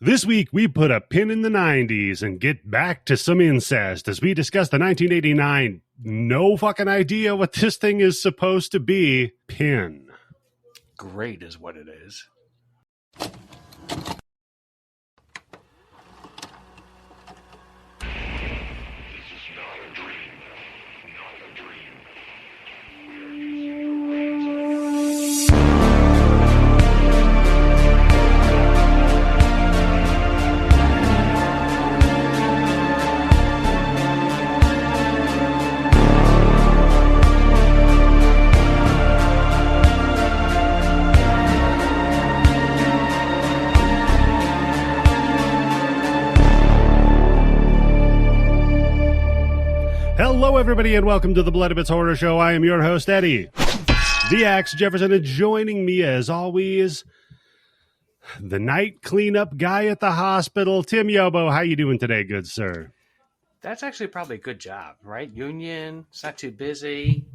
This week, we put a pin in the 90s and get back to some incest as we discuss the 1989 no fucking idea what this thing is supposed to be pin. Great is what it is. Hello, everybody, and welcome to the Bloodybits Horror Show. I am your host, Eddie, the Axe Jefferson, and joining me, as always, the night cleanup guy at the hospital, Tim Yobo. How you doing today, good sir? That's actually probably a good job, right? Union, it's not too busy.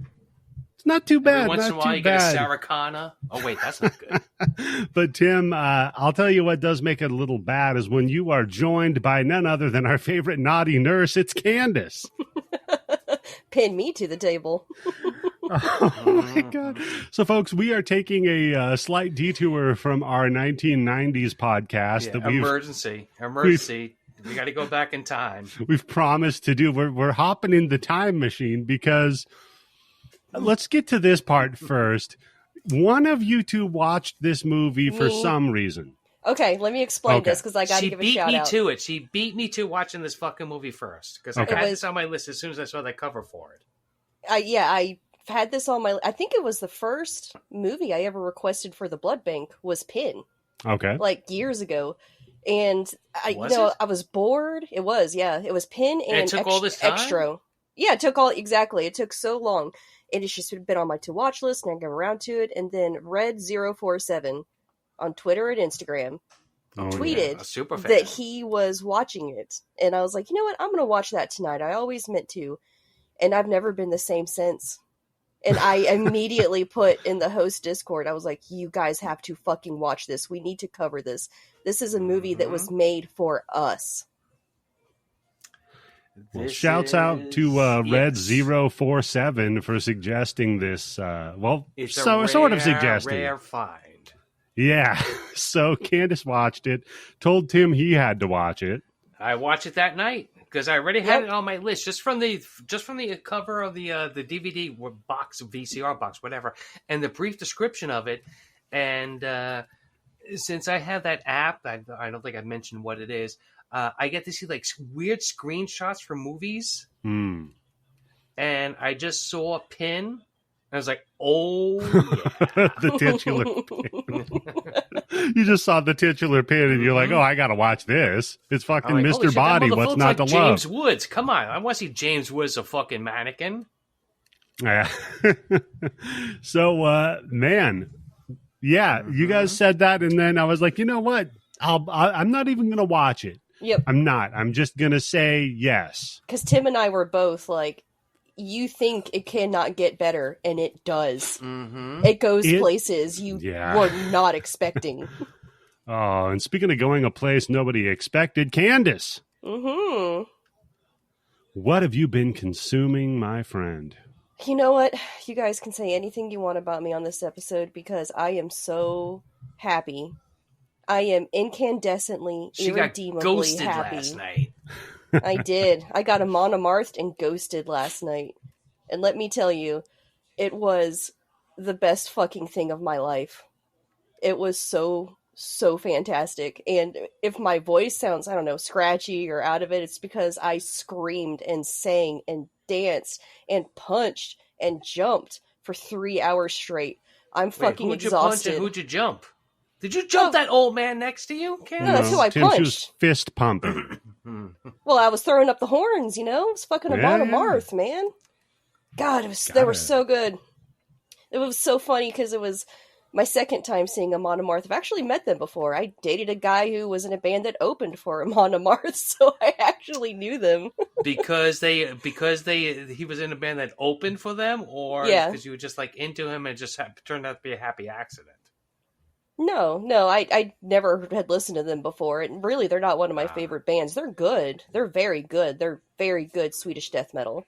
It's not too bad. Every once in a while, you get a Saracana. Oh, wait, that's not good. But, Tim, I'll tell you what does make it a little bad is when you are joined by none other than our favorite naughty nurse. It's Candice. Pin me to the table. Oh, my God. So, folks, we are taking a slight detour from our 1990s podcast. Yeah, emergency. We got to go back in time. We've promised to do. We're hopping in the time machine because let's get to this part first. One of you two watched this movie for some reason. Okay, let me explain this because I got to give a shout out. She beat me to watching this fucking movie first because I had this on my list as soon as I saw that cover for it. I had this on my. I think it was the first movie I ever requested for the blood bank was Pin. Okay, like years ago, and I was bored. It was Pin and it took all this time? Extra. Yeah, it took It took so long, and it's just been on my to watch list, and I got around to it, and then Red047 on Twitter and Instagram tweeted that he was watching it. And I was like, you know what? I'm going to watch that tonight. I always meant to. And I've never been the same since. And I immediately put in the host Discord, I was like, you guys have to fucking watch this. We need to cover this. This is a movie that was made for us. Well, shouts out to Red047 for suggesting this. It's sort of suggesting. Rare find. Yeah, so Candice watched it, told Tim he had to watch it. I watched it that night because I already had it on my list just from the cover of the DVD box, VCR box, whatever, and the brief description of it. And since I have that app, I don't think I've mentioned what it is. I get to see like weird screenshots from movies, and I just saw a Pin. I was like, oh, yeah. The titular pin. You just saw the titular pin and you're like, oh, I got to watch this. It's fucking like, Mr. Body. What's not to love? James Woods. Come on. I want to see James Woods, a fucking mannequin. Yeah. So, man. Yeah, you guys said that. And then I was like, you know what? I'm not even going to watch it. Yep. I'm not. I'm just going to say yes. Because Tim and I were both like, you think it cannot get better, and it does. Mm-hmm. It goes places you were not expecting. Oh, and speaking of going a place nobody expected, Candice. Mm-hmm. What have you been consuming, my friend? You know what? You guys can say anything you want about me on this episode because I am so happy. I am incandescently, irredeemably got ghosted happy. Last night. I did. I got monomarthed and ghosted last night. And let me tell you, it was the best fucking thing of my life. It was so fantastic. And if my voice sounds, I don't know, scratchy or out of it, it's because I screamed and sang and danced and punched and jumped for 3 hours straight. I'm fucking exhausted. Who'd you punch and who'd you jump? Did you jump that old man next to you? No, that's who I punched. She was fist pumping. Well, I was throwing up the horns, you know? It was fucking a monomarth, man. God, they were so good. It was so funny because it was my second time seeing a monomarth. I've actually met them before. I dated a guy who was in a band that opened for a monomarth, so I actually knew them. because he was in a band that opened for them, or because you were just like into him and it just turned out to be a happy accident? No, I never had listened to them before, and really, they're not one of my favorite bands. They're good. They're very good. They're very good Swedish death metal.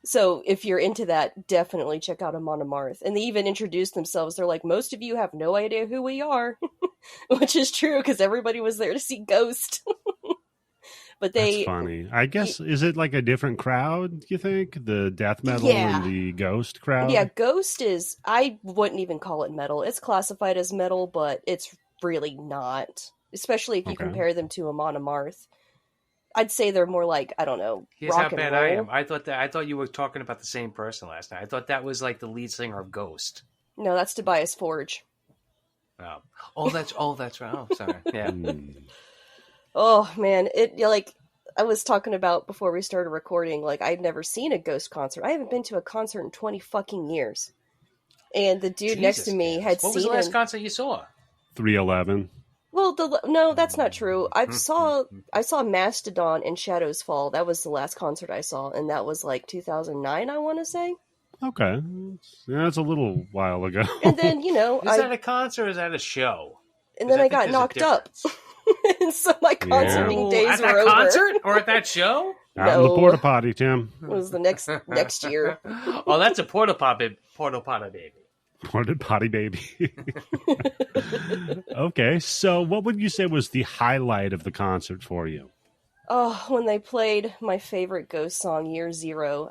So if you're into that, definitely check out Amon Amarth. And they even introduced themselves. They're like, most of you have no idea who we are, which is true because everybody was there to see Ghost. But that's funny. I guess, is it like a different crowd, you think? The death metal and the Ghost crowd? Yeah, Ghost is, I wouldn't even call it metal. It's classified as metal, but it's really not. Especially if you compare them to Amon Amarth. I'd say they're more like, I don't know, here's rock how and bad roll. I am. I thought you were talking about the same person last night. I thought that was like the lead singer of Ghost. No, that's Tobias Forge. Oh, that's right. Oh, sorry. Yeah. Oh, man. I was talking about before we started recording, like, I'd never seen a Ghost concert. I haven't been to a concert in 20 fucking years. And the dude next to me had seen... What was the last concert you saw? 311. Well, no, that's not true. I saw Mastodon and Shadows Fall. That was the last concert I saw, and that was like 2009, I want to say. Okay. Yeah, that's a little while ago. And then, Is that a concert or is that a show? And then I got knocked up. And so my concerting days were over. At that concert or at that show? Out in the porta potty, Tim. It was the next year. Oh, that's a porta potty baby. Porta potty baby. Okay, so what would you say was the highlight of the concert for you? Oh, when they played my favorite Ghost song, Year Zero,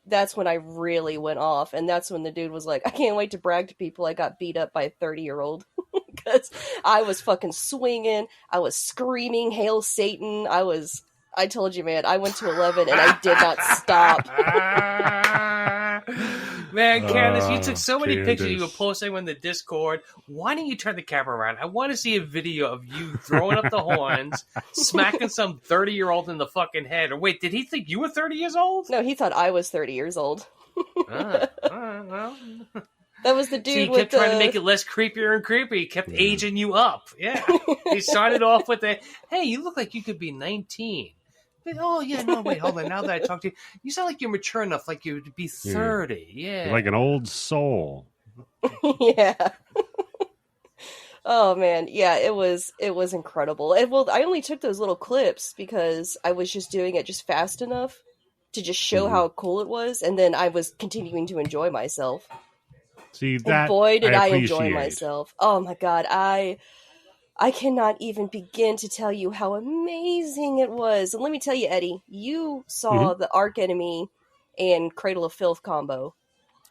that's when I really went off. And that's when the dude was like, I can't wait to brag to people I got beat up by a 30-year-old. Because I was fucking swinging. I was screaming, Hail Satan. I told you, man, I went to 11 and I did not stop. Man, Candice, you took so many pictures you were posting on the Discord. Why don't you turn the camera around? I want to see a video of you throwing up the horns, smacking some 30-year-old in the fucking head. Or wait, did he think you were 30 years old? No, he thought I was 30 years old. Well. That was the dude. He kept trying to make it less creepier and creepier. He kept aging you up. Yeah. He started off with hey, you look like you could be 19. Oh, yeah, no, wait, hold on. Now that I talk to you, you sound like you're mature enough, like you to be 30. Yeah. You're like an old soul. Yeah. Oh, man. Yeah, it was incredible. And, well, I only took those little clips because I was just doing it just fast enough to just show how cool it was. And then I was continuing to enjoy myself. See, that and boy, did I enjoy myself. Oh, my God. I cannot even begin to tell you how amazing it was. And let me tell you, Eddie, you saw the Arch Enemy and Cradle of Filth combo.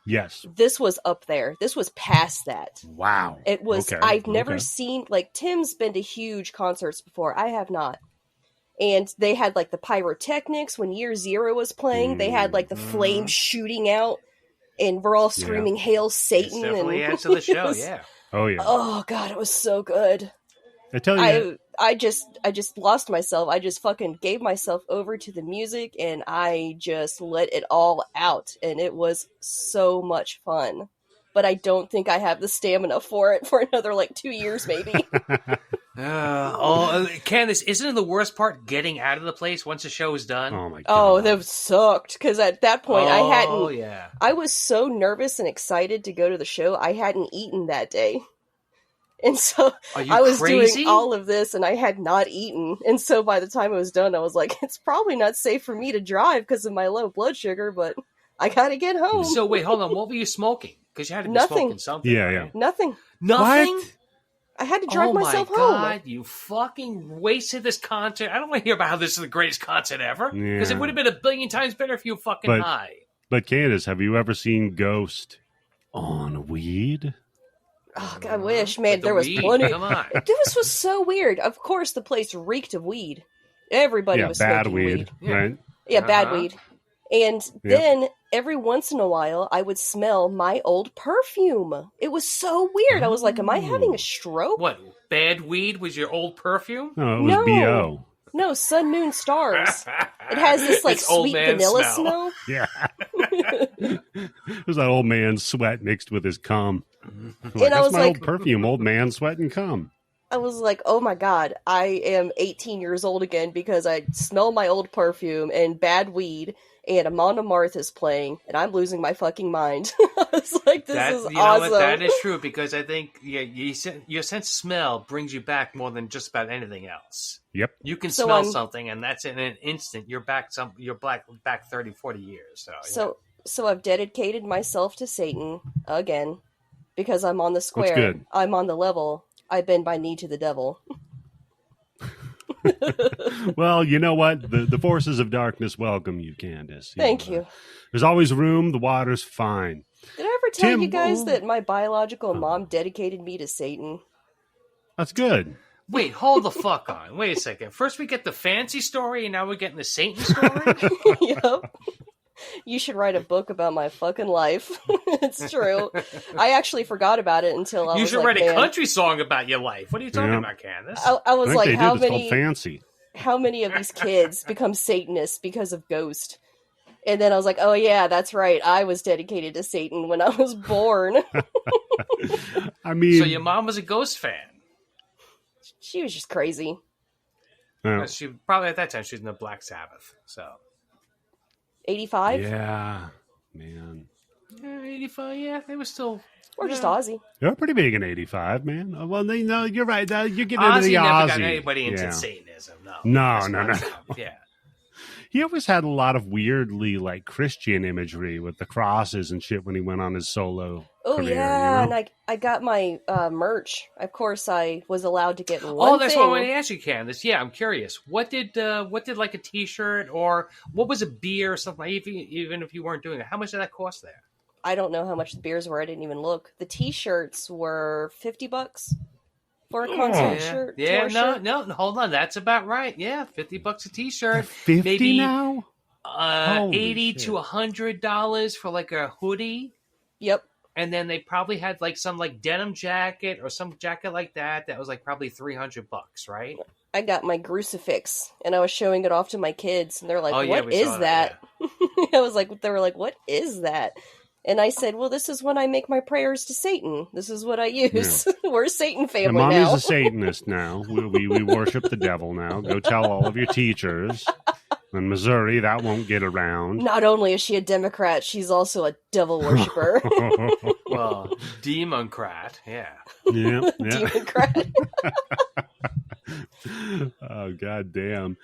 Yes. This was up there. This was past that. Wow. It was, I've never seen, like, Tim's been to huge concerts before. I have not. And they had, like, the pyrotechnics when Year Zero was playing. They had, like, the flames shooting out. And we're all screaming, Hail Satan. It's definitely adds to the show, yeah. Oh, yeah. Oh, God, it was so good. I tell you, I just lost myself. I just fucking gave myself over to the music and I just let it all out. And it was so much fun. But I don't think I have the stamina for it for another, like, 2 years, maybe. Candice, isn't it the worst part getting out of the place once the show is done? Oh, my God. Oh, that sucked. Because at that point, yeah. I was so nervous and excited to go to the show, I hadn't eaten that day. And so I was doing all of this and I had not eaten. And so by the time it was done, I was like, it's probably not safe for me to drive because of my low blood sugar, but I got to get home. So wait, hold on. What were you smoking? Because you had to be smoking something. Yeah, right? yeah. Nothing. What? I had to drive myself home. Oh my God, you fucking wasted this concert. I don't want to hear about how this is the greatest concert ever. Because it would have been 1 billion times better if you were fucking high. But Candice, have you ever seen Ghost on weed? Oh, God, I wish, man. There was plenty. Come on. This was so weird. Of course, the place reeked of weed. Everybody was bad smoking weed, right? Yeah, bad weed. And then every once in a while, I would smell my old perfume. It was so weird. I was like, am I having a stroke? What? Bad weed was your old perfume? No, it was B.O. No, Sun, Moon, Stars. It has this, like, sweet vanilla smell. Yeah. It was that old man sweat mixed with his cum. Like, and I was my like, old perfume, old man sweat and cum. I was like, oh my God, I am 18 years old again because I smell my old perfume and bad weed and Amon Amarth is playing, and I'm losing my fucking mind. I was like, this is awesome. Know what? That is true, because I think your sense of smell brings you back more than just about anything else. Yep. You can smell something, and that's in an instant. You're back 30, 40 years. So I've dedicated myself to Satan again, because I'm on the square. That's good. I'm on the level. I bend my knee to the devil. Well, you know what? The forces of darkness welcome you, Candice. Thank you. There's always room. The water's fine. Did I ever tell you guys that my biological mom dedicated me to Satan? That's good. Wait, hold the fuck on. Wait a second. First we get the fancy story, and now we're getting the Satan story? Yep. You should write a book about my fucking life. It's true. I actually forgot about it until I was like, you should write a country song about your life. What are you talking about, Candice? I was like, how many? Fancy. How many of these kids become Satanists because of Ghost? And then I was like, oh yeah, that's right. I was dedicated to Satan when I was born. I mean, so your mom was a Ghost fan. She was just crazy. She probably at that time she was in the Black Sabbath. So 85? Yeah, man. 85, yeah, they were still... Or just Ozzy. They're pretty big in 85, man. Well, no, you're right. You're getting Ozzy into the never Ozzy. got anybody into Satanism, no. No. Yeah. He always had a lot of weirdly, like, Christian imagery with the crosses and shit when he went on his solo career, yeah, you know? and I got my merch. Of course, I was allowed to get one Oh, that's thing. what I wanted to ask you, Candice. Yeah, I'm curious. What did like a T-shirt or what was a beer or something? Even if you weren't doing it, how much did that cost there? I don't know how much the beers were. I didn't even look. The T-shirts were $50 for a concert shirt. Yeah, no, hold on. That's about right. Yeah, $50 a T-shirt. 50 maybe now? $80 to $100 for like a hoodie. Yep. And then they probably had like some like denim jacket or some jacket like that was like probably $300, right? I got my crucifix and I was showing it off to my kids and they're like, "What is that?" I was like, they were like, "What is that?" And I said, "Well, this is when I make my prayers to Satan. This is what I use. Yeah. We're a Satan family now." Mommy's a Satanist now. We worship the devil now. Go tell all of your teachers. In Missouri, that won't get around. Not only is she a Democrat, she's also a devil worshiper. Well, Democrat, yeah. Yeah. Democrat. Oh, goddamn.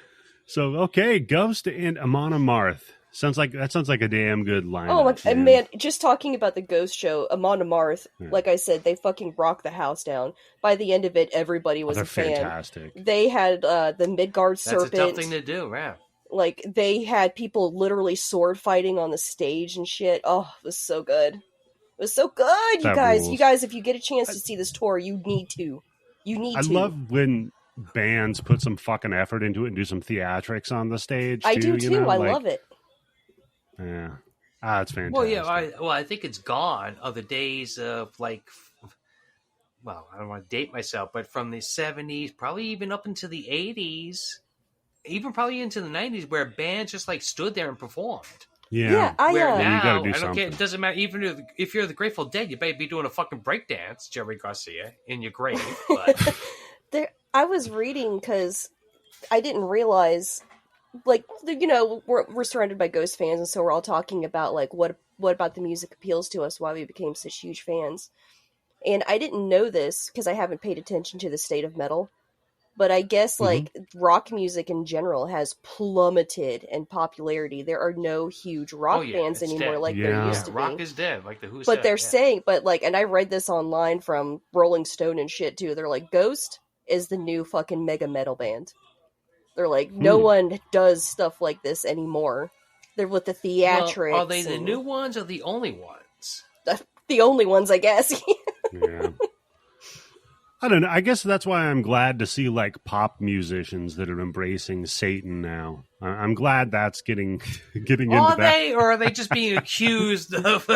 So, okay, Ghost and Amon Amarth. Sounds like a damn good lineup. Oh, man, just talking about the Ghost show, Amon Amarth, like I said, they fucking rocked the house down. By the end of it, everybody was a fan. Fantastic. They had the Midgard serpent. That's a tough thing to do, yeah. Like, they had people literally sword fighting on the stage and shit. Oh, it was so good. It was so good, you guys. Rules. You guys, if you get a chance to see this tour, you need to. I love when bands put some fucking effort into it and do some theatrics on the stage, I do, too. I love it. Yeah. It's fantastic. Well, yeah, I think it's gone are the days of, like... Well, I don't want to date myself, but from the 70s, probably even up into the 80s... Even probably into the 90s, where bands just like stood there and performed. Yeah, now, you gotta do I don't something. care. It doesn't matter. Even if you're the Grateful Dead, you better be doing a fucking breakdance, Jerry Garcia, in your grave. But I was reading because I didn't realize, like, we're surrounded by Ghost fans, and so we're all talking about like what about the music appeals to us, why we became such huge fans. And I didn't know this because I haven't paid attention to the state of metal. But I guess, like, rock music in general has plummeted in popularity. There are no huge rock bands anymore like there used to be. Rock is dead, like the Who said. But they're saying, and I read this online from Rolling Stone and shit, too. They're like, Ghost is the new fucking mega metal band. They're like, no one does stuff like this anymore. They're with the theatrics. Well, are they the new ones or the only ones? The only ones, I guess. Yeah. I don't know. I guess that's why I'm glad to see like pop musicians that are embracing Satan now. I'm glad that's getting into that. Or are they just being accused of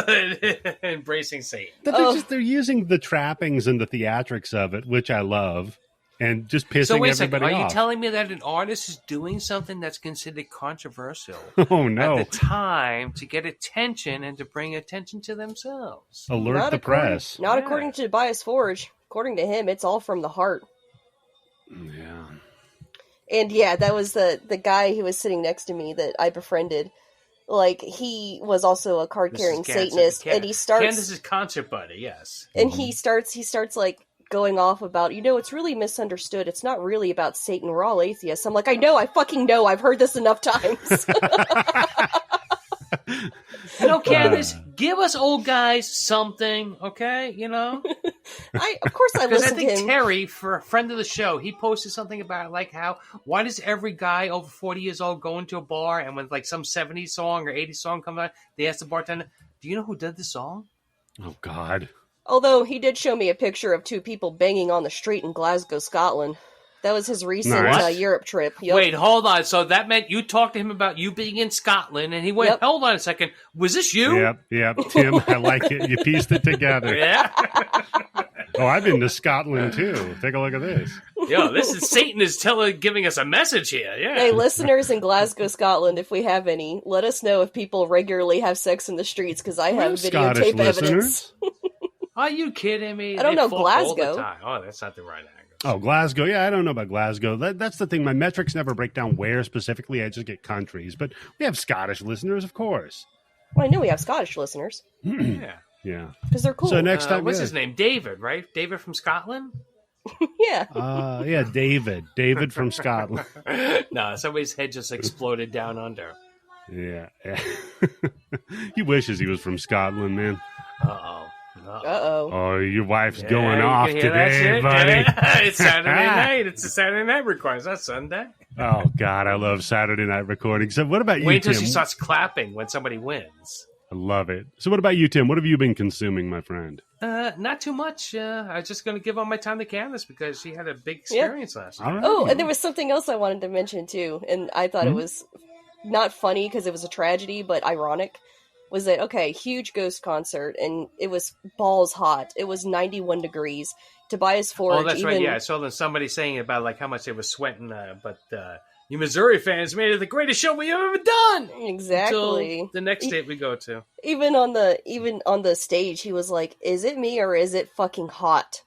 embracing Satan? But they're using the trappings and the theatrics of it, which I love, and just pissing everybody off. Are you telling me that an artist is doing something that's considered controversial oh, no. at the time to get attention and to bring attention to themselves? Alert the press. Not according to Tobias Forge. According to him, it's all from the heart. Yeah. And yeah, that was the guy who was sitting next to me that I befriended. Like, he was also a card-carrying Satanist, and he starts... Candice's concert buddy, yes. And he starts, like, going off about, it's really misunderstood. It's not really about Satan. We're all atheists. I'm like, I fucking know. I've heard this enough times. Candice, give us old guys something, okay? Of course I listen to him. I think Terry, for a friend of the show, he posted something about why does every guy over 40 years old go into a bar and when like some 70s song or 80s song comes on, they ask the bartender, do you know who did the song? Oh, God. Although he did show me a picture of two people banging on the street in Glasgow, Scotland. That was his recent Europe trip. Yep. Wait, hold on. So that meant you talked to him about you being in Scotland, and he went, hold on a second. Was this you? Yep. Tim, I like it. You pieced it together. Yeah. Oh, I've been to Scotland, too. Take a look at this. Yo, this is Satan is giving us a message here. Yeah. Hey, listeners in Glasgow, Scotland, if we have any, let us know if people regularly have sex in the streets, because I have videotape evidence. Are you kidding me? I don't know Glasgow. All the time. Oh, that's not the right angle. Oh, Glasgow. Yeah, I don't know about Glasgow. That's the thing. My metrics never break down where specifically. I just get countries. But we have Scottish listeners, of course. Well, I know we have Scottish listeners. Yeah. Yeah. Because they're cool. So next time, what's his name? David, right? David from Scotland? Yeah. Yeah, David. David from Scotland. No, somebody's head just exploded down under. Yeah. He wishes he was from Scotland, man. Uh-oh. Oh, your wife's going off today, buddy. Yeah. It's Saturday night. It's a Saturday night recording. It's not Sunday. Oh, God, I love Saturday night recording. So what about you, Wait until Tim? she starts clapping when somebody wins. I love it. So what about you, Tim? What have you been consuming, my friend? Not too much. I was just going to give all my time to Candice because she had a big experience last night. Right. Oh, and there was something else I wanted to mention, too. And I thought it was not funny because it was a tragedy, but ironic. Was that, huge Ghost concert, and it was balls hot. It was 91 degrees. Tobias Forge. Oh, that's right. Yeah, I saw somebody saying about like how much they were sweating, but you Missouri fans made it the greatest show we've ever done. Exactly. Until the next state we go to. Even on the stage, he was like, "Is it me or is it fucking hot?"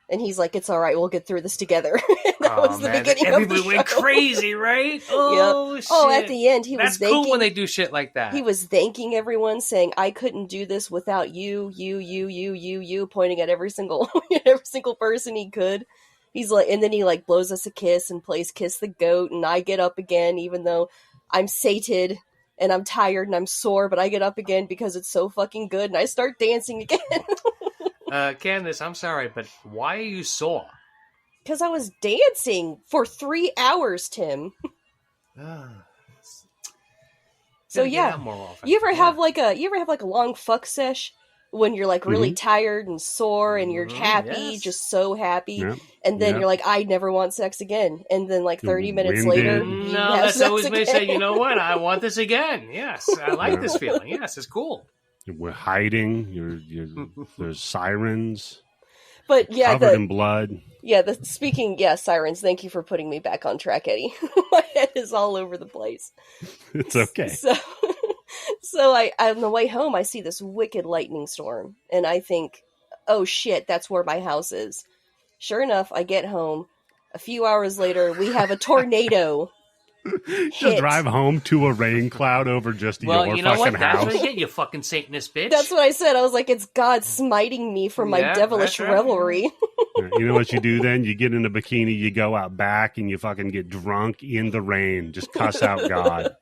And he's like, "It's all right. We'll get through this together." That was the beginning of the show. Everybody went crazy, right? Oh, yep. Shit. Oh, at the end, That's cool when they do shit like that. He was thanking everyone, saying, "I couldn't do this without you, pointing at every single person he could. He's like, and then he like blows us a kiss and plays "Kiss the Goat," and I get up again, even though I'm sated and I'm tired and I'm sore, but I get up again because it's so fucking good, and I start dancing again. Candice, I'm sorry, but why are you sore? Because I was dancing for 3 hours, Tim. So yeah, you ever have like a long fuck sesh when you're like really tired and sore and you're happy, just so happy, and then you're like, I never want sex again, and then like 30 minutes later, no, that's always me say, you know what, I want this again. Yes, I like this feeling. Yes, it's cool. We're hiding. There's sirens. But yeah, covered in blood. Yeah, sirens. Thank you for putting me back on track, Eddie. My head is all over the place. It's okay. So I on the way home, I see this wicked lightning storm, and I think, oh shit, that's where my house is. Sure enough, I get home. A few hours later, we have a tornado. Just drive home to a rain cloud over just your fucking house. That's what you get, you fucking Satanist bitch. That's what I said. I was like, it's God smiting me for my devilish revelry. You know what you do then? You get in a bikini, you go out back, and you fucking get drunk in the rain. Just cuss out God.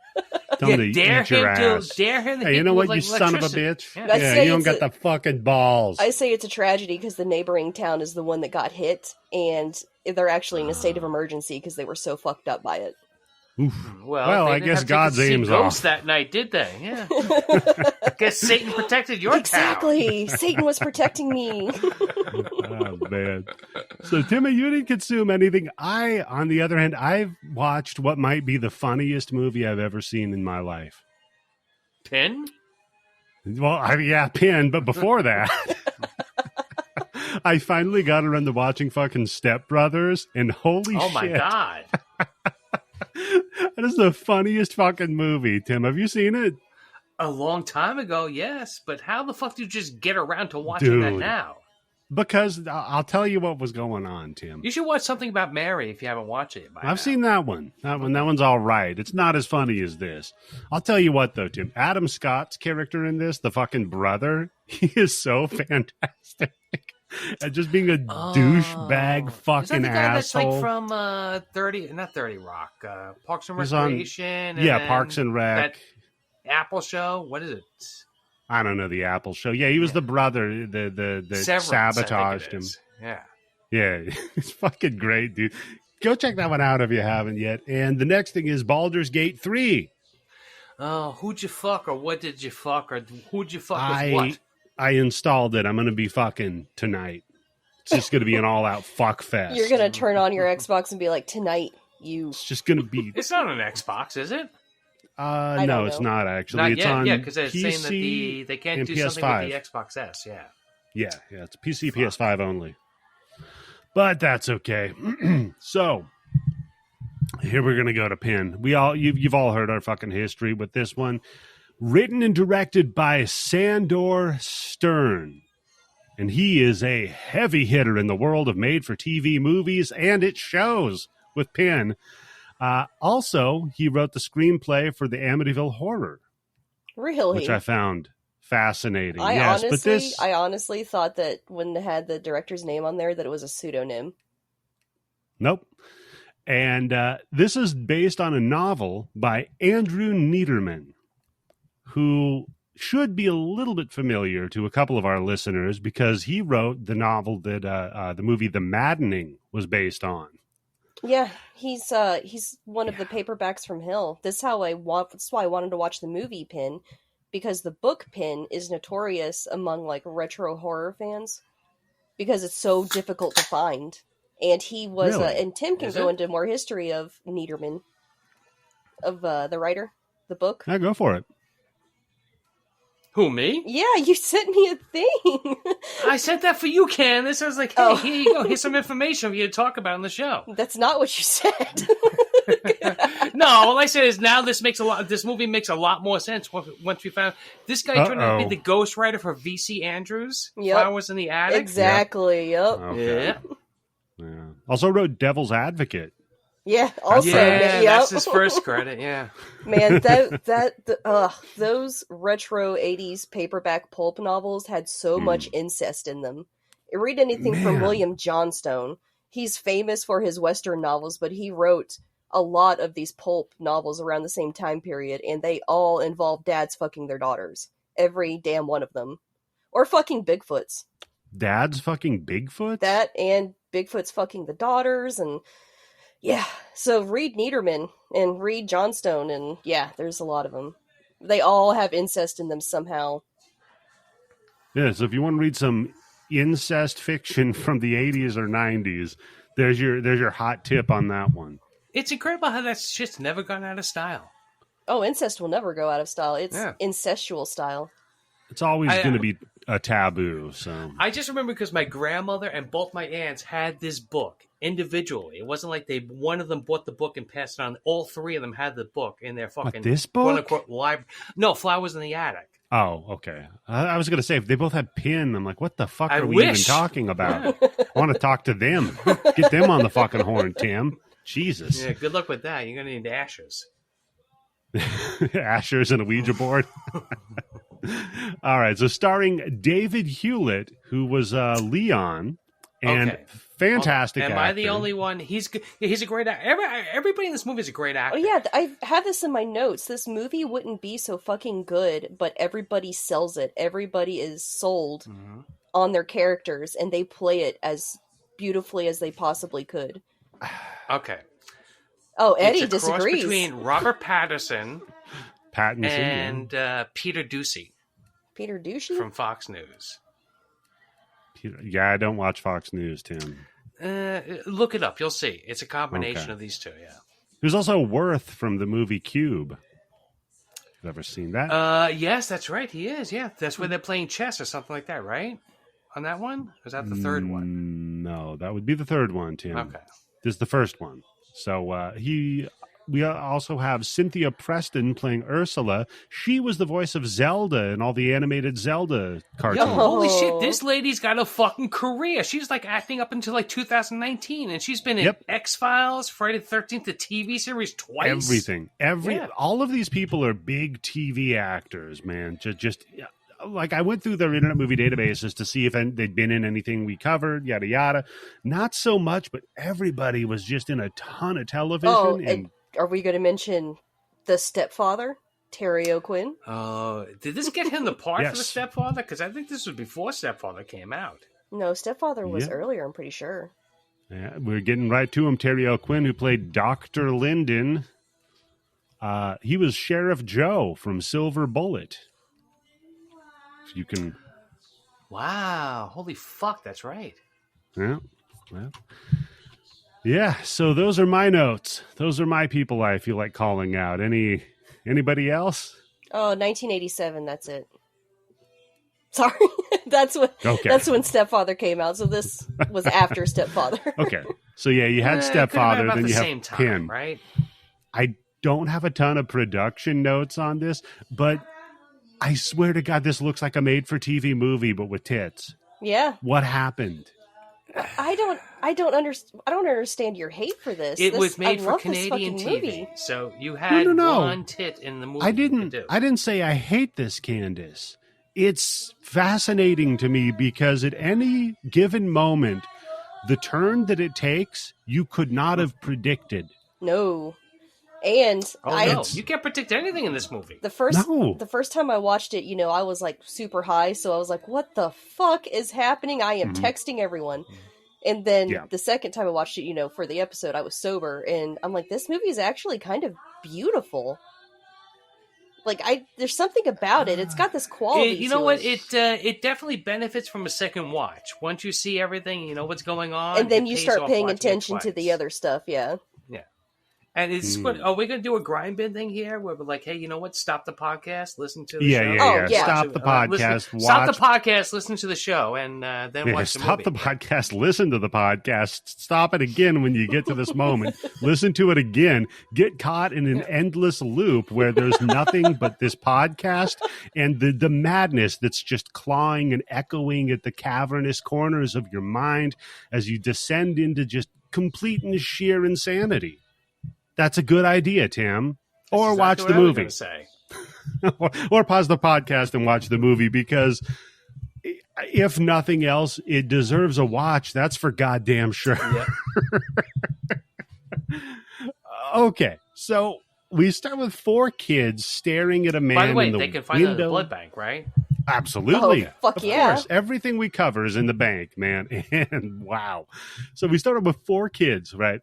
Tell him to eat your ass. Dare him to hey, you know what, you son of a bitch? Yeah, you don't got the fucking balls. I say it's a tragedy because the neighboring town is the one that got hit, and they're actually in a state of emergency because they were so fucked up by it. Oof. Well, I guess God's aim's off that night, did they? Yeah. I guess Satan protected your Exactly. town. Satan was protecting me. Oh, man. So, Timmy, you didn't consume anything. On the other hand, I've watched what might be the funniest movie I've ever seen in my life. Pin? Well, Pin, but before that, I finally got around to watching fucking Step Brothers, and holy shit. Oh, my God. That is the funniest fucking movie, Tim. Have you seen it? A long time ago, yes. But how the fuck do you just get around to watching that now? Because I'll tell you what was going on, Tim. You should watch Something About Mary if you haven't watched it. I've seen that one. That one's all right. It's not as funny as this. I'll tell you what, though, Tim. Adam Scott's character in this, the fucking brother, he is so fantastic. At just being a douchebag fucking is that the guy asshole. That's like from not 30 Rock, Parks and Recreation. Parks and Rec. That Apple show. What is it? I don't know, the Apple show. Yeah, he was the brother that Severance, sabotaged him. Yeah, it's fucking great, dude. Go check that one out if you haven't yet. And the next thing is Baldur's Gate 3. Oh, who'd you fuck, or what did you fuck, or who'd you fuck with what? I installed it. I'm going to be fucking tonight. It's just going to be an all-out fuck fest. You're going to turn on your Xbox and be like, tonight, you... It's just going to be... It's not an Xbox, is it? No, it's not actually. Not it's yet, on because it's PC saying that they can't do PS5. something with the Xbox S, Yeah, it's PC, PS5 only. But that's okay. So, here we're going to go to Pin. You've all heard our fucking history with this one. Written and directed by Sandor Stern. And he is a heavy hitter in the world of made-for-TV movies, and it shows with Pin. Also, he wrote the screenplay for the Amityville Horror. Really? Which I found fascinating. I honestly thought that when it had the director's name on there that it was a pseudonym. Nope. And this is based on a novel by Andrew Niederman, who should be a little bit familiar to a couple of our listeners because he wrote the novel that the movie The Maddening was based on. Yeah, he's one of the paperbacks from Hill. That's why I wanted to watch the movie Pin, because the book Pin is notorious among like retro horror fans because it's so difficult to find. And he was, really? And Tim can go into more history of Niederman, of the writer, the book. Yeah, go for it. Who, me? Yeah, you sent me a thing. I sent that for you, Candice. I was like, hey, here you go. Here's some information for you to talk about on the show. That's not what you said. No, all I said is now this movie makes a lot more sense once we found this guy turned out to be the ghostwriter for V.C. Andrews. Yep. Flowers in the Attic. Exactly. Yep. Okay. Yeah. Also wrote Devil's Advocate. Yeah, also. That's his first credit, yeah. Man, those retro 80s paperback pulp novels had so much incest in them. Read anything from William Johnstone. He's famous for his Western novels, but he wrote a lot of these pulp novels around the same time period, and they all involve dads fucking their daughters. Every damn one of them. Or fucking Bigfoots. Dads fucking Bigfoots? That and Bigfoot's fucking the daughters, and... yeah, so read Niederman and read Johnstone, and yeah, there's a lot of them. They all have incest in them somehow. Yeah, so if you want to read some incest fiction from the 80s or 90s, there's your hot tip on that one. It's incredible how that shit's never gone out of style. Oh, incest will never go out of style. It's incestual style. It's always going to be a taboo. So I just remember because my grandmother and both my aunts had this book individually. It wasn't like one of them bought the book and passed it on. All three of them had the book in their fucking this book? quote unquote library. No, Flowers in the Attic. Oh, okay. I was going to say if they both had Pin, I'm like, what the fuck are we even talking about? I want to talk to them. Get them on the fucking horn, Tim. Jesus. Yeah, good luck with that. You're going to need ashes. Ashers and a Ouija board. All right, so starring David Hewlett, who was Leon, and fantastic actor. Am I the only one? He's a great actor. Everybody in this movie is a great actor. Oh yeah, I have this in my notes. This movie wouldn't be so fucking good, but everybody sells it. Everybody is sold on their characters, and they play it as beautifully as they possibly could. Okay. Oh, Eddie it's a disagrees. Cross between Robert Pattinson and Peter Ducey. Peter Ducey? From Fox News. Yeah, I don't watch Fox News, Tim. Look it up. You'll see. It's a combination of these two, yeah. There's also Worth from the movie Cube. You've ever seen that? Yes, that's right. He is, yeah. That's where they're playing chess or something like that, right? On that one? Or is that the third one? No, that would be the third one, Tim. Okay. This is the first one. So he we also have Cynthia Preston playing Ursula. She was the voice of Zelda in all the animated Zelda cartoons. Yo, holy shit, this lady's got a fucking career. She's like acting up until like 2019, and she's been in X-Files, Friday the 13th, the TV series twice. Everything. All of these people are big TV actors, man. Just like I went through their Internet Movie Databases to see if they'd been in anything we covered, yada, yada. Not so much, but everybody was just in a ton of television. Oh, and are we going to mention the stepfather, Terry O'Quinn? Did this get him the part for the stepfather? Because I think this was before Stepfather came out. No, Stepfather was earlier, I'm pretty sure. Yeah, we're getting right to him. Terry O'Quinn, who played Dr. Linden. He was Sheriff Joe from Silver Bullet. If you can... Wow. Holy fuck, that's right. Yeah. Well... Yeah, so those are my notes. Those are my people I feel like calling out. Anybody else? Oh, 1987, that's it. Sorry. That's when Stepfather came out. So this was after Stepfather. Okay. So yeah, you had Stepfather, then you have Pin. Right? I don't have a ton of production notes on this, but I swear to God, this looks like a made-for-TV movie, but with tits. Yeah. What happened? I don't understand your hate for this. It was made for Canadian TV, movie. so you had one tit in the movie. I didn't say I hate this, Candice. It's fascinating to me because at any given moment, the turn that it takes, you could not have predicted. No. And you can't predict anything in this movie. The first time I watched it, I was like super high, so I was like, "What the fuck is happening?" I am texting everyone. And then the second time I watched it, for the episode, I was sober, and I'm like, "This movie is actually kind of beautiful." Like there's something about it. It's got this quality. You know what? It definitely benefits from a second watch. Once you see everything, you know what's going on, and then you start paying attention to the other stuff. Yeah. And are we going to do a grind bin thing here where we're like, hey, you know what? Stop the podcast, listen to the show. Yeah. Stop the podcast. Stop the podcast, listen to the show, and then watch the movie. Stop the podcast, listen to the podcast. Stop it again when you get to this moment. Listen to it again. Get caught in an endless loop where there's nothing but this podcast and the madness that's just clawing and echoing at the cavernous corners of your mind as you descend into just complete and sheer insanity. That's a good idea, Tim. Or watch the movie. Or pause the podcast and watch the movie, because if nothing else, it deserves a watch. That's for goddamn sure. Yep. Okay, so we start with 4 kids staring at a man. By the way, in the they can find it in the blood bank, right? Absolutely. Oh, fuck of yeah. course. Everything we cover is in the bank, man. And wow. So we started with 4 kids, right?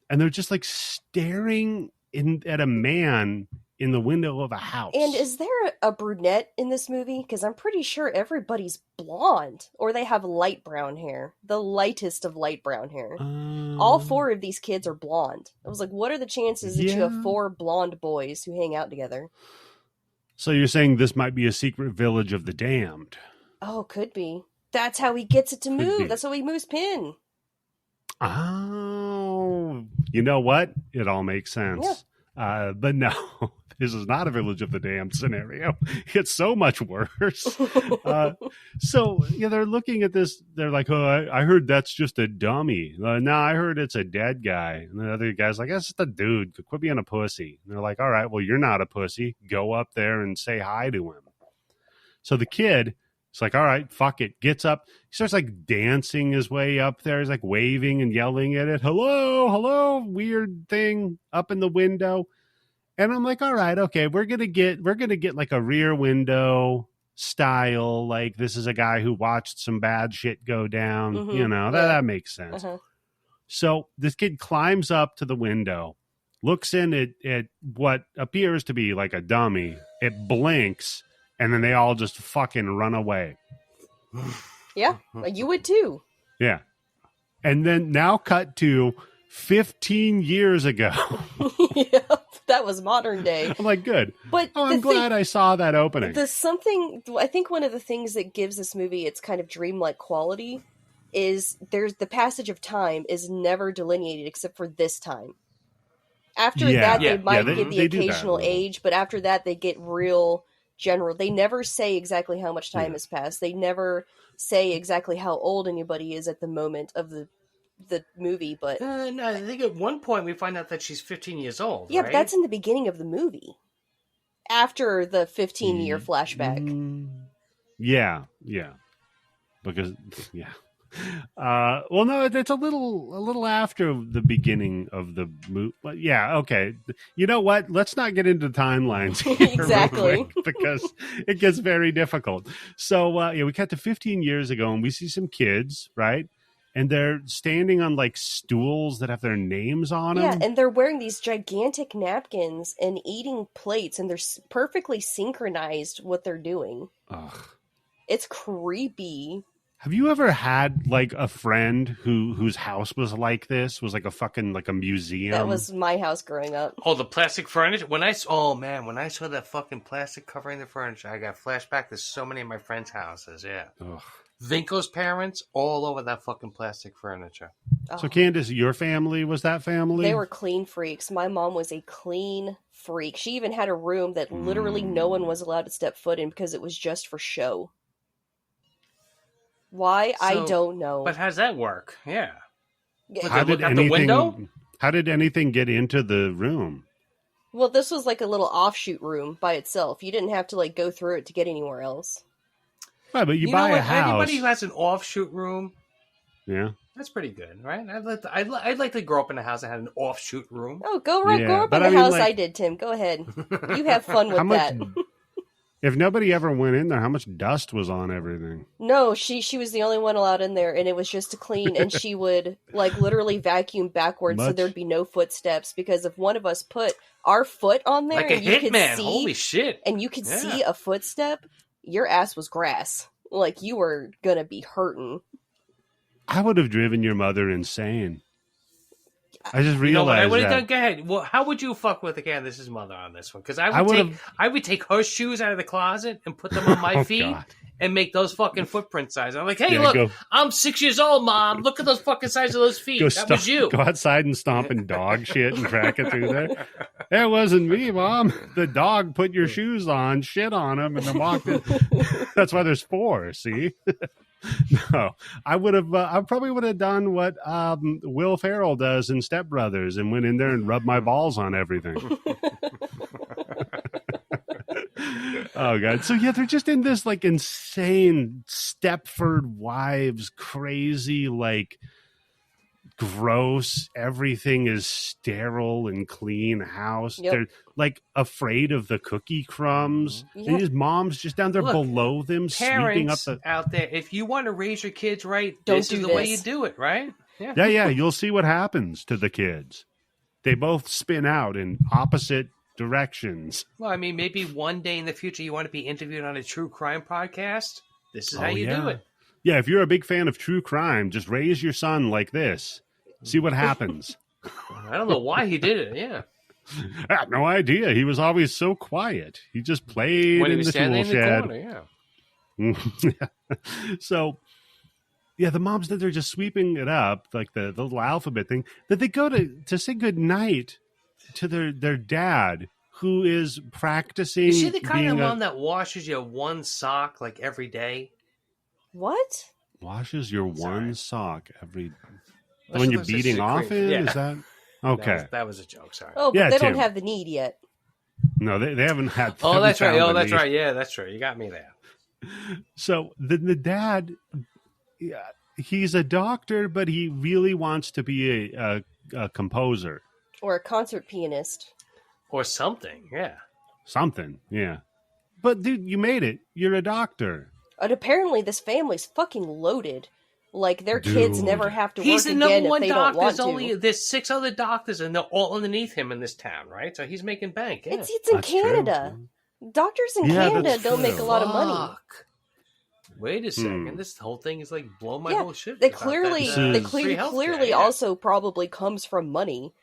And they're just like staring at a man in the window of a house. And is there a brunette in this movie? Because I'm pretty sure everybody's blonde, or they have light brown hair. The lightest of light brown hair. All 4 of these kids are blonde. I was like, what are the chances that you have 4 blonde boys who hang out together? So you're saying this might be a secret village of the damned? Oh, could be. That's how he gets it to move. That's how he moves Pin. Oh, you know what? It all makes sense. Yeah. But no, this is not a village of the damned scenario. It's so much worse. So they're looking at this. They're like, oh, I heard that's just a dummy. No, I heard it's a dead guy. And the other guy's like, that's just a dude. Quit being a pussy. And they're like, all right, well, you're not a pussy. Go up there and say hi to him. So the kid... It's like, all right, fuck it. Gets up. He starts like dancing his way up there. He's like waving and yelling at it. Hello, weird thing up in the window. And I'm like, all right, okay, we're gonna get like a Rear Window style. Like this is a guy who watched some bad shit go down. Mm-hmm. That makes sense. Uh-huh. So this kid climbs up to the window, looks in at what appears to be like a dummy. It blinks. And then they all just fucking run away. Yeah, you would too. Yeah. And then now cut to 15 years ago. Yeah, that was modern day. I'm like, good. But I'm glad I saw that opening. I think one of the things that gives this movie its kind of dreamlike quality is the passage of time is never delineated except for this time. After that, they might they, give the occasional age, but after that, they get real general. They never say exactly how much time has passed. They never say exactly how old anybody is at the moment of the movie. But no, I think at one point we find out that she's 15 years old. Yeah, right? But that's in the beginning of the movie. After the 15-year flashback. Yeah. Because well, no, it's a little after the beginning of the movie. Yeah, okay. You know what? Let's not get into timelines here exactly because it gets very difficult. So, we cut to 15 years ago, and we see some kids, right? And they're standing on like stools that have their names on them. Yeah, and they're wearing these gigantic napkins and eating plates, and they're perfectly synchronized what they're doing. Ugh. It's creepy. Have you ever had like a friend whose house was like this? Was like a fucking like a museum? That was my house growing up. Oh, the plastic furniture. When I saw that fucking plastic covering the furniture, I got flashback to so many of my friends' houses. Yeah. Ugh. Vinco's parents all over that fucking plastic furniture. So Candice, your family was that family? They were clean freaks. My mom was a clean freak. She even had a room that literally no one was allowed to step foot in because it was just for show. Why? I don't know. But how does that work? Yeah. How did anything get into the room? Well, this was like a little offshoot room by itself. You didn't have to like go through it to get anywhere else. Right, but you buy a house. Anybody who has an offshoot room, that's pretty good, right? I'd like to grow up in a house that had an offshoot room. Oh, go up in the house I did, Tim. Go ahead. You have fun with that. If nobody ever went in there, how much dust was on everything? No, she was the only one allowed in there, and it was just to clean, and she would like literally vacuum backwards so there'd be no footsteps, because if one of us put our foot on there, like a hitman, holy shit, and you could see a footstep, your ass was grass. Like, you were gonna be hurting. I would have driven your mother insane. I just realized I would have done. Go ahead. Well, how would you fuck with Candice's mother on this one? Because I would take her shoes out of the closet and put them on my feet and make those fucking footprint size. I'm like, hey, look, I'm 6 years old, Mom. Look at those fucking size of those feet. Was you. Go outside and stomp in dog shit and track it through there. That wasn't me, Mom. The dog put your shoes on, shit on them, and then walked in. That's why there's 4, see? No, I probably would have done what Will Ferrell does in Step Brothers and went in there and rubbed my balls on everything. Oh God! So yeah, they're just in this like insane Stepford Wives, crazy like gross. Everything is sterile and clean house. Yep. They're like afraid of the cookie crumbs. Yep. And his mom's just down there below them, sweeping up the out there. If you want to raise your kids right, this is the way you do it, right? Yeah. You'll see what happens to the kids. They both spin out in opposite directions. Well, I mean, maybe one day in the future you want to be interviewed on a true crime podcast. This is how you do it. Yeah, if you're a big fan of true crime, just raise your son like this. See what happens. I don't know why he did it. Yeah. I have no idea. He was always so quiet. He just played in the tool shed. Corner, So, the moms that they're just sweeping it up, like the little alphabet thing, that they go to say goodnight to their dad, who is practicing. Is she the kind of mom that washes your one sock like every day? What? Washes your one sock every when you're beating off in? Is that okay? That was a joke. Sorry. Oh, but they don't have the need yet. No, they haven't had. Oh, that's right. Oh, that's right. Yeah, that's true. You got me there. So the dad, he's a doctor, but he really wants to be a composer or a concert pianist or something. Yeah, something. Yeah, but dude, you made it. You're a doctor. And apparently, this family's fucking loaded. Like, their kids never have to work again if they don't want to. He's the number one doctor. There's 6 other doctors, and they're all underneath him in this town, right? So he's making bank. Yeah. It's in Canada. True. Doctors in Canada don't make a lot of money. Wait a second. This whole thing is like blowing my whole shit. They clearly also probably comes from money.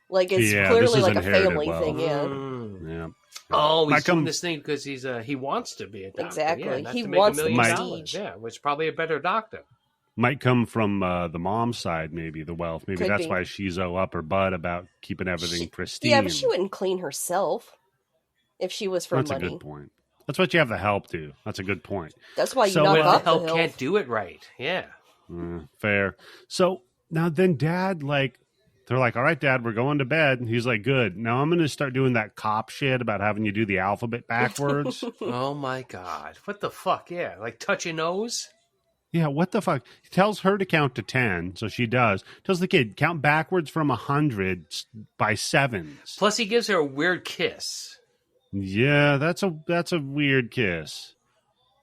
Like, it's clearly like a family thing. Yeah. Oh, he's doing this thing because he wants to be a doctor. Exactly. Yeah, he wants the prestige. Yeah, which is probably a better doctor. Might come from the mom's side, maybe the wealth. Maybe Could that's be. why she's so up her butt about keeping everything pristine. Yeah, but she wouldn't clean herself if she was for That's money. a good point. That's what you have the help do. That's a good point. That's why you So, knock But off the help the can't do it right. Yeah. Fair. So now then Dad, like, they're like, all right, Dad, we're going to bed. And he's like, good. Now I'm going to start doing that cop shit about having you do the alphabet backwards. Oh my God. What the fuck? Yeah. Like touch your nose? Yeah, what the fuck? He tells her to count to 10, so she does. Tells the kid, count backwards from 100 by sevens. Plus he gives her a weird kiss. Yeah, that's a weird kiss.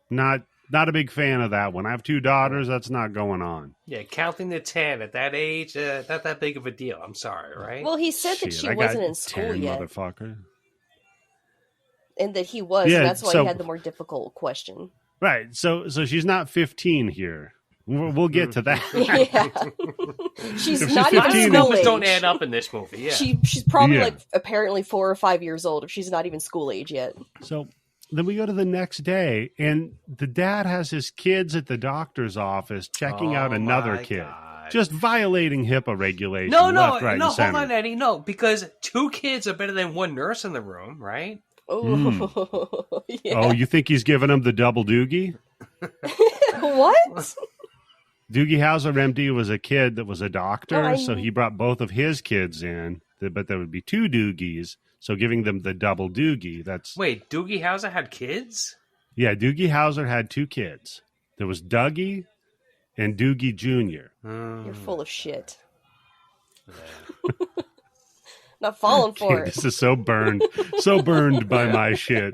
Not a big fan of that one. I have 2 daughters. That's not going on. Yeah, counting to 10 at that age, not that big of a deal. I'm sorry, right? Well, he said that Shit, she I wasn't got in school 10, yet, motherfucker. and that he was. Yeah, And that's why so- he had the more difficult question. Right. So she's not 15 here. We'll get to that. Yeah, she's If not she's even 15, school numbers age. don't add up in this movie. Yeah. She's probably Yeah. like apparently 4 or 5 years old if she's not even school age yet. So then we go to the next day, and the dad has his kids at the doctor's office checking out another my kid. God. Just violating HIPAA regulations. No, left, right, and hold center. on, Eddie. No, because 2 kids are better than 1 nurse in the room, right? Oh, yeah. Oh, you think he's giving him the double doogie? What? Doogie Howser MD was a kid that was a doctor, Oh, so he brought both of his kids in, but there would be 2 doogies, so giving them the double doogie. That's Wait, Doogie Howser had kids? yeah. Doogie Howser had 2 kids. There was Dougie and Doogie Jr. You're full of shit. Not falling for it. This is so burned by my shit.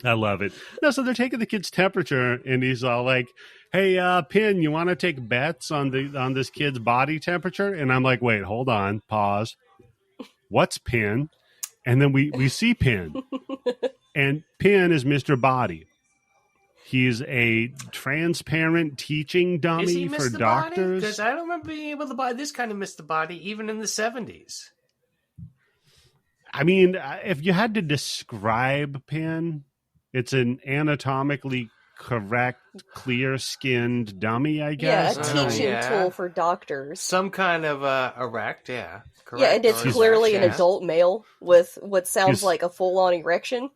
I love it. No, so they're taking the kid's temperature, and he's all like, "Hey, Pin, you want to take bets on this kid's body temperature?" And I'm like, "Wait, hold on, pause. What's Pin?" And then we see Pin, and Pin is Mr. Body. He's a transparent teaching Is dummy he for Mr. Body? doctors. Because I don't remember being able to buy this kind of Mr. Body even in the 70s. I mean, if you had to describe Pin, it's an anatomically correct, clear-skinned dummy, I Yeah, guess. a I don't- teaching Yeah. tool for doctors. Some kind of erect, yeah. Correct. Yeah, and it's Or clearly an erect, yeah. adult male with what sounds He's- like a full-on erection.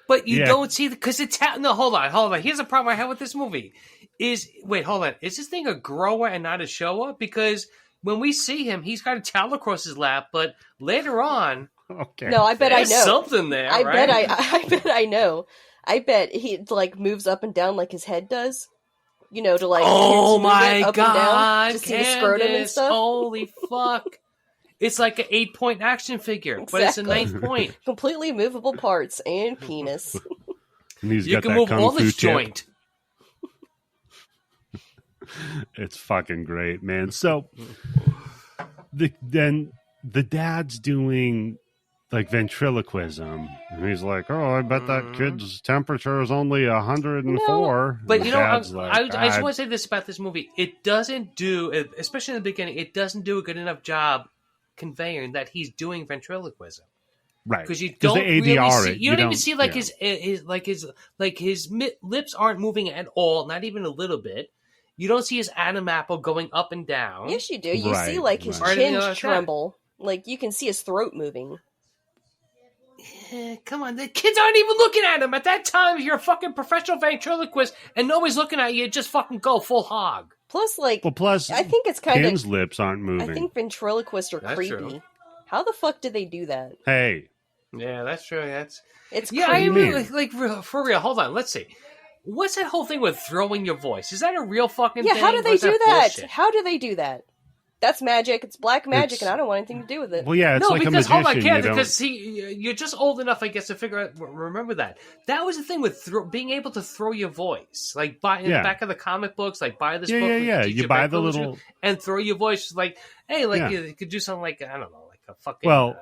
But you Yeah. don't see because it's no. Hold on. Here's the problem I have with this movie: hold on. Is this thing a grower and not a shower? Because when we see him, he's got a towel across his lap, but later on, Okay. No, I bet I there's know. something there. I right? bet I know. I bet he like moves up and down like his head does. You know, to like Oh his movement my up god! and down to see the scrotum and Candice, stuff. Holy fuck! It's like an 8-point action figure, but it's a Exactly. 9th point. Completely movable parts and penis. And he's You got can that move kung all fu this tip. joint. It's fucking great, man. So then the dad's doing like ventriloquism, and he's like, "Oh, I bet that kid's temperature is only 104." But And you the know, dad's I like, just want to say this about this movie: it doesn't do, especially in the beginning, it doesn't do a good enough job conveying that he's doing ventriloquism. right, Because you 'Cause don't they really ADR see, it. you don't even see like yeah. his lips aren't moving at all, not even a little bit. You don't see his Adam apple going up and down. Yes, you do. You Right, see like his right. Or anything chin like that. tremble. Like you can see his throat moving. Come on, the kids aren't even looking at him. At that time, if you're a fucking professional ventriloquist and nobody's looking at you, just fucking go full hog. Plus, like Well, plus, I think it's kind Pin's of. lips aren't moving. I think ventriloquists are That's creepy. true. How the fuck did they do that? Hey, Yeah, that's true. It's Yeah, creepy. I mean? mean, like for real. Hold on, let's see. What's that whole thing with throwing your voice? Is that a real fucking Yeah, thing? how do or they is do that? bullshit? How do they do that? That's magic. It's black magic, It's- and I don't want anything to do with it. well, yeah, it's No, like a because magician. hold on, you Candice, don't- because see, you're just old enough, I guess, to figure out. Remember that. That was the thing with being able to throw your voice, like in Yeah. the back of the comic books, like buy this Yeah, book, yeah, with yeah. teach You buy the ventriloquism, little- and throw your voice, like, hey, like Yeah. you could do something like I don't know, like a fucking. Well,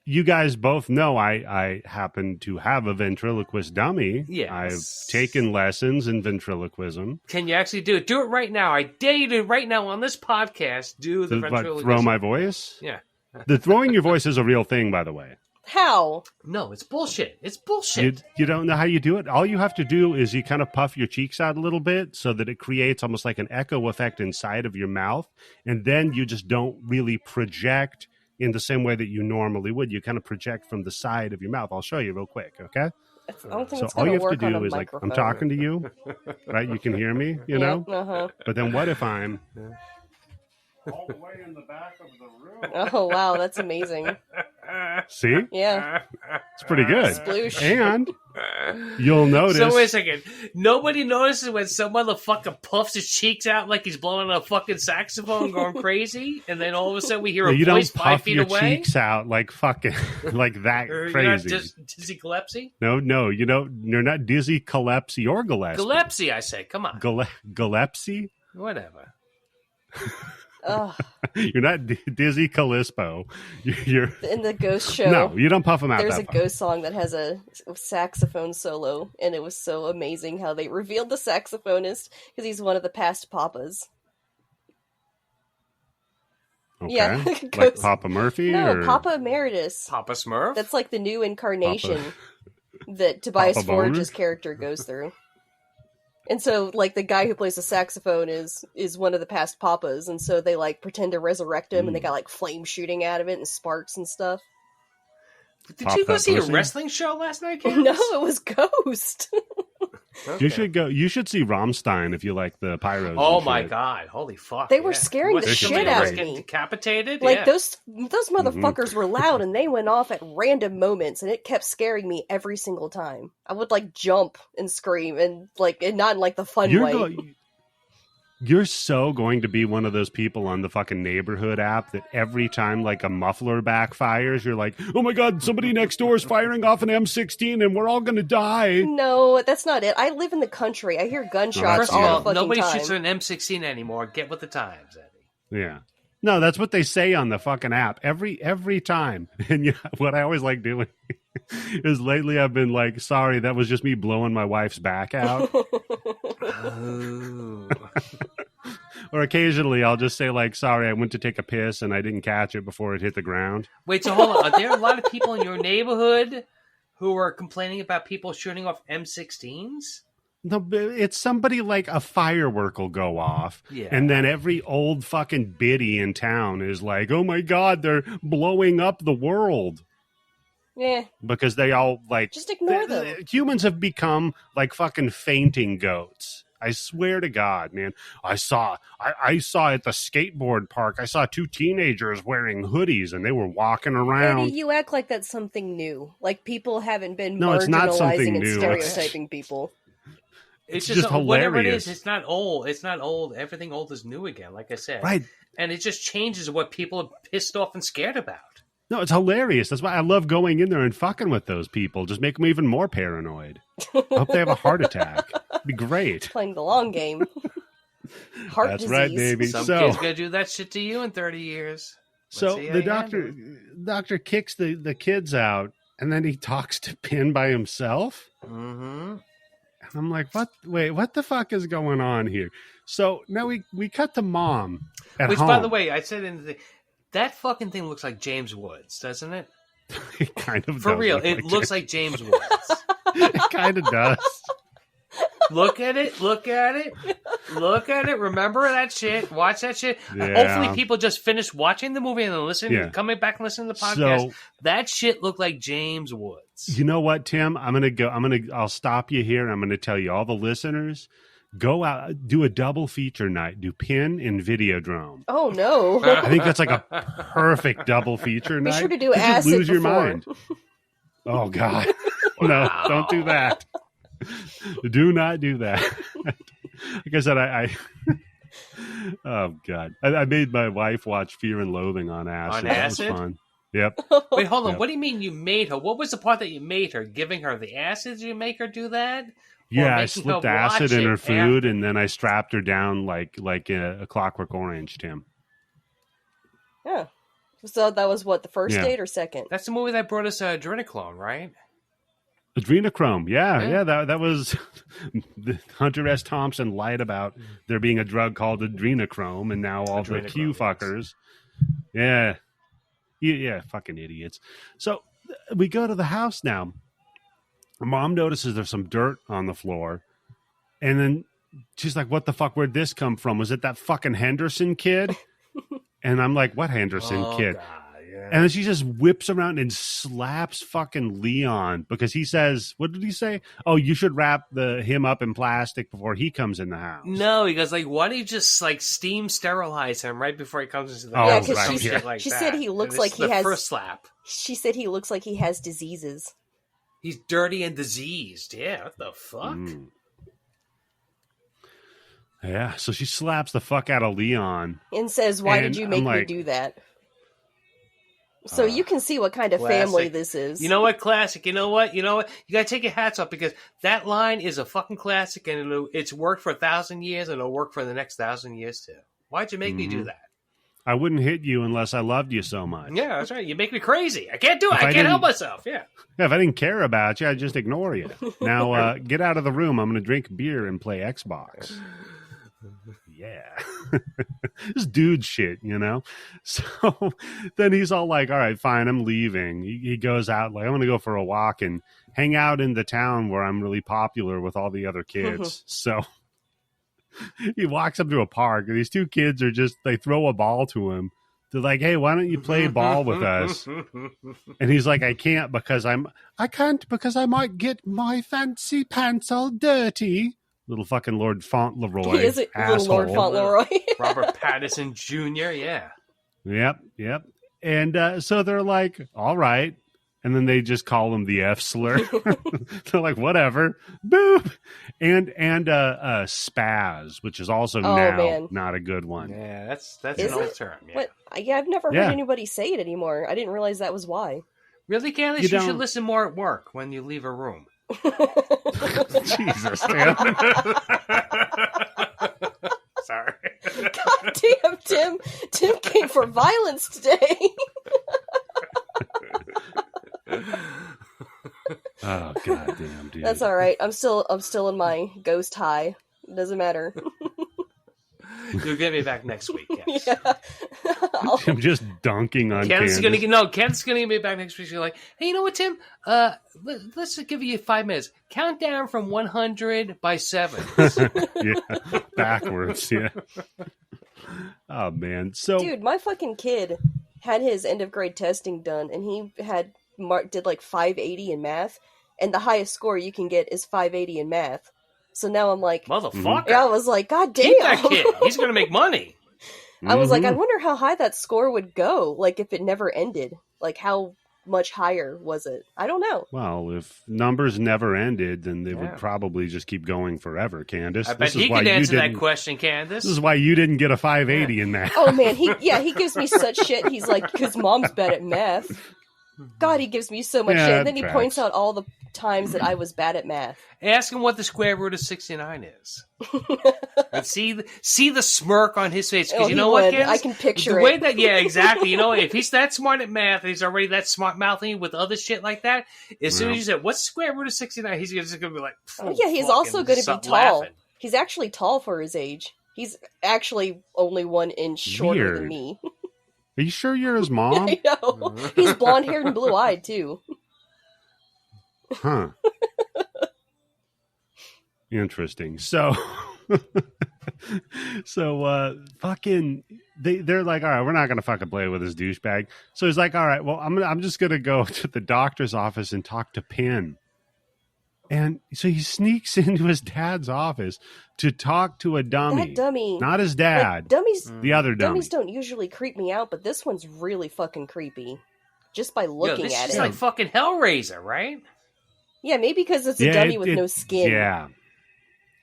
you guys both know I happen to have a ventriloquist dummy. Yes. I've taken lessons in ventriloquism. can you actually do it? Do it right now. I dare you to right now on this podcast do the What, ventriloquism. throw my voice? Yeah. The throwing your voice is a real thing, by the way. How? No, it's bullshit. It's bullshit. You don't know how you do it? All you have to do is you kind of puff your cheeks out a little bit so that it creates almost like an echo effect inside of your mouth. And then you just don't really project in the same way that you normally would. You kind of project from the side of your mouth. I'll show you real quick, okay? I don't think So it's all going you to have work to on do a is like, microphone. I'm talking to you, right? You can hear me, you know? Uh-huh. But then what if I'm all the way in the back of the room? Oh, wow, that's amazing. See? Yeah. It's pretty good. Sploosh. And you'll notice. So wait a second. Nobody notices when some motherfucker puffs his cheeks out like he's blowing a fucking saxophone going crazy, and then all of a sudden we hear a you voice don't 5 puff feet your away? cheeks out like fucking like that You're not crazy. dizzy Gillespie? No, you're not dizzy Gillespie or Gillespie. Gillespie, I say. Come on. Gillespie? Whatever. Ugh. You're not dizzy Callispo. You're In the Ghost show. no, you don't puff them out. There's that a far. Ghost song that has a saxophone solo, and it was so amazing how they revealed the saxophonist because he's one of the past papas. Okay. Yeah, like Ghost- Papa Murphy. No, or Papa Emeritus. Papa Smurf? That's like the new incarnation that Tobias Papa Boner? Forge's character goes through. And so, like, the guy who plays the saxophone is one of the past papas, and so they, like, pretend to resurrect him, and they got, like, flame shooting out of it and sparks and stuff. Did Pop you go that see pussy? a wrestling show last night, Candice? No, it was Ghost. Okay. You should go. You should see Rammstein if you like the pyros. Oh and my shit. god! Holy fuck! They were yeah. scaring Was the it shit somebody out was of getting me. decapitated. Like, yeah. those motherfuckers were loud, and they went off at random moments, and it kept scaring me every single time. I would, like, jump and scream, and not in, like, the fun way. You're so going to be one of those people on the fucking neighborhood app that every time like a muffler backfires, you're like, oh my god, somebody next door is firing off an M16 and we're all going to die. No, that's not it. I live in the country. I hear gunshots First of all all, the fucking nobody time. shoots an M16 anymore. Get with the times, Eddie. Yeah. No, that's what they say on the fucking app every time. And yeah, what I always like doing is lately I've been like, sorry, that was just me blowing my wife's back out. Oh. Or occasionally I'll just say like, sorry, I went to take a piss and I didn't catch it before it hit the ground. Wait, so hold on. Are there a lot of people in your neighborhood who are complaining about people shooting off M16s? No, it's somebody like a firework will go off. Yeah. And then every old fucking biddy in town is like, oh my God, they're blowing up the world. Yeah, Because they all like... just ignore them. Humans have become like fucking fainting goats. I swear to God, man. I saw at the skateboard park, I saw 2 teenagers wearing hoodies and they were walking around. Eddie, you act like that's something new. Like people haven't been No, it's not something marginalizing and new. stereotyping people. It's just just whatever it hilarious. is. It's not old. It's not old. Everything old is new again, like I said. Right. And it just changes what people are pissed off and scared about. No, it's hilarious. That's why I love going in there and fucking with those people. Just make them even more paranoid. I hope they have a heart attack. It'd be great. Playing the long game. Heart That's disease. right, baby. Some So- kid's gonna do that shit to you in 30 years. So see how the you handle doctor kicks the kids out, and then he talks to Pin by himself. Mm-hmm. And I'm like, what? Wait, what the fuck is going on here? So now we cut to Mom at Which, home. by the way, I said in the that fucking thing looks like James Woods, doesn't it? It kind of For does real, look it like looks like James Woods. it kind of does. Look at it. Look at it. Look at it. Remember that shit. Watch that shit. Yeah. Hopefully, people just finish watching the movie and then listening, Yeah. coming back and listening to the podcast. So That shit looked like James Woods. you know what, Tim? I'll stop you here. And I'm gonna tell you, all the listeners, go out, do a double feature night. Do Pin and Videodrome. Oh no. I think that's like a perfect double feater Be night. sure to do You just acid lose your before. mind. Oh God, no! Don't do that. Do not do that. Like I said, I oh God, I made my wife watch Fear and Loathing on acid. On That was acid? fun. Yep. Wait, hold on. Yep. What do you mean you made her? What was the part that you made her? Giving her the acid? Did you make her do that? Yeah, I making her slipped acid watch in it her after- food, and then I strapped her down like a Clockwork Orange, Tim. Yeah. So that was what, the first Yeah. date or second? That's the movie that brought us Adrenochrome, right? Adrenochrome, Yeah. yeah, that was Hunter S. Thompson lied about there being a drug called adrenochrome, and now all the Adrenochrome, Q yes. fuckers, yeah, fucking idiots. So we go to the house now. Mom notices there's some dirt on the floor. And then she's like, what the fuck? Where'd this come from? Was it that fucking Henderson kid? And I'm like, what Henderson kid? God, yeah. And then she just whips around and slaps fucking Leon because he says, what did he say? Oh, you should wrap him up in plastic before he comes in the house. No, he goes like, why don't you just like steam sterilize him right before he comes into the house? Yeah, because she said he looks like he has first slap. She said he looks like he has diseases. He's dirty and diseased. Yeah, what the fuck? Yeah, so she slaps the fuck out of Leon. And says, why did you make me do that? So you can see what kind of family this is. You know what, classic? You know what? You gotta take your hats off because that line is a fucking classic and it's worked for 1,000 years and it'll work for the next 1,000 years too. Why'd you make me do that? I wouldn't hit you unless I loved you so much. Yeah, that's right. You make me crazy. I can't do it. I can't help myself. Yeah. Yeah, if I didn't care about you, I'd just ignore you. Now, get out of the room. I'm going to drink beer and play Xbox. Yeah. This dude shit, So then he's all like, all right, fine, I'm leaving. He goes out, like, I'm going to go for a walk and hang out in the town where I'm really popular with all the other kids. So he walks up to a park, and these two kids they throw a ball to him. They're like, hey, why don't you play ball with us? And he's like, I can't because I might get my fancy pants all dirty. Little fucking Lord Fauntleroy. He is a little Lord Fauntleroy. Robert Pattinson Jr., yeah. Yep. And so they're like, all right. And then they just call him the F slur. They're like, whatever. Boop. And spaz, which is also not a good one. Yeah, that's an old term. Yeah. What? I've never heard anybody say it anymore. I didn't realize that was why. Really, Candice? You should listen more at work when you leave a room. Jesus, Tim. Sorry. God damn, Tim. Tim came for violence today. Oh, goddamn, dude. That's all right. I'm still in my ghost high. It doesn't matter. You'll get me back next week. Yes. Yeah. I'm just dunking on Candice. Candice gonna get me back next week. She's like, hey, you know what, Tim? Let's just give you 5 minutes. Count down from 100 by 7. Yeah, backwards. Yeah. Oh man. So, dude, my fucking kid had his end of grade testing done, and he did like 580 in math, and the highest score you can get is 580 in math. So now I'm like, motherfucker. Yeah, I was like, God damn. Keep that kid. He's going to make money. I was like, I wonder how high that score would go. Like, if it never ended. Like, how much higher was it? I don't know. Well, if numbers never ended, then they would probably just keep going forever, Candice. I bet he could answer that question, Candice. This is why you didn't get a 580 in math. Oh, man. He gives me such shit. He's like, because mom's bad at math. God, he gives me so much shit. And then he points out all the times that I was bad at math. Ask him what the square root of 69 is. And see the smirk on his face. Because you know what, Candice? I can picture the way that, yeah, exactly. If he's that smart at math, and he's already that smart mouthing with other shit like that, as soon as you said, what's the square root of 69? He's just going to be like, yeah, he's also going to be tall. Laughing. He's actually tall for his age. He's actually only 1 inch shorter than me. Are you sure you're his mom? I know. He's blonde-haired and blue-eyed, too. Huh. Interesting. So, fucking, they're like, all right, we're not going to fucking play with this douchebag. So he's like, all right, well, I'm just going to go to the doctor's office and talk to Penn. And so he sneaks into his dad's office to talk to a dummy. That dummy. Not his dad. The other dummy. Dummies don't usually creep me out, but this one's really fucking creepy. Just by looking at it. This is like fucking Hellraiser, right? Yeah, maybe because it's a dummy with no skin. Yeah.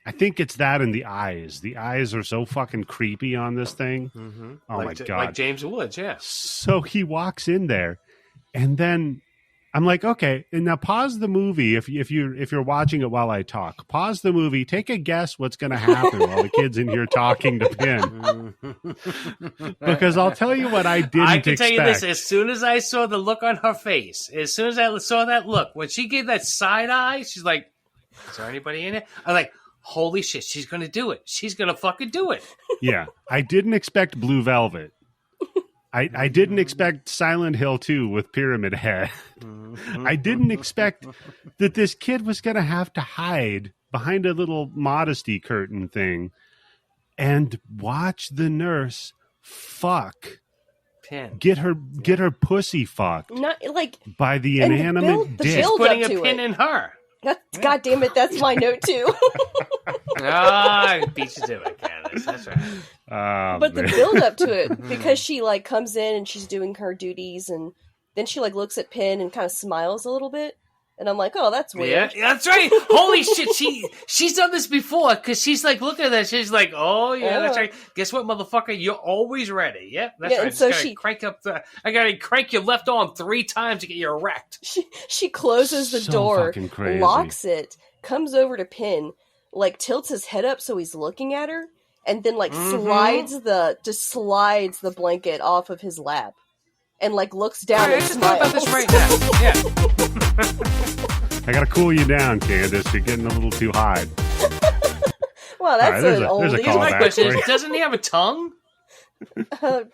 I think it's that and the eyes. The eyes are so fucking creepy on this thing. Mm-hmm. Oh, my God. Like James Woods, yeah. So he walks in there, and then I'm like, okay, and now pause the movie if you're watching it while I talk. Pause the movie. Take a guess what's going to happen while the kid's in here talking to Penn. Because I'll tell you what I didn't expect. I can tell you this. As soon as I saw the look on her face, as soon as I saw that look, when she gave that side eye, she's like, is there anybody in it? I'm like, holy shit, she's going to do it. She's going to fucking do it. Yeah. I didn't expect Blue Velvet. I didn't expect Silent Hill 2 with Pyramid Head. I didn't expect that this kid was going to have to hide behind a little modesty curtain thing and watch the nurse fuck. Pin. Get her pussy fucked. Not like by the inanimate dick. She's putting a pin in her. God damn it, that's my note too. I beat you to it, Candice. That's right. But the build up to it, because she like comes in and she's doing her duties, and then she like looks at Pin and kind of smiles a little bit, and I'm like, oh, that's weird. Yeah, that's right. Holy shit, she's done this before, because she's like looking at that, she's like, oh yeah, that's right. Guess what, motherfucker? You're always ready. Yep, that's right. And so I gotta crank your left arm 3 times to get you erect. She closes the door, locks it, comes over to Pin, like tilts his head up so he's looking at her, and then like slides the blanket off of his lap, and like looks down and smiles. About this right now. Yeah. I gotta cool you down, Candice. You're getting a little too high. Well, that's an oldie. My question is, doesn't he have a tongue? I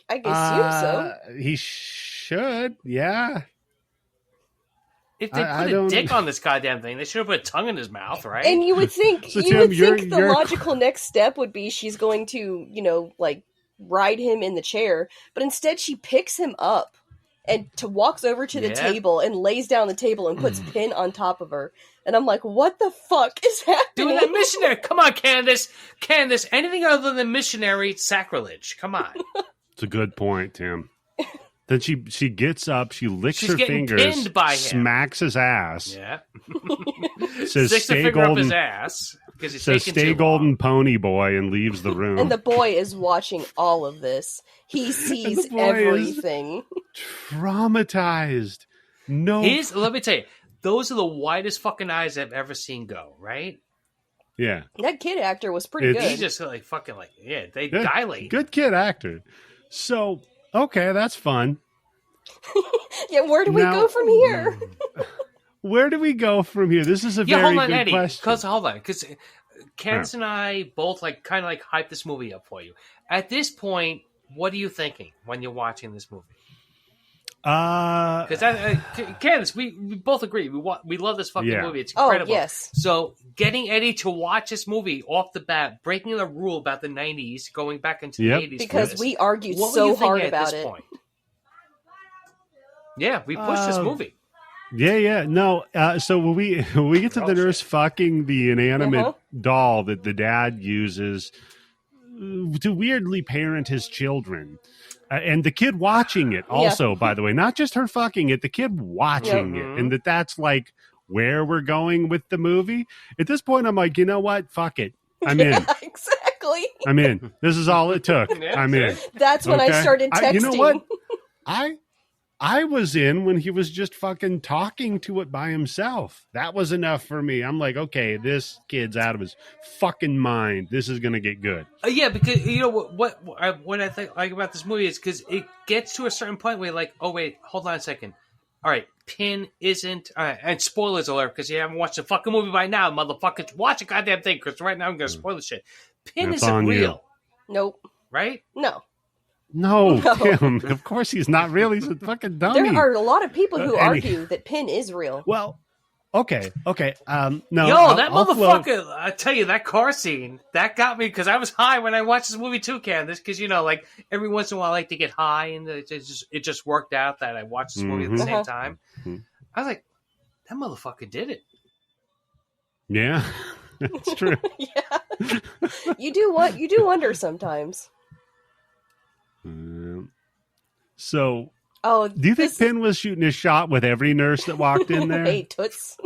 assume so. He should, yeah. If they put a dick on this goddamn thing, they should have put a tongue in his mouth, right? And you would think, the logical next step would be she's going to, like ride him in the chair, but instead she picks him up and walks over to the table and lays down the table and puts Pin on top of her. And I'm like, what the fuck is happening? Doing that missionary. Come on, Candice. Candice, anything other than missionary, sacrilege. Come on. It's a good point, Tim. Then she gets up, she licks her fingers, smacks his ass. Yeah. Says, sticks stay the finger golden, up his ass. Says, stay golden pony boy, and leaves the room. And the boy is watching all of this. He sees everything. Traumatized. No. Let me tell you, those are the widest fucking eyes I've ever seen go, right? Yeah. That kid actor was pretty good. He just like fucking they dilate. Good kid actor. So, okay, that's fun. Yeah, where do we go from here? Where do we go from here? This is a very good question. Hold on, because Candice and I both kind of hype this movie up for you. At this point, what are you thinking when you're watching this movie? Because Candice, we both agree we love this fucking movie. It's incredible. Oh, yes. So getting Eddie to watch this movie off the bat, breaking the rule about the 90s, going back into the 80s, because we argued so hard about it. Point? Yeah, we pushed this movie. Yeah. No, so when we get to the nurse fucking the inanimate doll that the dad uses to weirdly parent his children. And the kid watching it also, by the way, not just her fucking it, the kid watching it. And that's like where we're going with the movie. At this point, I'm like, you know what? Fuck it. I'm in. Exactly. I'm in. This is all it took. I'm in. That's when I started texting. You know what? I was in when he was just fucking talking to it by himself. That was enough for me. I'm like, okay, this kid's out of his fucking mind. This is going to get good. Yeah, because you know what I think like about this movie is because it gets to a certain point where you're like, oh wait, hold on a second. All right, Pin isn't. All right, and spoilers alert because you haven't watched the fucking movie by now, motherfuckers. Watch a goddamn thing because right now I'm going to spoil the shit. Pin isn't real. Nope. Right? No, Tim. Of course he's not real. He's a fucking dummy. There are a lot of people who argue that Pin is real. Well, okay. No, that motherfucker! I tell you, that car scene that got me because I was high when I watched this movie too, Candice. Because every once in a while I like to get high, and it just worked out that I watched this movie at the same time. I was like, that motherfucker did it. Yeah, that's true. Yeah, you do wonder sometimes. So, do you think Pin was shooting his shot with every nurse that walked in there? Hey, toots.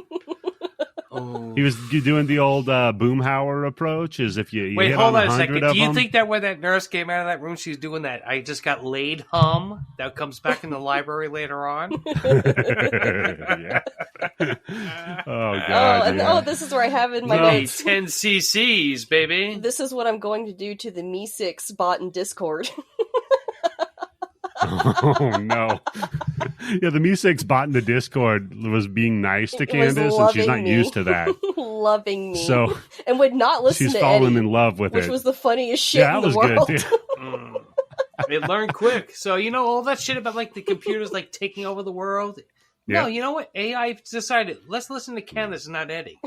He was doing the old Boomhauer approach, as if you wait, hit hold on a 100 second. Do you think that when that nurse came out of that room, she's doing that "I just got laid" hum that comes back in the library later on? Yeah. Oh God. This is where I have in my notes 10 cc's, baby. This is what I'm going to do to the Me6 bot in Discord. Oh no! Yeah, the Me6 bot in the Discord was being nice to Candice, and she's not used to that. Loving me, and would not listen to Eddie. She's fallen Eddie, in love with which it, was the funniest shit in the world. Good, They learn quick. So, all that shit about like the computers like taking over the world. No, you know what? AI decided, let's listen to Candice and not Eddie.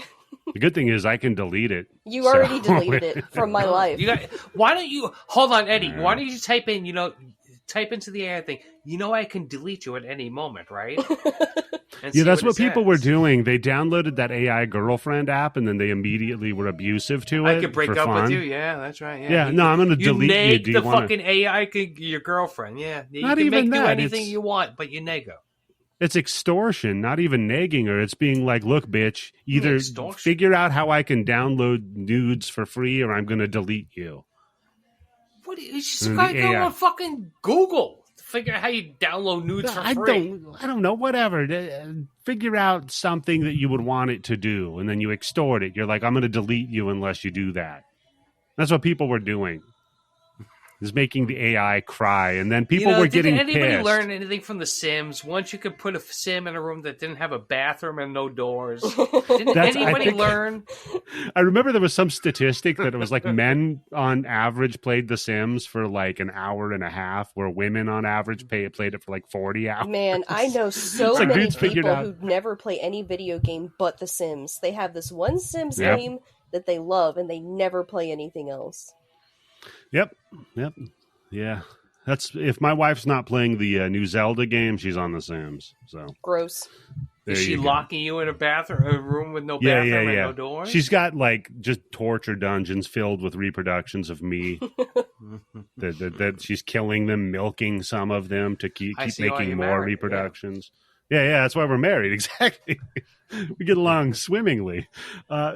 The good thing is I can delete it. You already deleted it from my life. Why don't you, hold on, Eddie, why don't you type into the AI thing, I can delete you at any moment, right? Yeah, that's what people were doing. They downloaded that AI girlfriend app, and then they immediately were abusive to it. I could break up with you. Yeah, that's right. Yeah, no, I'm going to delete you. You neg the fucking AI, your girlfriend. Yeah, you not can even do that. anything you want, but you neg her. It's extortion, not even negging her. It's being like, look, bitch, either figure out how I can download nudes for free, or I'm going to delete you. What? You just got to go on fucking Google to figure out how you download nudes for free. I don't know, whatever. Figure out something that you would want it to do, and then you extort it. You're like, I'm going to delete you unless you do that. That's what people were doing. Is making the AI cry, and then people were getting pissed. Did anybody learn anything from The Sims? Once you could put a sim in a room that didn't have a bathroom and no doors. Didn't anybody learn? I remember there was some statistic that it was like men on average played The Sims for like an hour and a half, where women on average played it for like 40 hours. Man, I know so many people who never play any video game but The Sims. They have this one Sims game that they love, and they never play anything else. Yep. Yeah. That's if my wife's not playing the new Zelda game, she's on The Sims. So gross. Is she locking you in a room with no bathroom and no doors? She's got like just torture dungeons filled with reproductions of me. that she's killing them, milking some of them to keep making more reproductions. Yeah, that's why we're married. Exactly. We get along swimmingly.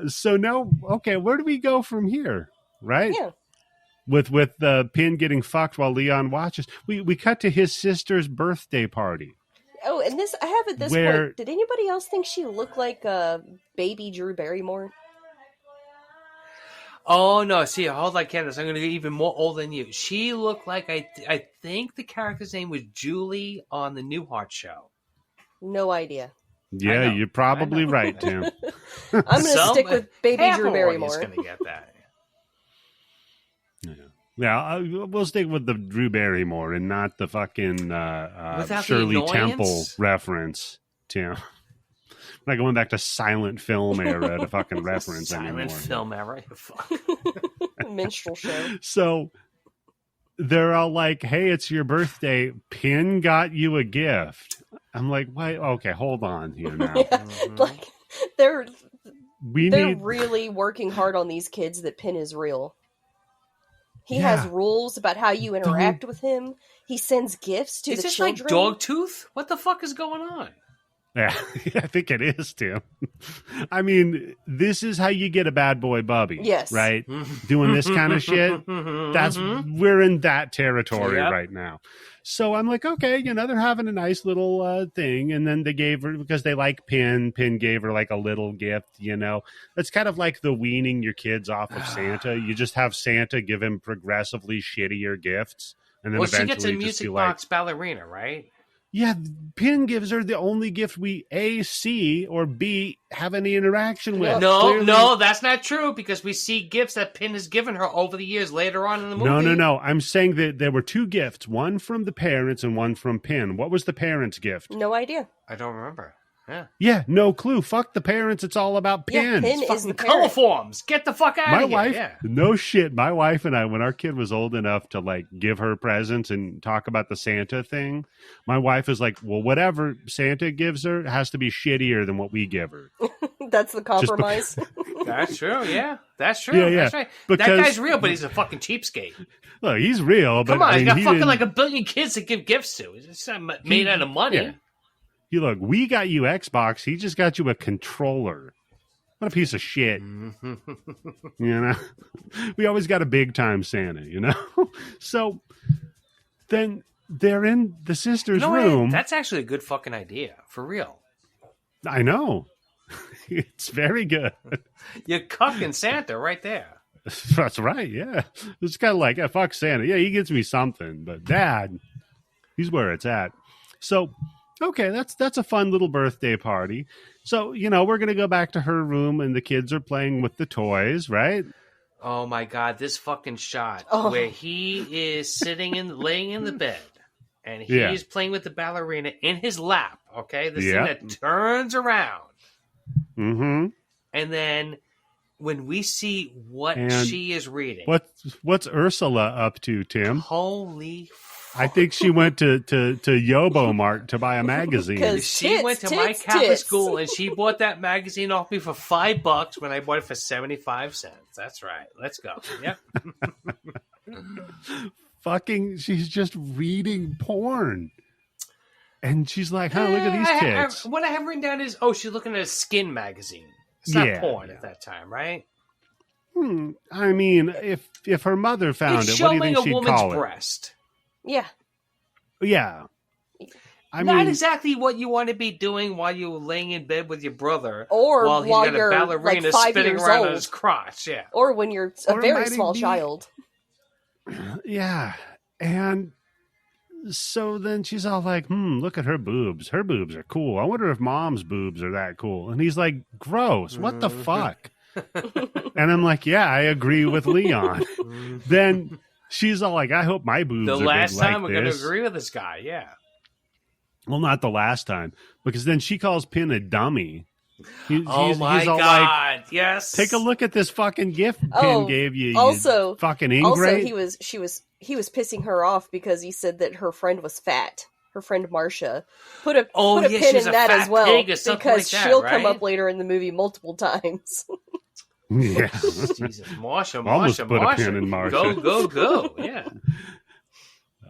So now, okay, where do we go from here? Right? Yeah. With the Pin getting fucked while Leon watches. We cut to his sister's birthday party. Oh, and I have at this point, did anybody else think she looked like baby Drew Barrymore? Oh, no. See, hold on, Candice. I'm going to get even more old than you. She looked like, I think the character's name was Julie on the Newhart show. No idea. Yeah, you're probably right, Tim. I'm going to stick with baby Drew Barrymore. Going to get that. Yeah, we'll stick with the Drew Barrymore and not the fucking Shirley Temple reference, Tim. We're not going back to silent film era to fucking reference anymore. Silent film era? Fuck. Minstrel show. So they're all like, hey, it's your birthday. Pin got you a gift. I'm like, why? Okay, hold on here now. Like, they're really working hard on these kids that Pin is real. He has rules about how you interact with him. He sends gifts to the children. Is this like Dogtooth? What the fuck is going on? Yeah, I think it is, Tim. I mean, this is how you get a bad boy bubby. Yes. Right? Doing this kind of shit. We're in that territory right now. So I'm like, okay, they're having a nice little thing. And then they gave her, because they like Pin gave her like a little gift, It's kind of like the weaning your kids off of Santa. You just have Santa give him progressively shittier gifts. And then eventually she gets a music box ballerina, right? Yeah, Pin gives her the only gift we A, see, or B, have any interaction with. No, that's not true, because we see gifts that Pin has given her over the years later on in the movie. No. I'm saying that there were two gifts, one from the parents and one from Pin. What was the parents' gift? No idea. I don't remember. Yeah, no clue. Fuck the parents. It's all about Pin. Yeah, Pin is the color forms. Get the fuck out of here. My wife, no shit. My wife and I, when our kid was old enough to like give her presents and talk about the Santa thing, my wife is like, well, whatever Santa gives her has to be shittier than what we give her. That's the compromise. That's true. Yeah, that's true. Yeah. That's right. Because that guy's real, but he's a fucking cheapskate. Look, he's real, but come on, he's got fucking like a billion kids to give gifts to. It's not made out of money. Yeah. Look, we got you Xbox. He just got you a controller. What a piece of shit. We always got a big time Santa, So then they're in the sister's room. That's actually a good fucking idea. For real. I know. It's very good. You're cucking Santa right there. That's right, yeah. It's kind of like, fuck Santa. Yeah, he gets me something, but Dad, he's where it's at. So... okay, that's a fun little birthday party. So, we're going to go back to her room and the kids are playing with the toys, right? Oh my God, this fucking shot where he is laying in the bed and he's playing with the ballerina in his lap, okay? The scene that turns around. Mm-hmm. And then when we see what she is reading. What's Ursula up to, Tim? Holy I think she went to Yobo Mart to buy a magazine. She went to my Catholic school and she bought that magazine off me for $5 when I bought it for 75 cents. That's right. Let's go. Yep. She's just reading porn. And she's like, look at these tits. What I have written down is, she's looking at a skin magazine. It's not porn at that time, right? I mean, if her mother found it, what do you think she'd call it? It's showing a woman's breast. Yeah. Yeah. Not exactly what you want to be doing while you're laying in bed with your brother. Or while he's got a ballerina like spinning around on his crotch. Yeah. Or when you're a very small child. Yeah. And so then she's all like, look at her boobs. Her boobs are cool. I wonder if mom's boobs are that cool. And he's like, gross. What the fuck? And I'm like, yeah, I agree with Leon. Then she's all like, I hope my boobs are big like this. The last time we're going to agree with this guy, yeah. Well, not the last time. Because then she calls Pin a dummy. He's all God, like, yes. Take a look at this fucking gift Pin gave you. Also, fucking ingrate. Also, he was pissing her off because he said that her friend was fat. Her friend Marcia. Put a pin in that as well. Because like she'll come up later in the movie multiple times. Yeah. Jesus, Marsha. Put a pin in Marsha. Go. Yeah.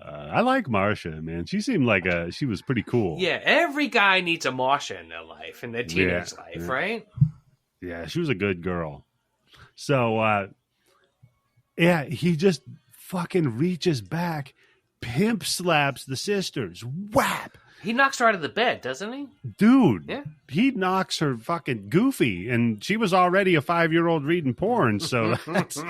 I like Marsha, man. She seemed like she was pretty cool. Yeah, every guy needs a Marsha in their life, in their teenage life, right? Yeah, she was a good girl. So, he just fucking reaches back, pimp slaps the sisters. Whap! He knocks her out of the bed, doesn't he? Dude, he knocks her fucking goofy, and she was already a 5-year-old reading porn, so that's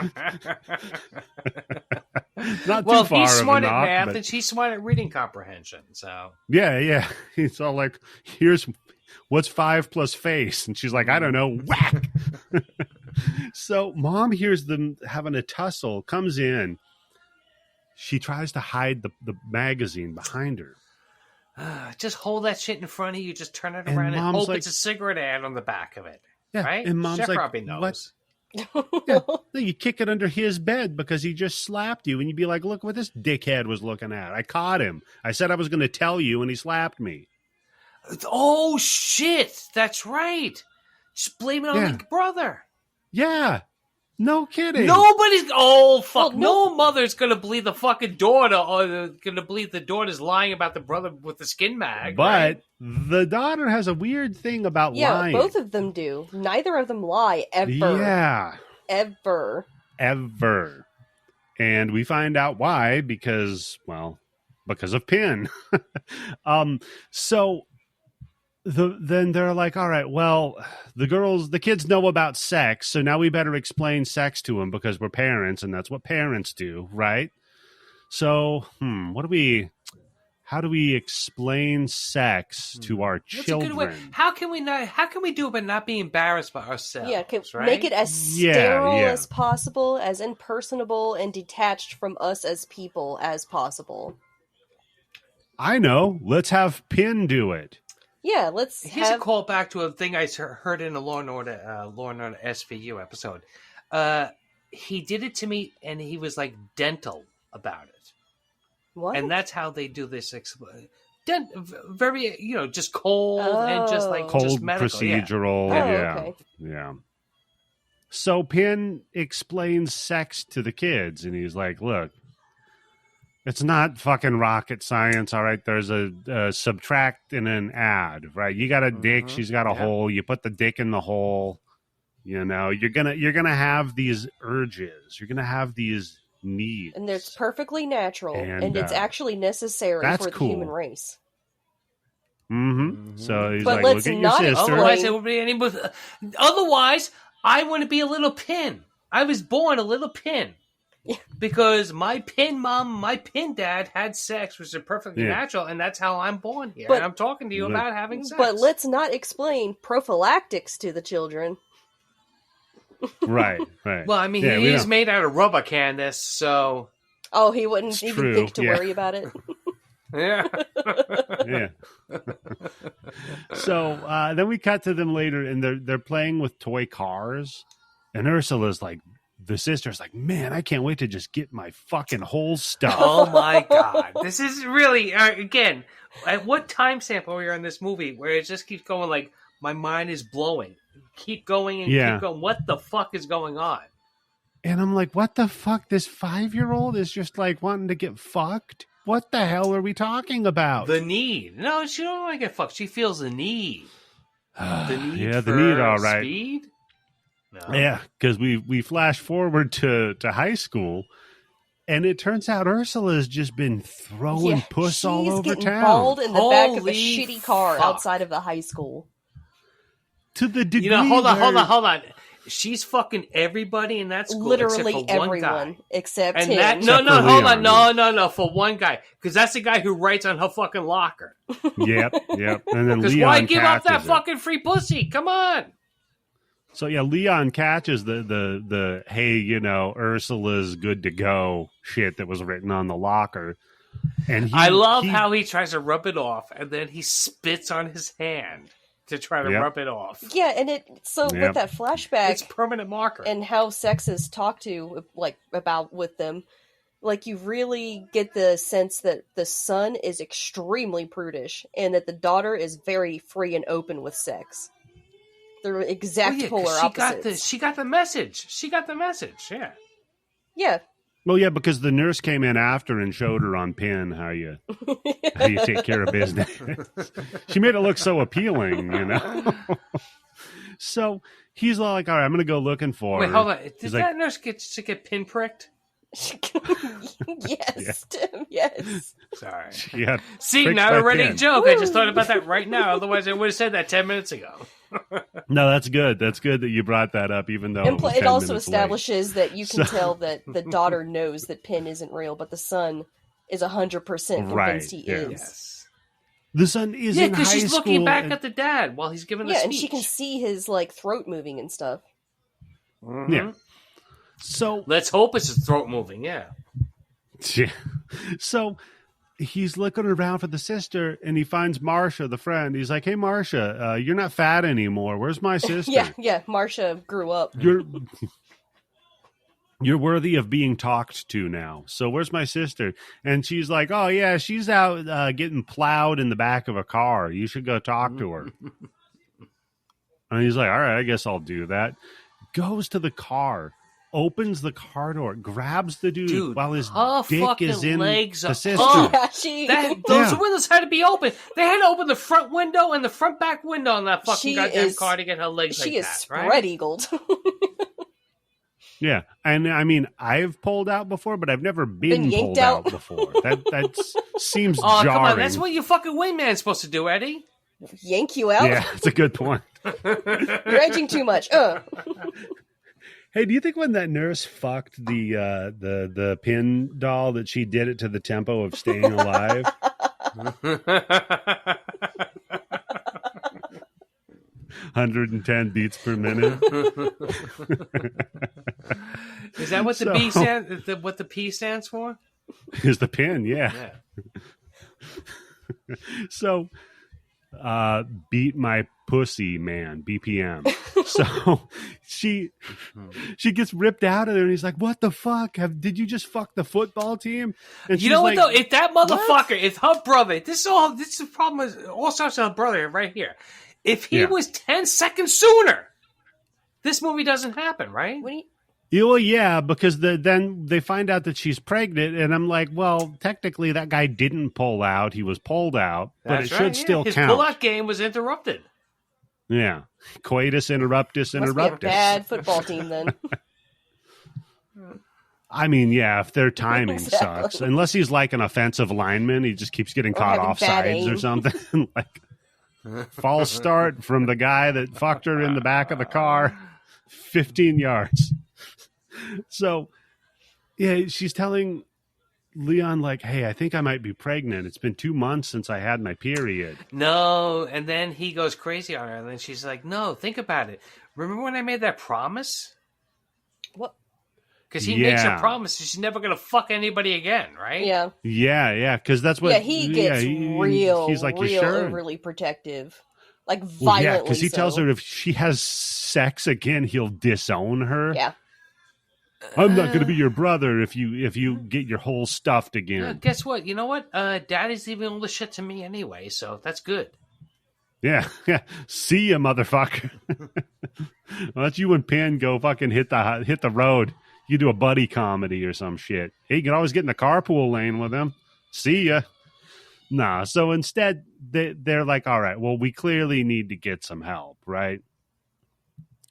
not too far he's smart of a at knock, math, and she's smart at reading comprehension, so... Yeah. He's all like, here's... What's 5 plus face? And she's like, I don't know. Whack! So mom hears them having a tussle, comes in. She tries to hide the magazine behind her. Just hold that shit in front of you. Just turn it around and hope it's a cigarette ad on the back of it. Yeah, right? And mom's Chef like, probably knows. What? You kick it under his bed because he just slapped you. And you'd be like, look what this dickhead was looking at. I caught him. I said I was going to tell you, and he slapped me. Oh, shit. That's right. Just blame it on the brother. Yeah. No kidding. Nobody's... Oh, fuck. Well, no mother's going to believe the fucking daughter or going to believe the daughter's lying about the brother with the skin mag. But the daughter has a weird thing about lying. Yeah, both of them do. Neither of them lie, ever. Yeah. Ever. And we find out why because of Pin. So... Then they're like, all right, well, the kids know about sex, so now we better explain sex to them because we're parents, and that's what parents do, right? So, how do we explain sex to our children? That's a good way. How can we do it but not be embarrassed by ourselves? Yeah, right? Make it as sterile as possible, as impersonable and detached from us as people as possible. I know. Let's have Pin do it. Yeah, Here's a call back to a thing I heard in a Law and Order SVU episode. He did it to me, and he was like dental about it. What? And that's how they do this. Very, just cold and just like cold just medical, procedural. Okay. Yeah. So Pin explains sex to the kids, and he's like, "Look. It's not fucking rocket science, all right? There's a subtract and an add, right? You got a dick, she's got a hole. You put the dick in the hole. You're gonna have these urges. You're gonna have these needs, and it's perfectly natural, and it's actually necessary for the human race. Mm-hmm. So he's like, look at your sister. Otherwise, I want to be a little Pin. I was born a little Pin. Because my Pin mom, my Pin dad had sex, which is perfectly natural, and that's how I'm born here. And I'm talking to you about having sex. But let's not explain prophylactics to the children. Right. Well, I mean, he is made out of rubber, Candice, so... Oh, he wouldn't even think to worry about it? Yeah. Yeah. So then we cut to them later, and they're playing with toy cars, and Ursula's like, the sister's like, man, I can't wait to just get my fucking whole stuff. Oh my god, this is really again. At what timestamp are we on this movie where it just keeps going like my mind is blowing, keep going and keep going? What the fuck is going on? And I'm like, what the fuck? This 5-year-old is just like wanting to get fucked. What the hell are we talking about? The need. No, she don't want to get fucked. She feels the need. The need for the need, all right. Speed? No. Yeah, because we flash forward to high school, and it turns out Ursula's just been throwing puss all over town. She's getting balled in the back of a shitty car outside of the high school. To the degree hold on. She's fucking everybody in that school. Literally except for everyone one guy. Except him. Hold on. No, for one guy. Because that's the guy who writes on her fucking locker. Yep. And then Because why give up that fucking free pussy? Come on. So yeah, Leon catches the hey, Ursula's good to go shit that was written on the locker. And I love how he tries to rub it off, and then he spits on his hand to try to rub it off. Yeah, and with that flashback, it's permanent marker, and how sex is talked to about with them, you really get the sense that the son is extremely prudish, and that the daughter is very free and open with sex. They're exact polar opposites. She got the message. Yeah. Yeah. Well, yeah, because the nurse came in after and showed her on pin how you take care of business. She made it look so appealing, So he's like, all right, I'm going to go looking for her. Wait, hold on. Did that nurse get pinpricked? Yes, Tim, yes. Sorry. See, not a running joke. I just thought about that right now. Otherwise, I would have said that 10 minutes ago. No, that's good. That's good that you brought that up, even though it also establishes that you can tell that the daughter knows that Pin isn't real, but the son is 100% convinced he is. Yes. The son is in high school. Yeah, because she's looking back at the dad while he's giving the speech. Yeah, and she can see his throat moving and stuff. Mm-hmm. Yeah. So let's hope it's his throat moving. Yeah. So he's looking around for the sister, and he finds Marcia, the friend. He's like, "Hey, Marcia, you're not fat anymore. Where's my sister?" Yeah. Marcia grew up. You're worthy of being talked to now. So where's my sister? And she's like, "Oh yeah, she's out getting plowed in the back of a car. You should go talk to her." And he's like, "All right, I guess I'll do that." Goes to the car. Opens the car door, grabs the dude while his dick is in the sister. Those windows had to be open. They had to open the front window and the front back window on that fucking goddamn car to get her legs like that. She is spread-eagled. Yeah, and I mean, I've pulled out before, but I've never been pulled out before. That seems jarring. Come on, that's what your fucking wingman's supposed to do, Eddie. Yank you out? Yeah, that's a good point. You're edging too much. Hey, do you think when that nurse fucked the pin doll that she did it to the tempo of Staying Alive? 110 beats per minute. Is that what the B stands? What the P stands for? Is the pin? Yeah. So, beat my pussy, man, BPM. So she gets ripped out of there, and he's like, "What the fuck? Did you just fuck the football team?" And you know what, though? If that motherfucker, if her brother, this is the problem with all sorts of her brother right here. If he was 10 seconds sooner, this movie doesn't happen, right? Well, yeah, because then they find out that she's pregnant, and I'm like, well, technically that guy didn't pull out; he was pulled out, but it should still count. His pull-out game was interrupted. Yeah, coitus interruptus interruptus. Must be a bad football team then. I mean, yeah, if their timing sucks, unless he's like an offensive lineman, he just keeps getting caught off sides or something. Like false start from the guy that fucked her in the back of the car, 15 yards. So, yeah, she's telling Leon, like, hey, I think I might be pregnant. It's been 2 months since I had my period. No, and then he goes crazy on her, and then she's like, no, think about it. Remember when I made that promise? Because he makes her promise she's never going to fuck anybody again, right? Yeah. Yeah, because that's what... Yeah, he gets he's like, real sure? overly protective. Like, violently yeah, because he tells her if she has sex again, he'll disown her. Yeah. I'm not going to be your brother if you get your whole stuffed again. Guess what? You know what? Daddy's leaving all the shit to me anyway, so that's good. Yeah. See ya, motherfucker. Well, that's you and Penn go fucking hit the road. You do a buddy comedy or some shit. Hey, you can always get in the carpool lane with him. See ya. Nah, so instead, they're like, all right, well, we clearly need to get some help, right?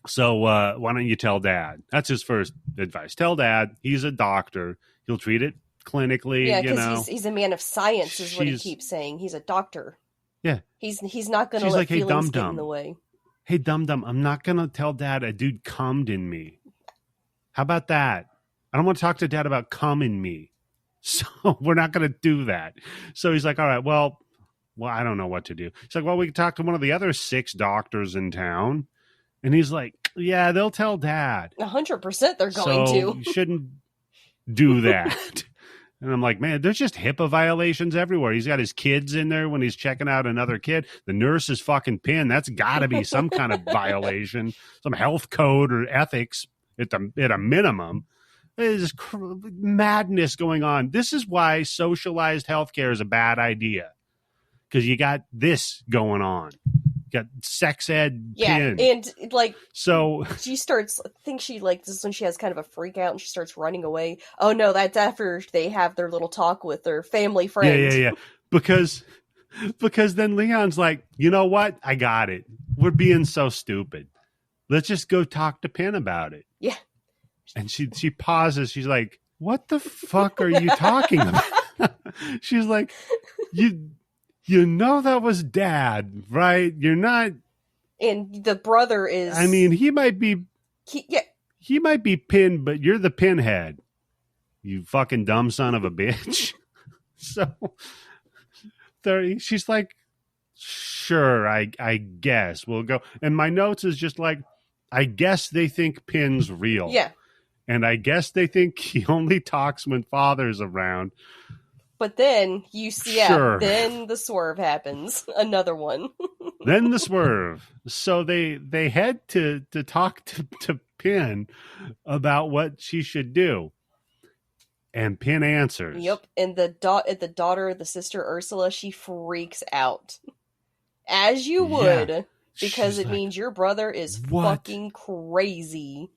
So why don't you tell Dad? That's his first advice. Tell Dad. He's a doctor. He'll treat it clinically. Yeah, because he's a man of science, is what he keeps saying. He's a doctor. Yeah. He's not going to let feelings get in the way. Hey, dum-dum, I'm not going to tell Dad a dude cummed in me. How about that? I don't want to talk to Dad about cum in me. So we're not going to do that. So he's like, all right, well, I don't know what to do. He's like, well, we can talk to one of the other 6 doctors in town. And he's like, yeah, they'll tell Dad. 100% they're going to. You shouldn't do that. And I'm like, man, there's just HIPAA violations everywhere. He's got his kids in there when he's checking out another kid. The nurse is fucking pinned. That's got to be some kind of violation, some health code or ethics at a minimum. There's madness going on. This is why socialized healthcare is a bad idea, because you got this going on. You got sex ed. Yeah, and like, so she starts. I think she like this is when she has kind of a freak out and she starts running away. Oh no, that's after they have their little talk with their family friend. Yeah. Because then Leon's like, you know what? I got it. We're being so stupid. Let's just go talk to Penn about it. Yeah. And she pauses. She's like, what the fuck are you talking about? She's like, you know that was Dad, right? You're not. And the brother is. I mean, he might be. He might be pinned, but you're the pinhead. You fucking dumb son of a bitch. So she's like, sure, I guess we'll go. And my notes is just like, I guess they think Pinn's real. Yeah. And I guess they think he only talks when Father's around. But then you see, then the swerve happens. Another one. Then the swerve. So they head to talk to Pin about what she should do. And Pin answers. Yep. And the daughter, the sister Ursula, she freaks out. As you would. Yeah. Because it means your brother is fucking crazy.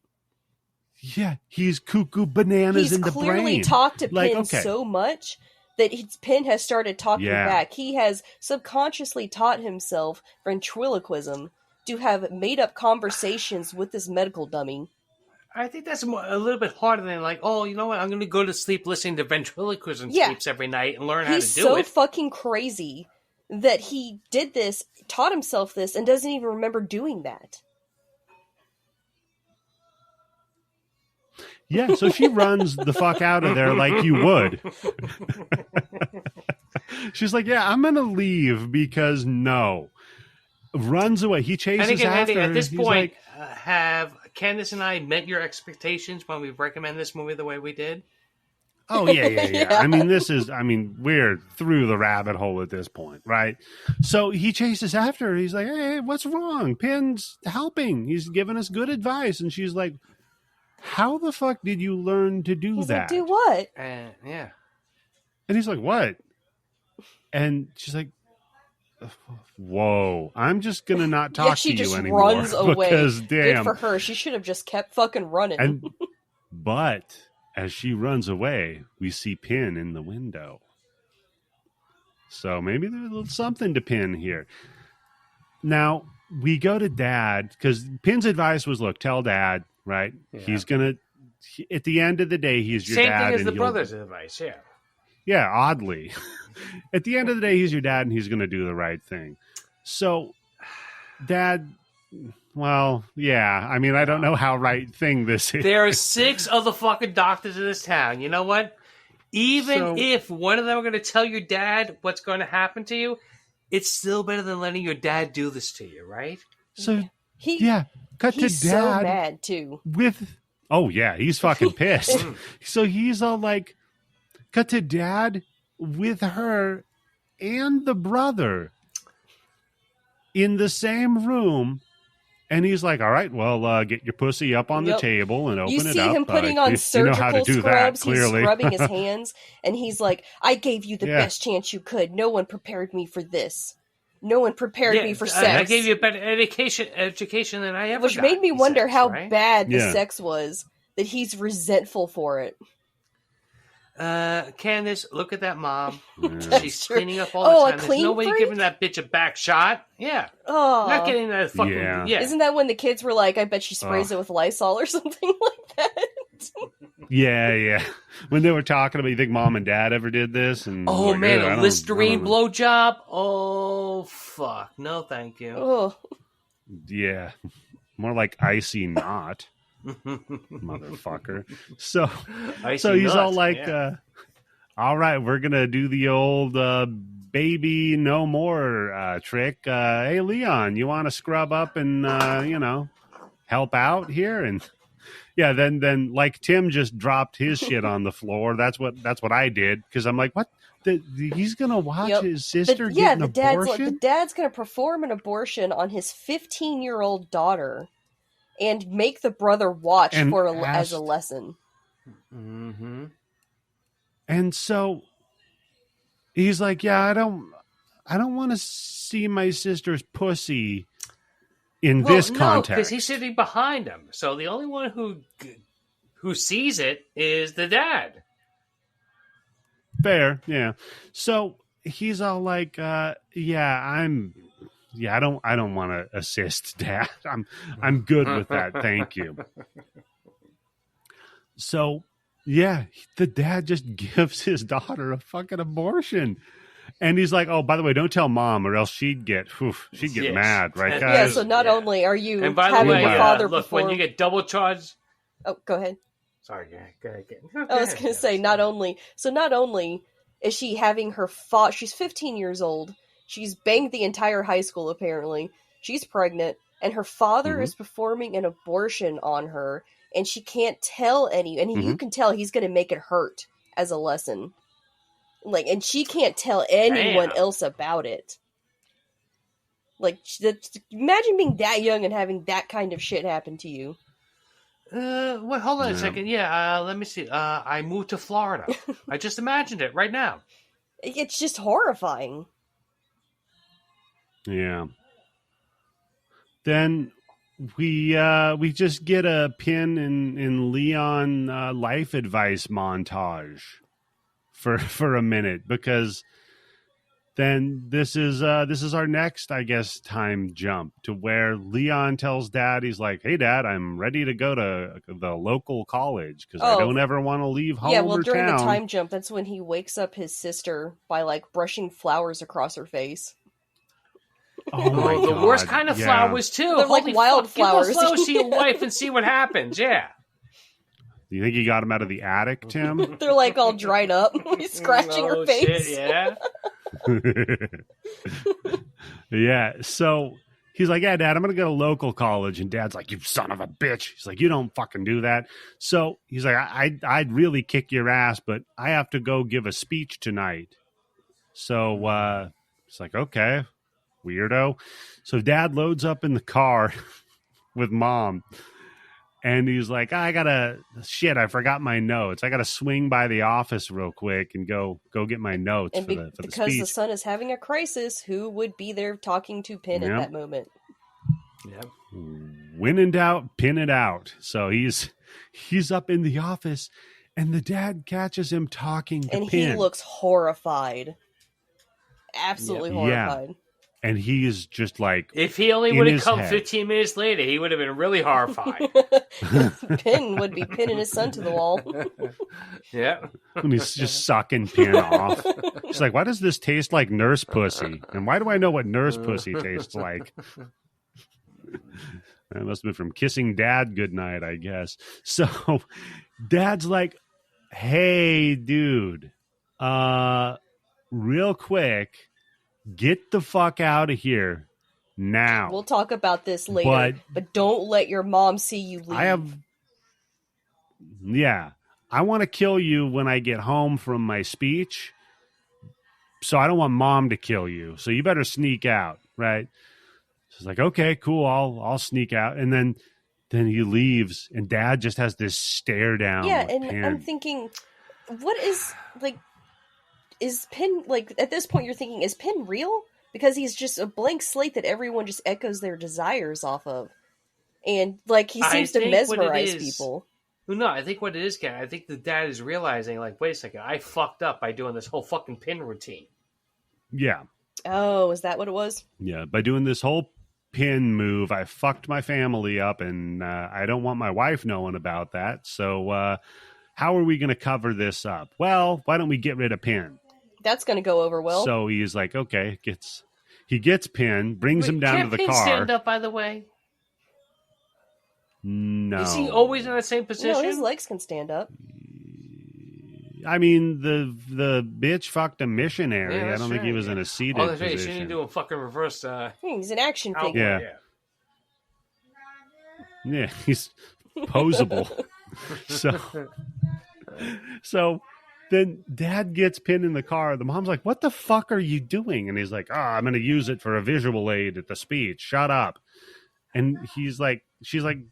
Yeah, he's cuckoo bananas in the brain. He's clearly talked to Pin so much that Pin has started talking back. He has subconsciously taught himself ventriloquism to have made up conversations with this medical dummy. I think that's a little bit harder than like, oh, you know what? I'm going to go to sleep listening to ventriloquism tapes every night and learn how to do it. He's so fucking crazy that he did this, taught himself this, and doesn't even remember doing that. Yeah, so she runs the fuck out of there like you would. She's like, yeah, I'm going to leave because no. Runs away. He chases and again, after her. At this point, have Candice and I met your expectations when we recommend this movie the way we did? Oh, yeah. I mean, we're through the rabbit hole at this point, right? So he chases after her. He's like, hey, what's wrong? Pin's helping. He's giving us good advice. And she's like, how the fuck did you learn to do that? Like, do what? Yeah. And he's like, what? And she's like, whoa, I'm just going to not talk to you anymore. She just runs away. Because, damn. Good for her. She should have just kept fucking running. But as she runs away, we see Pin in the window. So maybe there's a little something to Pin here. Now, we go to Dad, because Pin's advice was, look, tell Dad, right? Yeah. He's going to, at the end of the day, he's your dad. Same thing as the brother's advice, yeah. Yeah, oddly. At the end of the day, he's your dad, and he's going to do the right thing. So, Dad, well, yeah. I mean, I don't know how right thing this is. There are 6 other fucking doctors in this town. You know what? Even if one of them are going to tell your dad what's going to happen to you, it's still better than letting your dad do this to you, right? So, cut to Dad. He's so mad, too. With Oh, yeah, he's fucking pissed. So he's all like, cut to dad with her and the brother in the same room. And he's like, all right, well, get your pussy up on the table and open it up. You see him putting on surgical scrubs. He's scrubbing his hands. And he's like, I gave you the best chance you could. No one prepared me for this. No one prepared me for sex. I gave you a better education than I ever got. Which made me wonder how bad the sex was, that he's resentful for it. Candice, look at that mom. She's cleaning up all the time. There's no way you're giving that bitch a back shot. Yeah. Oh. Not getting that fucking... Yeah. Isn't that when the kids were like, I bet she sprays it with Lysol or something like that? Yeah. When they were talking about, you think mom and dad ever did this? And a Listerine blowjob? Oh, fuck. No, thank you. Oh. Yeah. More like icy knot. Motherfucker. So he's all like, all right, we're going to do the old baby no more trick. Hey, Leon, you want to scrub up and, help out here? And yeah, then like Tim just dropped his shit on the floor. That's what I did, because I'm like, what? He's gonna watch his sister get an abortion? The dad's gonna perform an abortion on his 15-year-old daughter and make the brother watch as a lesson. Mm-hmm. And so he's like, yeah, I don't want to see my sister's pussy in this context. Because he's sitting behind him. So the only one who sees it is the dad. Fair, yeah. So he's all like, I don't want to assist, Dad. I'm good with that. Thank you. So, yeah, the dad just gives his daughter a fucking abortion. And he's like, oh, by the way, don't tell mom or else she'd get mad, right, guys? Yeah, so not only are you having your father perform... when you get double charged... Oh, go ahead. Sorry, go ahead. I was going to say, not only is she having her she's 15 years old, she's banged the entire high school, apparently, she's pregnant, and her father is performing an abortion on her, and she can't tell you can tell he's going to make it hurt as a lesson. Like, and she can't tell anyone else about it. Like, imagine being that young and having that kind of shit happen to you. Wait, hold on a second. Yeah, let me see. I moved to Florida. I just imagined it right now. It's just horrifying. Yeah. Then we just get a pin in Leon life advice montage for a minute, because then this is our next, I guess, time jump to where Leon tells Dad, he's like, hey, Dad, I'm ready to go to the local college because I don't ever want to leave home or town. Yeah, well, during the time jump, that's when he wakes up his sister by, like, brushing flowers across her face. Oh, my God. The worst kind of flowers, too. They're like wildflowers. Give those flowers to your wife and see what happens, yeah. You think you got them out of the attic, Tim? They're, like, all dried up. He's scratching her face. Shit, yeah. Yeah, so he's like, yeah, Dad, I'm gonna go to local college. And Dad's like, you son of a bitch. He's like, you don't fucking do that. So he's like, I'd really kick your ass, but I have to go give a speech tonight. So it's like, okay, weirdo. So Dad loads up in the car with Mom, and he's like, I forgot my notes. I gotta swing by the office real quick and go get my notes for the speech. Because the son is having a crisis, who would be there talking to Pin at that moment? Yep. When in doubt, pin it out. So he's up in the office, and the dad catches him talking to Pin. And he looks horrified. Absolutely horrified. Yeah. And he is just like, if he only would have come 15 minutes later, he would have been really horrified. Pin would be pinning his son to the wall. Yeah. And he's just sucking Pin off. He's like, why does this taste like nurse pussy? And why do I know what nurse pussy tastes like? That must have been from kissing Dad goodnight, I guess. So Dad's like, hey, dude, real quick, get the fuck out of here now. We'll talk about this later, but don't let your mom see you leave. Yeah. I want to kill you when I get home from my speech. So I don't want mom to kill you. So you better sneak out, right? She's like, okay, cool. I'll sneak out. And then he leaves and dad just has this stare down. Yeah. And Penn. I'm thinking, what is Penn, at this point you're thinking, is Penn real? Because he's just a blank slate that everyone just echoes their desires off of. And, he seems to mesmerize people. No, I think what it is, Ken, I think the dad is realizing, wait a second, I fucked up by doing this whole fucking pin routine. Yeah. Oh, is that what it was? Yeah, by doing this whole pin move, I fucked my family up, and I don't want my wife knowing about that. So how are we going to cover this up? Well, why don't we get rid of Pin? That's going to go over well. So he's like, okay, he gets Pin, brings him down to the car. Can't Pin stand up, by the way? No. Is he always in the same position? No, his legs can stand up. I mean, the bitch fucked a missionary. Yeah, I don't think he was in a seated position. That's right. She didn't do a fucking reverse. He's an action figure. Yeah, he's posable. So then dad gets Pin in the car. The mom's like, what the fuck are you doing? And he's like, I'm going to use it for a visual aid at the speech. Shut up. And she's like,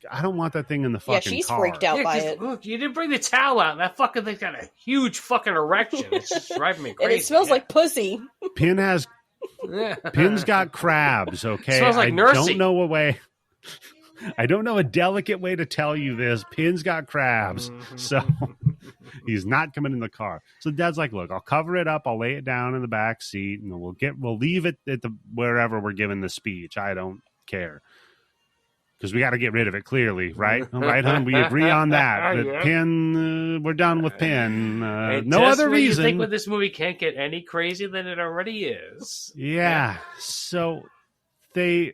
I don't want that thing in the fucking car. Yeah, she's freaked out by it. Look, you didn't bring the towel out, and that fucking thing's got a huge fucking erection. It's just driving me crazy. And it smells like pussy. Pin's got crabs, okay? It smells like nursing. I don't know a delicate way to tell you this. Pin's got crabs. So he's not coming in the car. So dad's like, look, I'll cover it up. I'll lay it down in the back seat, and we'll leave it at wherever we're giving the speech. I don't care. Because we got to get rid of it, clearly, right? Right, hon? We agree on that. Yeah. Pin, we're done with Pin. No just other when reason. You think when this movie can't get any crazier than it already is. Yeah. So they're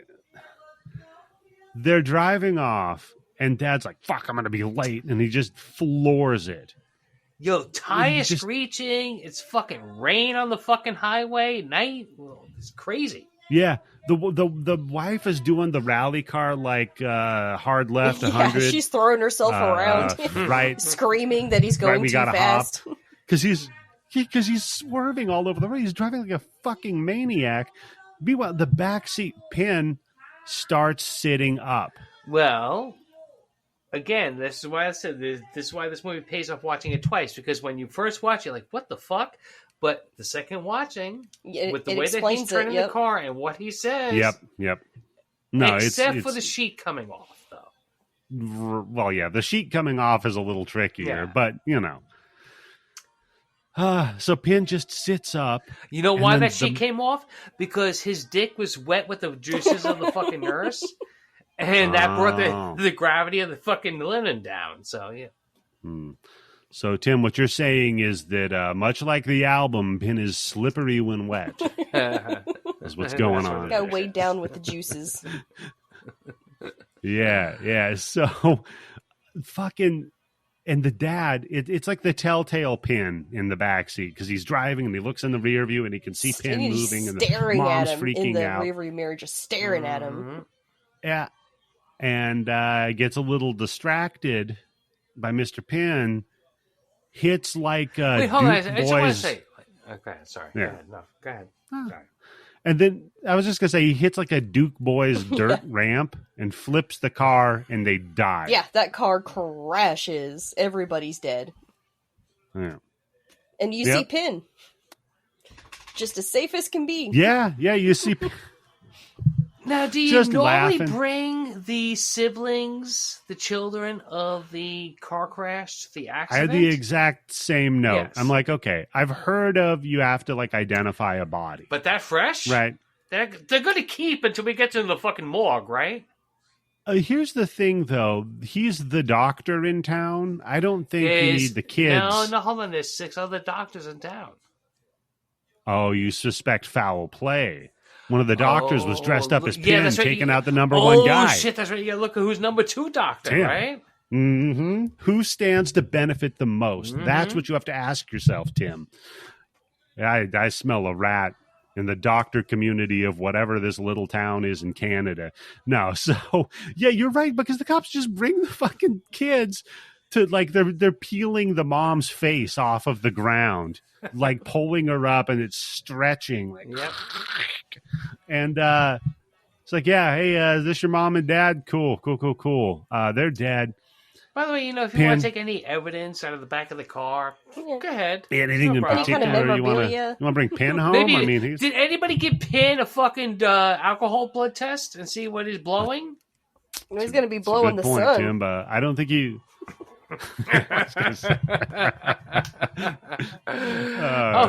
driving off, and dad's like, fuck, I'm going to be late. And he just floors it. Yo, tire screeching. It's fucking rain on the fucking highway. Night. It's crazy. Yeah. The wife is doing the rally car hard left 100. Yeah, she's throwing herself around, right? Screaming that he's going too fast. Because he's swerving all over the road. He's driving like a fucking maniac. Meanwhile, the backseat Pin starts sitting up. Well, again, this is why I said this is why this movie pays off watching it twice. Because when you first watch it, you're like, what the fuck? But the second watching, with the way that he's turning the car and what he says... Yep. No, except for the sheet coming off, though. Well, yeah, the sheet coming off is a little trickier, but, so Pin just sits up. You know why that sheet came off? Because his dick was wet with the juices of the fucking nurse, and that brought the gravity of the fucking linen down, so, yeah. So, Tim, what you're saying is that much like the album, Pin is slippery when wet. That's what's going on. Got weighed down with the juices. Yeah. So, fucking, and the dad, it's like the telltale Pin in the backseat because he's driving and he looks in the rear view and he can see Pin moving and the mom's freaking in the out. Rear view mirror, just staring at him. Yeah, and gets a little distracted by Mr. Pin. Hits like wait, hold on. I Duke just want to Boys. say. Okay, sorry. Yeah. Go ahead. Sorry. And then I was just gonna say he hits like a Duke Boys dirt ramp and flips the car and they die. Yeah, that car crashes. Everybody's dead. Yeah. And you see Pin. Just as safe as can be. Yeah, you see. Now, do you Just normally laughing. bring the siblings, the children of the car crash, the I accident? had the exact same note. Yes. I'm like, okay, I've heard of you have to identify a body. But that fresh? Right. They're going to keep until we get to the fucking morgue, right? Here's the thing, though. He's the doctor in town. I don't think you need the kids. No, hold on. There's 6 other doctors in town. Oh, you suspect foul play. One of the doctors was dressed up as Pin, that's right. taking out the number one guy. Oh, shit, that's right. Yeah, look at who's number 2 doctor, Damn. right? Mm-hmm. Who stands to benefit the most? That's what you have to ask yourself, Tim. I smell a rat in the doctor community of whatever this little town is in Canada. No, so, yeah, you're right, because the cops just bring the fucking kids to like they're peeling the mom's face off of the ground, like pulling her up, and it's stretching. Like, yep. And it's like, yeah, hey, is this your mom and dad? Cool. They're dead. By the way, if you want to take any evidence out of the back of the car, go ahead. Anything in particular kind of you want to bring Pin home? Maybe, I mean, did anybody give Pin a fucking alcohol blood test and see what he's blowing? He's going to be blowing the sun. Tim, but I don't think he...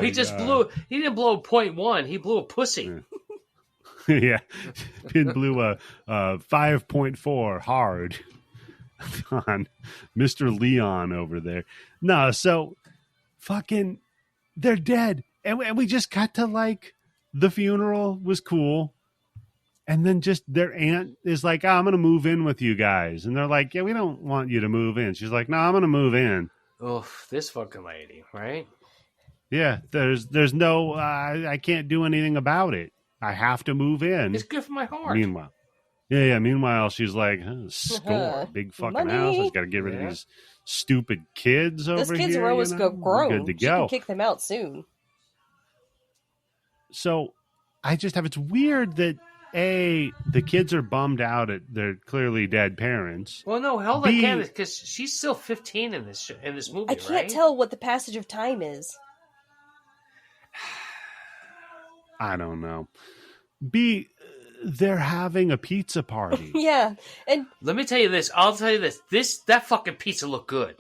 He just blew... He didn't blow 0.1. He blew a pussy. Yeah. Pin blew a 5.4 hard on Mr. Leon over there. No, so fucking they're dead. And we just got to like the funeral was cool. And then just their aunt is like, I'm going to move in with you guys. And they're like, yeah, we don't want you to move in. She's like, no, I'm going to move in. Oh, this fucking lady, right? Yeah, there's no, I can't do anything about it. I have to move in. It's good for my heart. Meanwhile, she's like, score, big fucking Money. house. I've got to get rid of these stupid kids over here. Those kids are almost grown. Good to go. She can kick them out soon. So it's weird that the kids are bummed out at their clearly dead parents. Well, no, hold on, Candice, because she's still 15 in this movie, I can't tell what the passage of time is. I don't know. They're having a pizza party. Yeah, and let me tell you this. I'll tell you this. That fucking pizza looked good.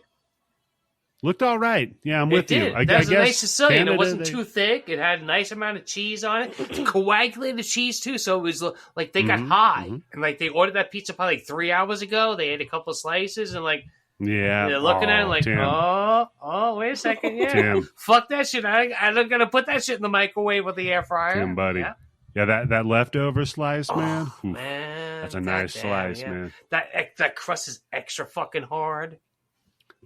Looked all right. Yeah, I'm with you. That was a nice Sicilian. It wasn't too thick. It had a nice amount of cheese on it. Coagulated cheese, too. So it was like they got high. Mm-hmm. And like they ordered that pizza probably like 3 hours ago. They ate a couple of slices and like, they're looking at it like, Tim. Wait a second. Yeah. Tim. Fuck that shit. I'm not going to put that shit in the microwave with the air fryer. Tim, buddy. Yeah, that leftover slice, man. Man. That's a nice slice, man. That crust is extra fucking hard.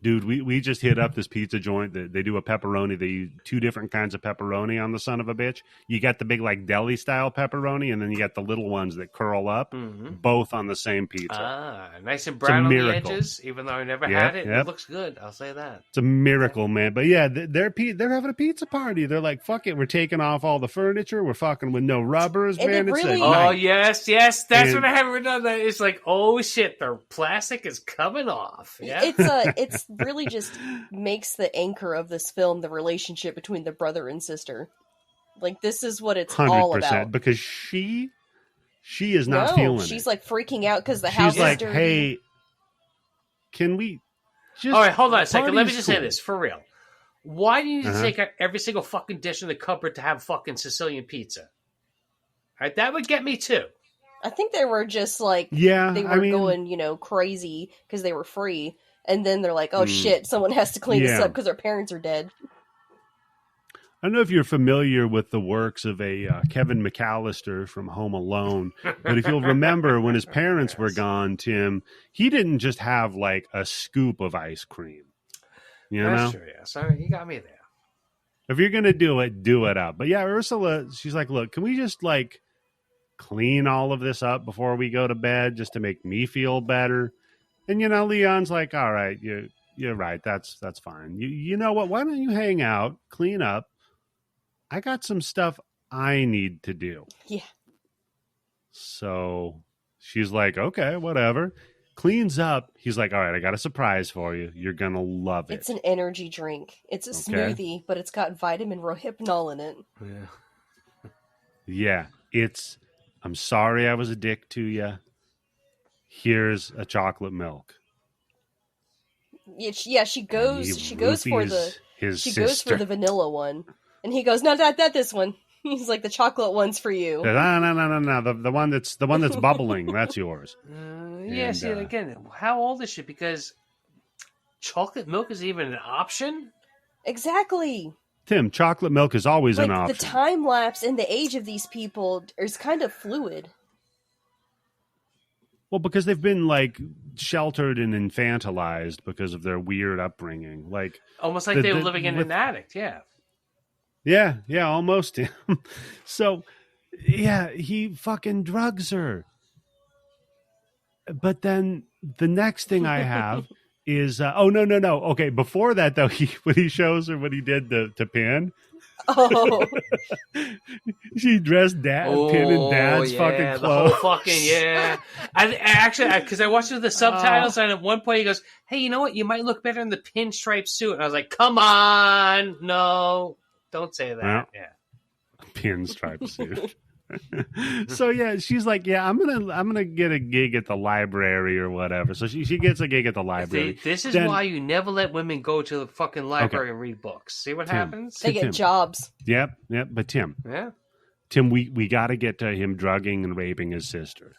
Dude, we just hit up this pizza joint that they do a pepperoni. They use 2 different kinds of pepperoni on the son of a bitch. You got the big like deli style pepperoni, and then you got the little ones that curl up, both on the same pizza. Nice and brown on the edges. Even though I never had it, it looks good. I'll say that. It's a miracle, man. But yeah, they're having a pizza party. They're like, fuck it, we're taking off all the furniture. We're fucking with no rubbers, and man. Yes, that's what I haven't written on that. It's like, oh shit, the plastic is coming off. Yeah, it's really just makes the anchor of this film the relationship between the brother and sister. Like, this is what it's 100%, all about. Because she is not feeling it. She's like freaking out because the house is dirty. Hey, can we just... All right, hold on a second. Let me just say this, for real. Why do you need to take out every single fucking dish in the cupboard to have fucking Sicilian pizza? All right, that would get me too. I think they were just like, they were going, crazy because they were free. And then they're like, oh, shit, someone has to clean this up because our parents are dead. I don't know if you're familiar with the works of a Kevin McAllister from Home Alone, but if you'll remember when his parents were gone, Tim, he didn't just have like a scoop of ice cream. That's true, yeah. So you got me there. If you're going to do it up. But yeah, Ursula, she's like, look, can we just like clean all of this up before we go to bed just to make me feel better? And, Leon's like, all right, you're right. That's fine. You know what? Why don't you hang out, clean up? I got some stuff I need to do. Yeah. So she's like, okay, whatever. Cleans up. He's like, all right, I got a surprise for you. You're going to love it. It's an energy drink. It's a smoothie, but it's got vitamin Rohypnol in it. Yeah. I'm sorry I was a dick to you. Here's a chocolate milk. Yeah, she goes for the vanilla one, and he goes, no, not this one. He's like, the chocolate one's for you. No. The one that's bubbling, that's yours. Again, how old is she? Because chocolate milk is even an option. Exactly. Tim, chocolate milk is always an option. The time lapse in the age of these people is kind of fluid. Well, because they've been like sheltered and infantilized because of their weird upbringing, like almost like they were living in an attic. Yeah, almost. So, he fucking drugs her. But then the next thing I have is no. Okay, before that though, when he shows her what he did to Pin. Oh, she dressed Pin in Dad's fucking clothes. The whole fucking I actually, because I watched it with the subtitles, and at one point he goes, "Hey, you know what? You might look better in the pinstripe suit." And I was like, "Come on, no, don't say that." Well, pinstripe suit. So yeah, she's like, yeah, I'm gonna get a gig at the library or whatever. So she gets a gig at the library. This is why you never let women go to the fucking library and read books. See what happens? They get jobs. Yep. But Tim, we got to get to him drugging and raping his sister.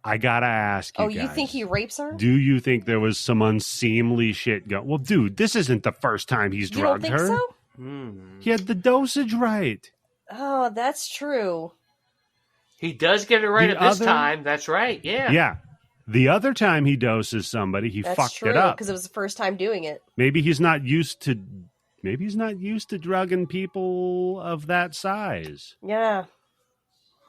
I gotta ask you. You think he rapes her? Do you think there was some unseemly shit going? Well, dude, this isn't the first time he's drugged her. So? He had the dosage right. Oh, that's true. He does get it right this time. That's right. Yeah. Yeah. The other time he doses somebody, he fucked it up because it was the first time doing it. Maybe he's not used to drugging people of that size. Yeah.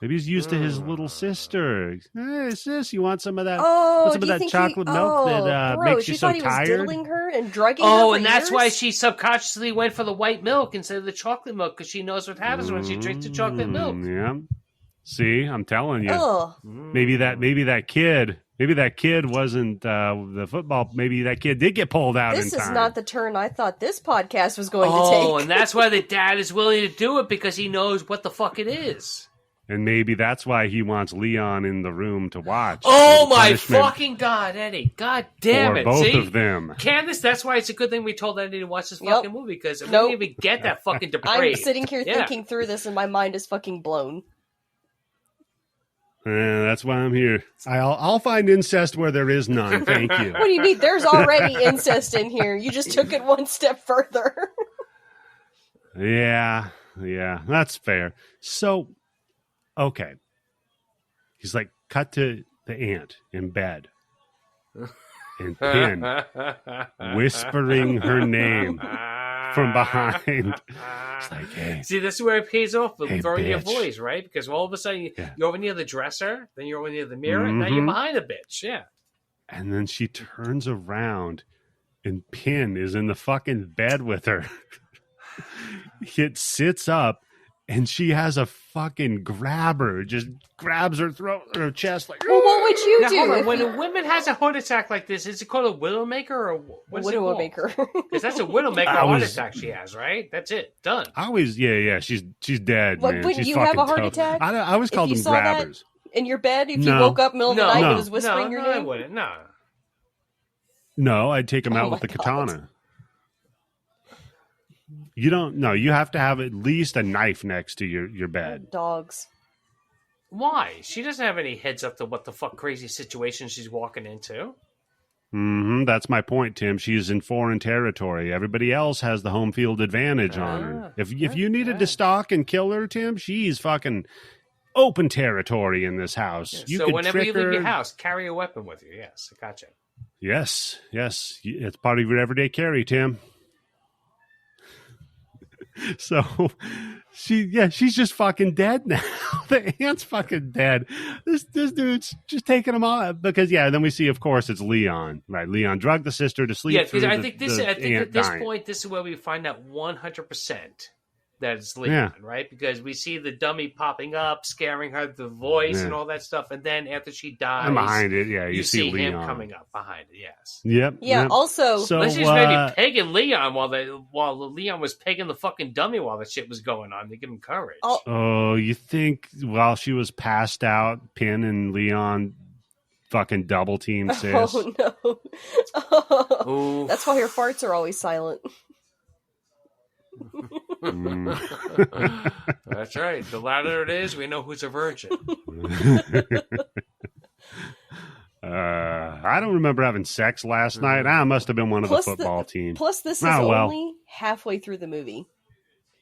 Maybe he's used to his little sister. Hey, sis, you want some of that? Oh, some of that chocolate milk that makes you so tired? You thought he was diddling her and drugging her for and that's years? why she subconsciously went for the white milk instead of the chocolate milk, because she knows what happens when she drinks the chocolate milk. Yeah. See, I'm telling you. Maybe that kid wasn't the football. Maybe that kid did get pulled out in time. This is not the turn I thought this podcast was going to take. Oh, and that's why the dad is willing to do it, because he knows what the fuck it is. And maybe that's why he wants Leon in the room to watch. Oh my fucking God, Eddie. God damn it. Both of them. Candice, that's why it's a good thing we told Eddie to watch this fucking movie, because we didn't even get that fucking depraved. I'm sitting here thinking through this and my mind is fucking blown. That's why I'm here. I'll find incest where there is none. Thank you. What do you mean? There's already incest in here. You just took it one step further. Yeah, that's fair. So... okay. He's like, cut to the aunt in bed. And Pin whispering her name from behind. It's like, hey. See, this is where it pays off with throwing bitch. your voice, right? Because all of a sudden, you're over near the dresser, then you're over near the mirror, and now you're behind a bitch. Yeah. And then she turns around, and Pin is in the fucking bed with her. It sits up. And she has a fucking grabber, just grabs her throat, her chest, like. Well, what would you do? Hold on. When a woman has a heart attack like this, is it called a widowmaker or what's it called? Widowmaker. Because that's a widowmaker heart attack she has, right? That's it, done. I always, she's dead. What, man. wouldn't She's you have a heart toast. attack? I always called them grabbers. In your bed, if you woke up middle of the night and it was whispering your name? I wouldn't. No, I'd take him out with the katana. You don't know. You have to have at least a knife next to your bed. Dogs. Why? She doesn't have any heads up to what the fuck crazy situation she's walking into. That's my point, Tim. She's in foreign territory. Everybody else has the home field advantage on her. If you needed to stalk and kill her, Tim, she's fucking open territory in this house. Yeah, You so could whenever trick you leave her. your house, carry a weapon with you. Yes, I gotcha. Yes. It's part of your everyday carry, Tim. So she's just fucking dead now. The aunt's fucking dead. This dude's just taking him off because then we see, of course, it's Leon. Right, Leon drugged the sister to sleep. Yeah, because I think at this dying. point, this is where we find out 100% that it's Leon, right? Because we see the dummy popping up, scaring her, the voice and all that stuff, and then after she dies, and behind it, you see him Leon coming up behind it. Yes. Yep. Yeah. Yep. Also, so she's maybe pegging Leon while Leon was pegging the fucking dummy while the shit was going on to give him courage. Oh, you think while she was passed out, Pin and Leon fucking double team sis? Oh no. That's why her farts are always silent. That's right. The louder it is, we know who's a virgin. I don't remember having sex last night. I must have been one of the football team. Plus, this is only halfway through the movie.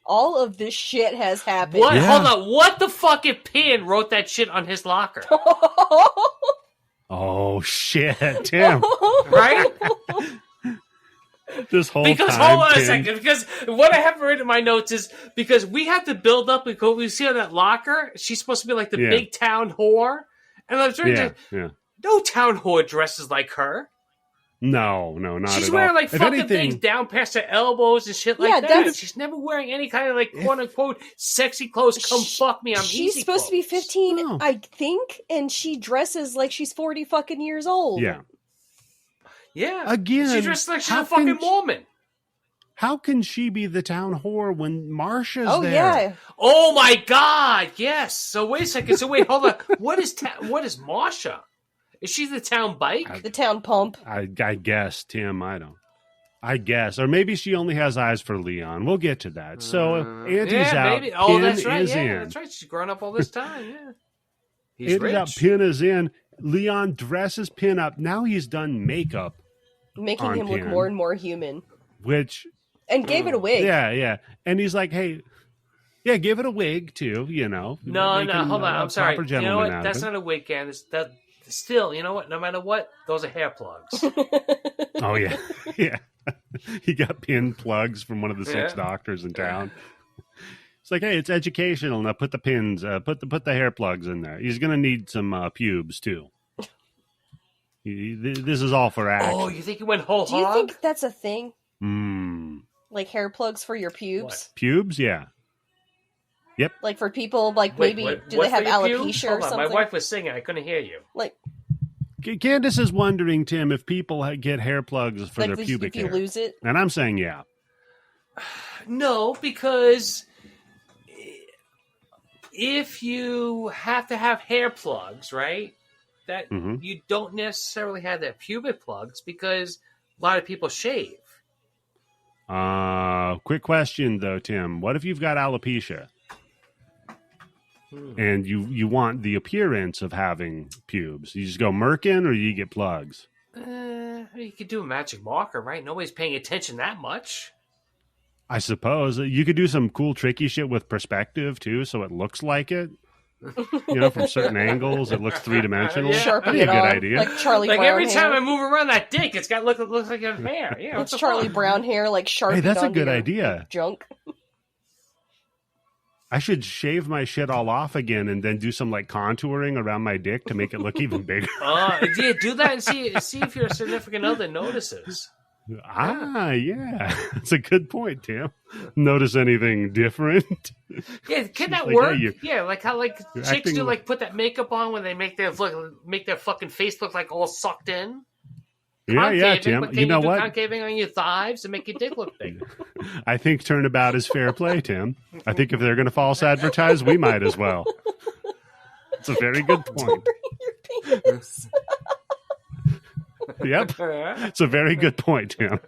All of this shit has happened. What? Yeah. Hold on. What the fucking Pin wrote that shit on his locker? Oh, shit, Tim. Right? This whole because time, hold on a second, because what I have written in my notes is because we have to build up because we see on that locker, she's supposed to be like the big town whore, and I'm trying to. No town whore dresses like her. No, not at all. She's wearing like fucking things down past her elbows and shit like that. She's never wearing any kind of like quote unquote sexy clothes. Come fuck me, I'm easy. She's supposed to be 15, I think, and she dresses like she's 40 fucking years old. Yeah. Yeah. Again, she dresses like she's a fucking Mormon. How can she be the town whore when Marsha's there? Yeah. Oh my god, yes. So wait a second. So wait, hold on. What is Marsha? Is she the town bike? The town pump. I guess, Tim. I guess. Or maybe she only has eyes for Leon. We'll get to that. So, Auntie's out. Maybe. Oh, Pin that's right. is in. That's right. She's grown up all this time. Yeah. He's Auntie's rich. out. Pin is in. Leon dresses Pin up. Now he's done makeup. Making him look more and more human. And gave it a wig. Yeah. And he's like, hey... Yeah, give it a wig, too, No, hold on. I'm sorry. You know what? That's not a wig, Candice. Still, you know what? No matter what, those are hair plugs. Oh, yeah. Yeah. He got pin plugs from one of the 6 doctors in town. It's like, hey, it's educational. Now put the pins, put the hair plugs in there. He's going to need some pubes, too. This is all for action. Oh, you think he went whole hog? Do you think that's a thing? Like hair plugs for your pubes? What? Pubes, yeah. Yep. Like for people, like maybe do they have alopecia or something? My wife was singing. I couldn't hear you. Like, Candice is wondering, Tim, if people get hair plugs for their pubic hair. If you lose it? And I'm saying yeah. No, because if you have to have hair plugs, right, that you don't necessarily have their pubic plugs because a lot of people shave. Quick question, though, Tim. What if you've got alopecia? And you want the appearance of having pubes? You just go merkin, or you get plugs? You could do a magic marker, right? Nobody's paying attention that much. I suppose you could do some cool, tricky shit with perspective too, so it looks like it. From certain angles, it looks 3-dimensional. Sharpen That'd be a good idea. Like Charlie Brown every hair. time I move around that dick, it's got looks like a hair. Yeah, it's Charlie Brown hair, like sharpened. Hey, that's a good idea. Junk. I should shave my shit all off again and then do some like contouring around my dick to make it look even bigger. Yeah, do that and see if your significant other notices. Yeah. That's a good point, Tim. Notice anything different? Yeah, can that work? Yeah, like how chicks do put that makeup on when they make their fucking face look like all sucked in. Yeah, Tim. You know what? Concaving on your thighs to make your dick look bigger. I think turnabout is fair play, Tim. I think if they're going to false advertise, we might as well. It's a very good point. Your penis. Yep. It's a very good point, Tim.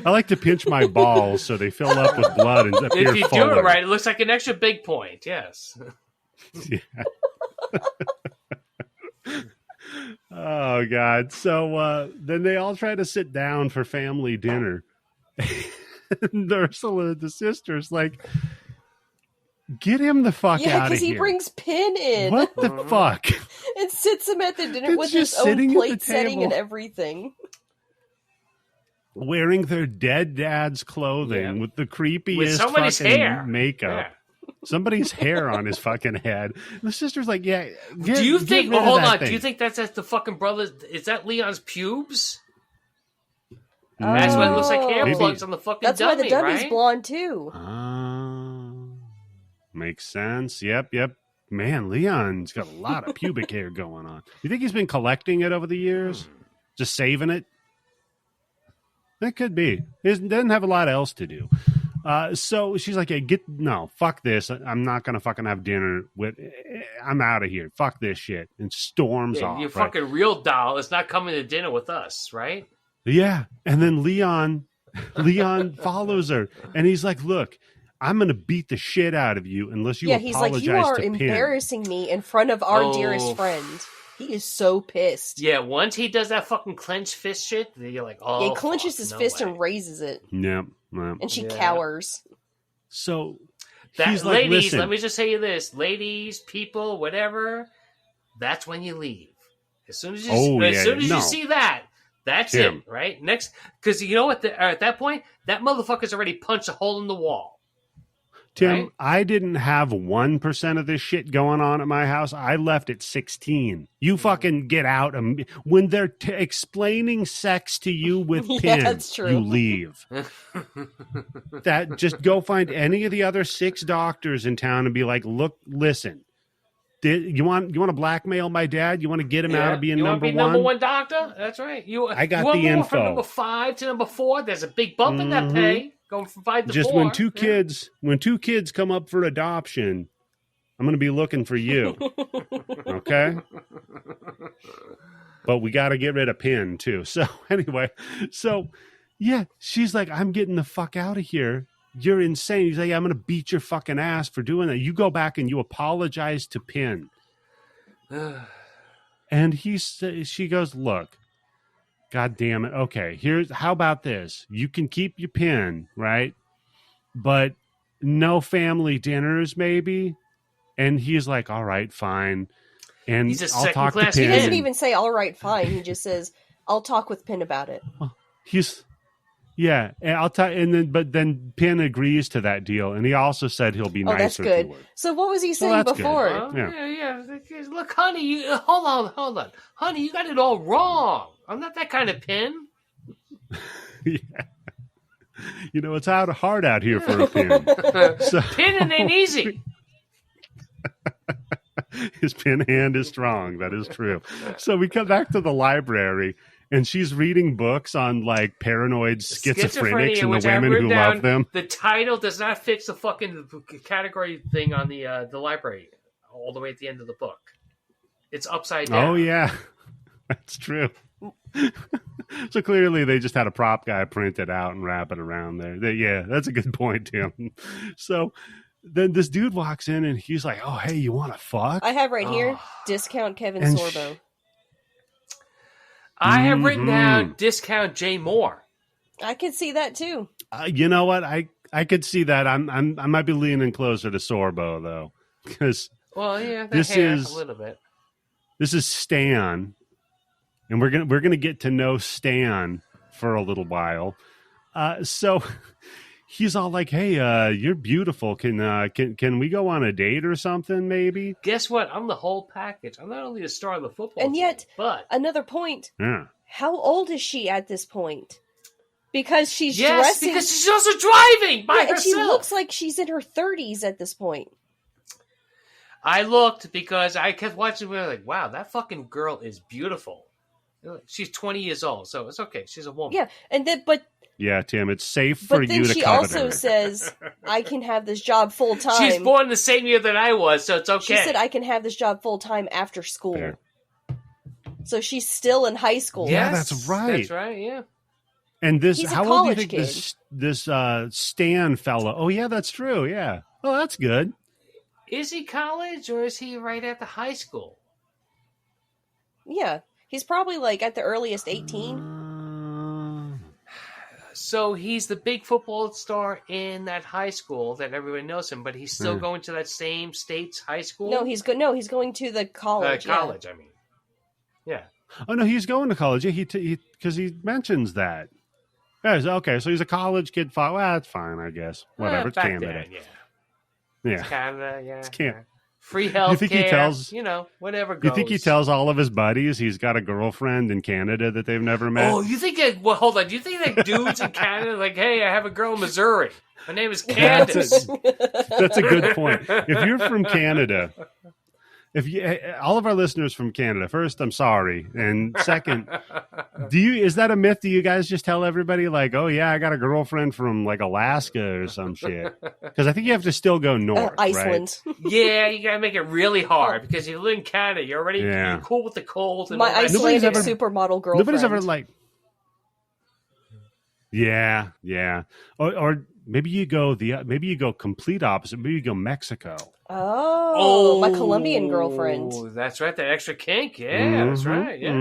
I like to pinch my balls so they fill up with blood and appear If you fuller. do it right, it looks like an extra big point, yes. Yeah. Oh, God. So then they all try to sit down for family dinner. And Ursula, the sister's like, get him the fuck out of here. Yeah, because he brings Pin in. What the fuck? And sits him at the dinner with his own plate setting and everything. Wearing their dead dad's clothing with the creepiest fucking hair. makeup. Yeah. Somebody's hair on his fucking head. And the sister's like, yeah. Do you think, hold on, do you think that's the fucking brother? Is that Leon's pubes? That's why it looks like hair plugs on the fucking dummy, right? That's why the dummy's blonde, too. Makes sense. Yep. Man, Leon's got a lot of pubic hair going on. You think he's been collecting it over the years? Just saving it? That could be. He doesn't have a lot else to do. So she's like, hey, fuck this. I'm not going to fucking have dinner with, I'm out of here. Fuck this shit. And storms off. Your fucking real doll is not coming to dinner with us, right? Yeah. And then Leon follows her and he's like, look, I'm going to beat the shit out of you unless you apologize to Pin. He's like, you are embarrassing me in front of our dearest friend. He is so pissed. Yeah, once he does that fucking clenched fist shit, you're like, oh, he clenches his fist and raises it. Yep. And she cowers. So, ladies, like, listen. Let me just say you this. Ladies, people, whatever, that's when you leave. As soon as you see that, that's it, right? Next, because you know what? At that point, that motherfucker's already punched a hole in the wall. Tim, right? I didn't have 1% of this shit going on at my house. I left at 16. You fucking get out. When they're explaining sex to you with pins, that's true. you leave. That just go find any of the other 6 doctors in town and be like, look, listen. You want to blackmail my dad? You want to get him out of being number one? Number one doctor? That's right. I got the info. From number 5 to number 4, there's a big bump in that pay. Going from 5 to 4. Just when two kids come up for adoption, I'm going to be looking for you. Okay? But we got to get rid of Pin too. So anyway, yeah, she's like, I'm getting the fuck out of here. You're insane. He's like, I'm going to beat your fucking ass for doing that. You go back and you apologize to Pin. And she goes, look, God damn it. Okay, how about this? You can keep your Pin, right? But no family dinners, maybe. And he's like, all right, fine. And he's a I'll talk to Pin. He doesn't even say, all right, fine. He just says, I'll talk with Pin about it. Yeah, and I'll tell. But then Pin agrees to that deal, and he also said he'll be nicer. That's good. To her. So what was he saying before? Yeah. Look, honey, hold on, honey, you got it all wrong. I'm not that kind of Pin. Yeah. It's hard out here for a Pin. Pinning ain't easy. His pin hand is strong. That is true. So we come back to the library. And she's reading books on like paranoid schizophrenics and the women who love them. The title does not fix the fucking category thing on the library all the way at the end of the book. It's upside down. Oh yeah, that's true. So clearly they just had a prop guy print it out and wrap it around there. Yeah, that's a good point, Tim. So then this dude walks in and he's like, "Oh hey, you want to fuck?" I have right here discount Kevin Sorbo. I have written down discount Jay Moore. I could see that too. You know what? I could see that. I might be leaning closer to Sorbo though, because this is a little bit. This is Stan, and we're gonna get to know Stan for a little while. So he's all like, "Hey, you're beautiful. Can we go on a date or something? Maybe." Guess what? I'm the whole package. I'm not only the star of the football and yet, team, but another point. Yeah. How old is she at this point? Because she's dressing. Because she's also driving by herself. And she looks like she's in her 30s at this point. I looked because I kept watching. We were like, "Wow, that fucking girl is beautiful." She's 20 years old, so it's okay. She's a woman. Yeah, and then yeah, Tim, it's safe for you to covet her. But then she also says, I can have this job full time. She's born the same year that I was, so it's okay. She said, I can have this job full time after school. Fair. So she's still in high school. Yeah, that's right. That's right, yeah. And this, He's how old do you think this Stan fellow? Oh, yeah, that's true, yeah. Oh, that's good. Is he college, or is he right at the high school? Yeah, he's probably like at the earliest 18. So he's the big football star in that high school that everybody knows him, but he's still going to that same state's high school? No, he's going to the college. College, I mean. Yeah. Oh, no, he's going to college. Yeah, because he mentions that. Yeah, okay, so he's a college kid. Well, that's fine, I guess. Whatever, it's Canada. Then, yeah. It's Canada, yeah. It's Canada. Free health care, whatever goes. You think he tells all of his buddies he's got a girlfriend in Canada that they've never met? Oh, you think that, hold on. Do you think that dudes in Canada like, hey, I have a girl in Missouri. Her name is Candice. That's a good point. If you're from Canada, all of our listeners from Canada, first, I'm sorry. And second, is that a myth? Do you guys just tell everybody like, oh yeah, I got a girlfriend from like Alaska or some shit? Because I think you have to still go north, Iceland. Right? Yeah, you gotta make it really hard because you live in Canada. You're already you're cool with the cold. And my Icelandic supermodel girlfriend. Nobody's ever like, yeah, or maybe you go complete opposite. Maybe you go Mexico. Oh, my Colombian girlfriend. That's right. That extra kink. Yeah, that's right. Yeah.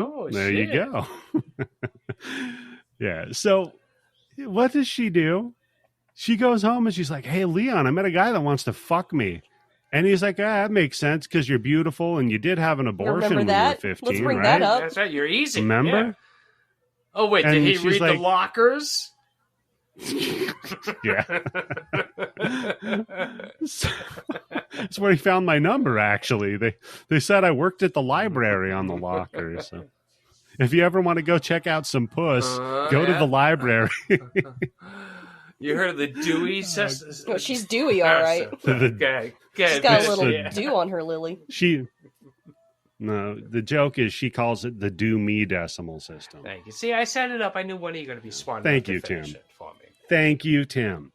Oh, there you go. Yeah. So what does she do? She goes home and she's like, hey, Leon, I met a guy that wants to fuck me. And he's like, that makes sense because you're beautiful and you did have an abortion when you were 15, Let's bring right? that up. That's right. You're easy. Remember? Yeah. Oh, wait. Did he read the lockers? Yeah. That's where he found my number, actually. They said I worked at the library on the locker. So if you ever want to go check out some puss, go to the library. You heard of the Dewey? Well, she's Dewey, all right. Okay. She's got a little dew on her, Lily. No, the joke is she calls it the do-me decimal system. Thank you. See, I set it up. I knew one of you were going to be smart Thank enough you, to finish Tim. it for me. Thank you, Tim.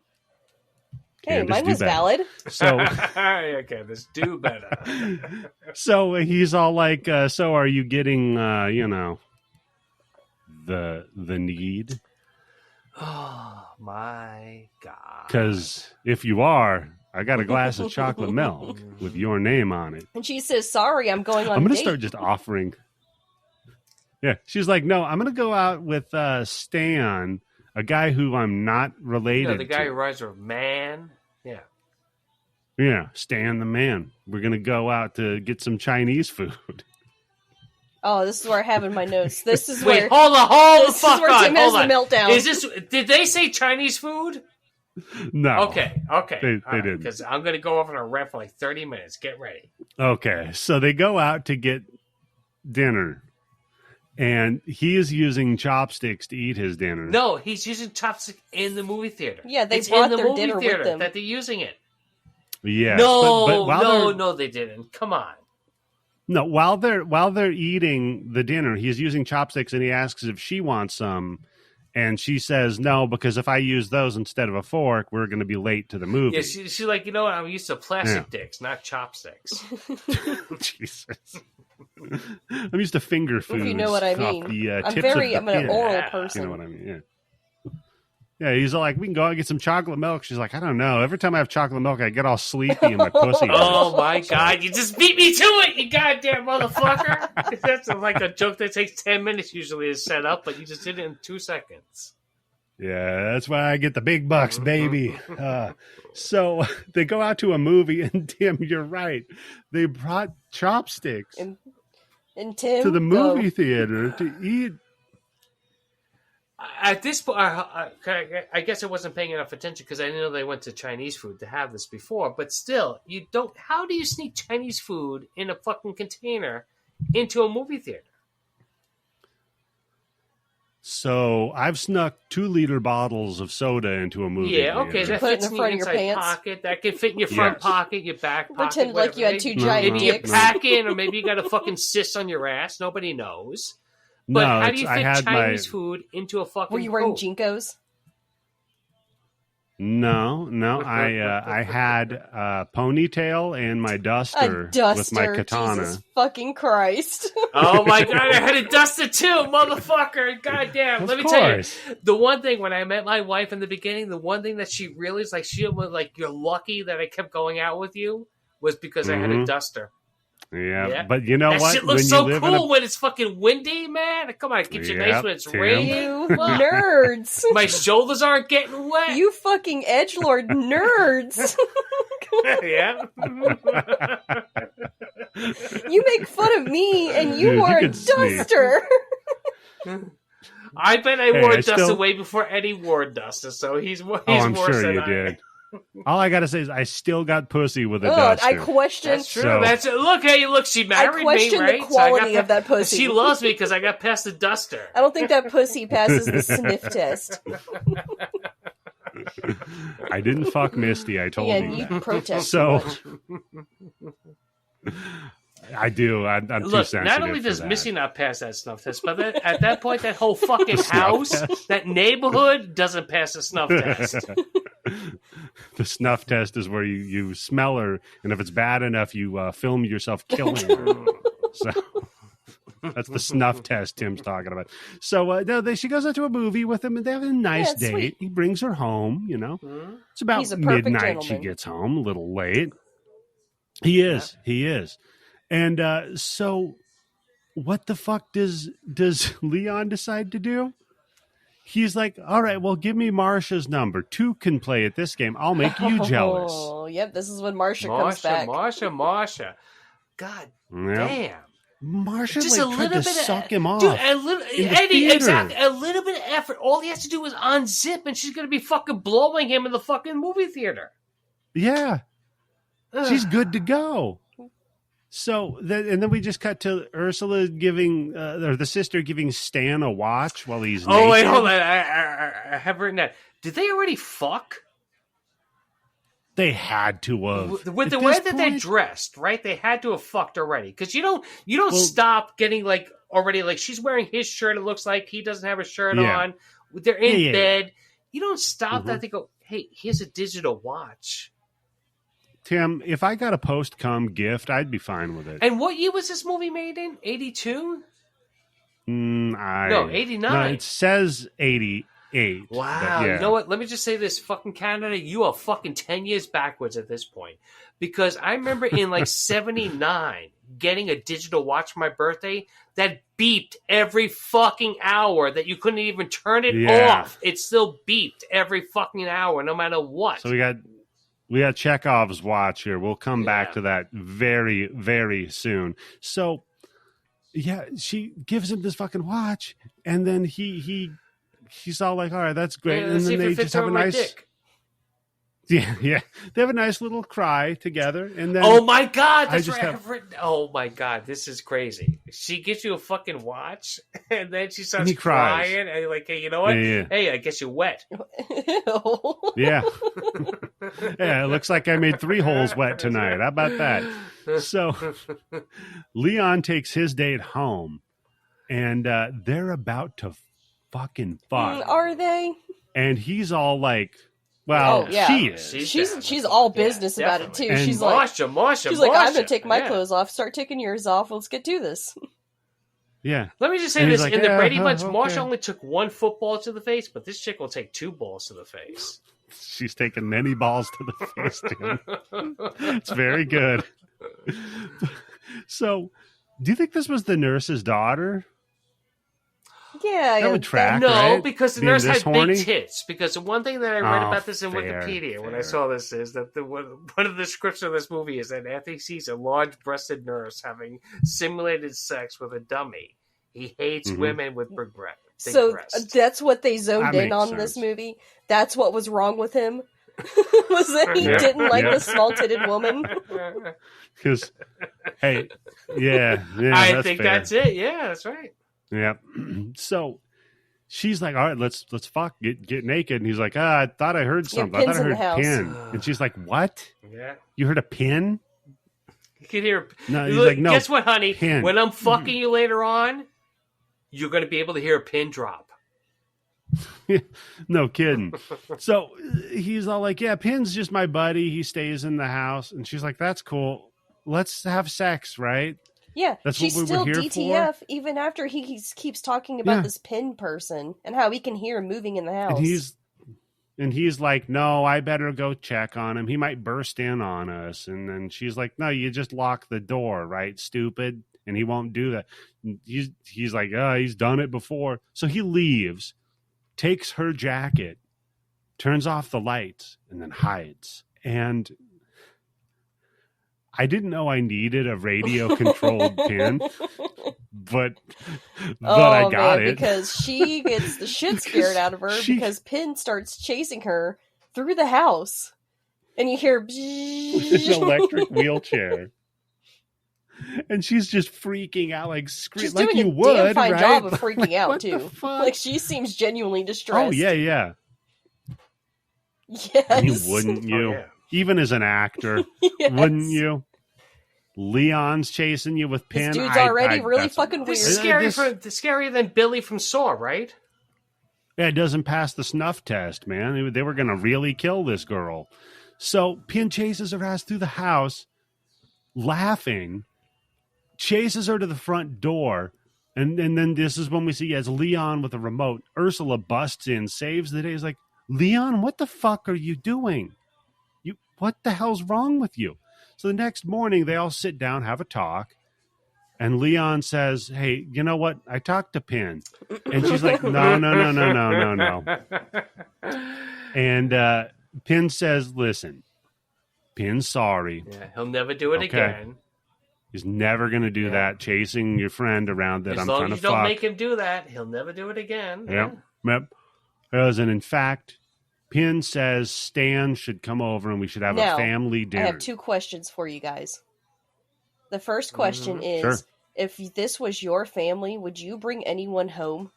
Hey, Candice, mine was do better. valid. So, okay, let's do better. so he's all like, so are you getting, the need? Oh, my God. Because if you are, I got a glass of chocolate milk with your name on it. And she says, sorry, I'm going on I'm going a to date. start just offering. Yeah, she's like, no, I'm going to go out with Stan, a guy who I'm not related to. The guy who rides with Man. Yeah. Yeah, Stan the man. We're going to go out to get some Chinese food. Oh, this is where I have in my notes. This is Wait, where hold the this fuck is where on. Tim Hold has on. the meltdown. Is this? Did they say Chinese food? No. Okay. They didn't. Because I'm going to go off on a rant for like 30 minutes. Get ready. Okay, so they go out to get dinner, and he is using chopsticks to eat his dinner. No, he's using chopsticks in the movie theater. Yeah, they it's brought in the their movie dinner theater with them. that they're using it. Yes, No, but no, they didn't. Come on. No, while they're eating the dinner, he's using chopsticks, and he asks if she wants some, and she says no, because if I use those instead of a fork, we're going to be late to the movie. Yeah, she's like, you know what? I'm used to plastic dicks, not chopsticks. Jesus. I'm used to finger food. If you know what I mean. I'm an oral person. You know what I mean? Yeah. Yeah, he's like, we can go out and get some chocolate milk. She's like, I don't know. Every time I have chocolate milk, I get all sleepy and my pussy. Oh my God! You just beat me to it, you goddamn motherfucker! That's like a joke that takes 10 minutes usually to set up, but you just did it in 2 seconds. Yeah, that's why I get the big bucks, baby. So they go out to a movie, and Tim, you're right. They brought chopsticks and Tim to the movie theater to eat. At this point, I guess I wasn't paying enough attention because I didn't know they went to Chinese food to have this before. But still, you don't. How do you sneak Chinese food in a fucking container into a movie theater? So I've snuck 2-liter bottles of soda into a movie. Yeah, okay, that put it fits in the front of your inside pants. Pocket. That can fit in your front pocket, your back pocket. Pretend like you had two giant Maybe you dicks. pack in, or maybe you got a fucking cyst on your ass. Nobody knows. But how do you fit Chinese food into a fucking Were you wearing coat? Jinkos? No. I had a ponytail and my duster, with my katana. Jesus fucking Christ. Oh my God, I had a duster too, motherfucker. Goddamn. Let me tell you. The one thing, when I met my wife in the beginning, the one thing that she realized, like, she was like, you're lucky that I kept going out with you, was because I had a duster. Yeah, but you know what? That shit looks so cool when it's fucking windy, man. Come on, keep you nice when it's raining. You nerds. My shoulders aren't getting wet. You fucking edgelord nerds. Yeah. You make fun of me and you wore a duster. I bet I wore a duster way before Eddie wore a duster, so he's worse than I. I'm sure you did. All I gotta say is I still got pussy with a duster. I question. That's true. Look, she married me, right? I question the quality of that pussy. She loves me because I got past the duster. I don't think that pussy passes the sniff test. I didn't fuck Misty. I told you. Yeah, you protest so I do. I'm too sensitive. Not only does Missy not pass that snuff test, but at that point, that whole fucking house, that neighborhood doesn't pass the snuff test. The snuff test is where you smell her, and if it's bad enough, you film yourself killing her. So that's the snuff test Tim's talking about. So she goes out to a movie with him, and they have a nice date. Sweet. He brings her home. You know, it's about midnight. Gentleman. She gets home a little late. He is. And so, what the fuck does Leon decide to do? He's like, all right, well, give me Marsha's number. 2 can play at this game. I'll make you jealous. Oh, yep. This is when Marsha comes back. Marsha. God damn. Marsha just like, a tried little to bit suck him off. Dude, Eddie, exactly. A little bit of effort. All he has to do is unzip, and she's going to be fucking blowing him in the fucking movie theater. Yeah. She's good to go. So, and then we just cut to Ursula giving, or the sister giving Stan a watch while he's naked. Oh, wait, hold on. I have written that. Did they already fuck? They had to have. With the way that they're dressed, right? They had to have fucked already. Because you don't stop getting like already like she's wearing his shirt. It looks like he doesn't have a shirt on. They're in bed. You don't stop that. They go, hey, here's a digital watch. Tim, if I got a post-cum gift, I'd be fine with it. And what year was this movie made in? 82? No, 89. No, it says 88. Wow. You know what? Let me just say this. Fucking Canada, you are fucking 10 years backwards at this point. Because I remember in like 79 getting a digital watch for my birthday that beeped every fucking hour that you couldn't even turn it off. It still beeped every fucking hour no matter what. So we got Chekhov's watch here. We'll come back to that very, very soon. So, yeah, she gives him this fucking watch, and then he's all like, all right, that's great. And then they just have a nice... Dick. Yeah. They have a nice little cry together, and then... Oh, my God! That's right. Oh, my God. This is crazy. She gives you a fucking watch, and then she starts crying, and you're like, hey, you know what? Yeah. Hey, I guess you're wet. Yeah. Yeah, it looks like I made 3 holes wet tonight. How about that? So, Leon takes his date home, and they're about to fucking fuck. Are they? And he's all like... Well, she is. She's all business about it too. And she's like, she's like, I'm gonna take my clothes off. Start taking yours off. Let's get to this. Yeah. Let me just say this: in the Brady Bunch, Marsha only took 1 football to the face, but this chick will take 2 balls to the face. She's taking many balls to the face, Tim. It's very good. So, do you think this was the nurse's daughter? Yeah, that would track. No, right? Because the nurse had big tits. Because the one thing that I read about this in Wikipedia when I saw this is that one of the scripts of this movie is that Anthony sees a large-breasted nurse having simulated sex with a dummy. He hates women with big breasts. So that's what they zoned in on this movie. That's what was wrong with him. Was that he didn't like the small-titted woman? Because, hey, I think that's it. Yeah, that's right. Yeah. So she's like, all right, let's fuck, get naked. And he's like, I thought I heard something. I thought I heard a pin. And she's like, what? Yeah. You heard a pin? You can hear. No, he's like, no. Guess what, honey? Pin. When I'm fucking you later on, you're going to be able to hear a pin drop. No kidding. So he's all like, yeah, Pin's just my buddy. He stays in the house. And she's like, that's cool. Let's have sex, right? Yeah, that's she's what we still were here DTF for. Even after he keeps talking about this pin person and how he can hear him moving in the house. And he's like, no, I better go check on him. He might burst in on us. And then she's like, no, you just lock the door, right, stupid? And he won't do that. He's like, he's done it before. So he leaves, takes her jacket, turns off the lights, and then hides. And I didn't know I needed a radio-controlled pin, but I got it. Because she gets the shit scared out of her because Pin starts chasing her through the house. And you hear... an electric wheelchair. And she's just freaking out, like screaming, like you would, damn fine right? job of freaking out, what too. Like, she seems genuinely distressed. Oh, yeah. Yes. I mean, wouldn't you? Oh, yeah. Even as an actor, wouldn't you? Leon's chasing you with Pin. This dude's already really fucking weird. This is scarier than Billy from Saw, right? Yeah, it doesn't pass the snuff test, man. They were going to really kill this girl. So Pin chases her ass through the house, laughing, chases her to the front door, and then this is when we see as Leon with a remote. Ursula busts in, saves the day. He's like, Leon, what the fuck are you doing? What the hell's wrong with you? So the next morning, they all sit down, have a talk, and Leon says, hey, you know what? I talked to Pin. And she's like, no. And Pin says, listen, Pin's sorry. Yeah, he'll never do it again. He's never going to do that, chasing your friend around that I'm trying to fuck. As long as you don't make him do that, he'll never do it again. Yep. And in fact, Penn says Stan should come over and we should have a family dinner. I have 2 questions for you guys. The first question is, if this was your family, would you bring anyone home?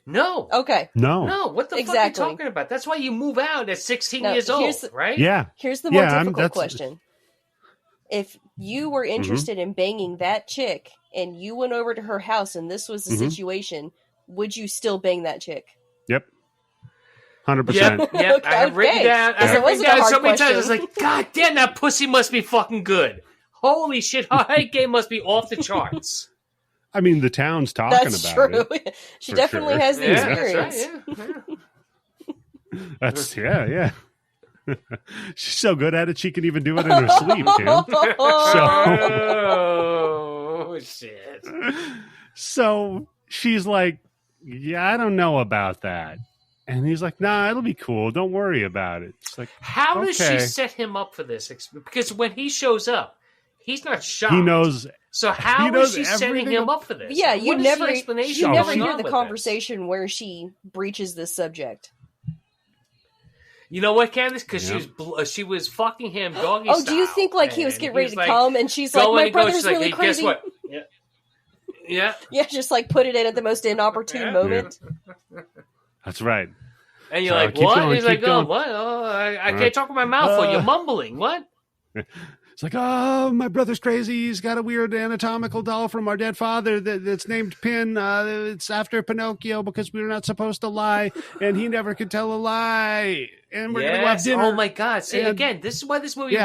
No. Okay. No. What the fuck are you talking about? That's why you move out at 16 years old, right? Yeah. Here's the more difficult question. If you were interested in banging that chick and you went over to her house and this was the situation, would you still bang that chick? Yep. 100%. Yep. I have written down. I have written down so many times. I was like, God damn, that pussy must be fucking good. Holy shit, her height game must be off the charts. I mean, the town's talking that's about true. it. She definitely has the experience. That's right, yeah. She's so good at it, she can even do it in her sleep, Tim. Oh, shit. So she's like, yeah, I don't know about that. And he's like, nah, it'll be cool. Don't worry about it. It's like, how does she set him up for this? Because when he shows up, he's not shocked. He knows. So how is she setting him up for this? Yeah, you never hear the conversation where she breaches this subject. You know what, Candice? Because she was fucking him doggy style. Oh, do you think he was getting ready to come and she's like, my brother's really crazy? Guess what? Yeah. Yeah, just put it in at the most inopportune moment. That's right. And you're like, what? And he's like, oh, what? Oh, I can't talk with my mouth full. You're mumbling. What? It's like, oh, my brother's crazy. He's got a weird anatomical doll from our dead father that's named Pin. It's after Pinocchio because we were not supposed to lie, and he never could tell a lie. And we're going to go have dinner. Oh, my God. See, again, this is why this movie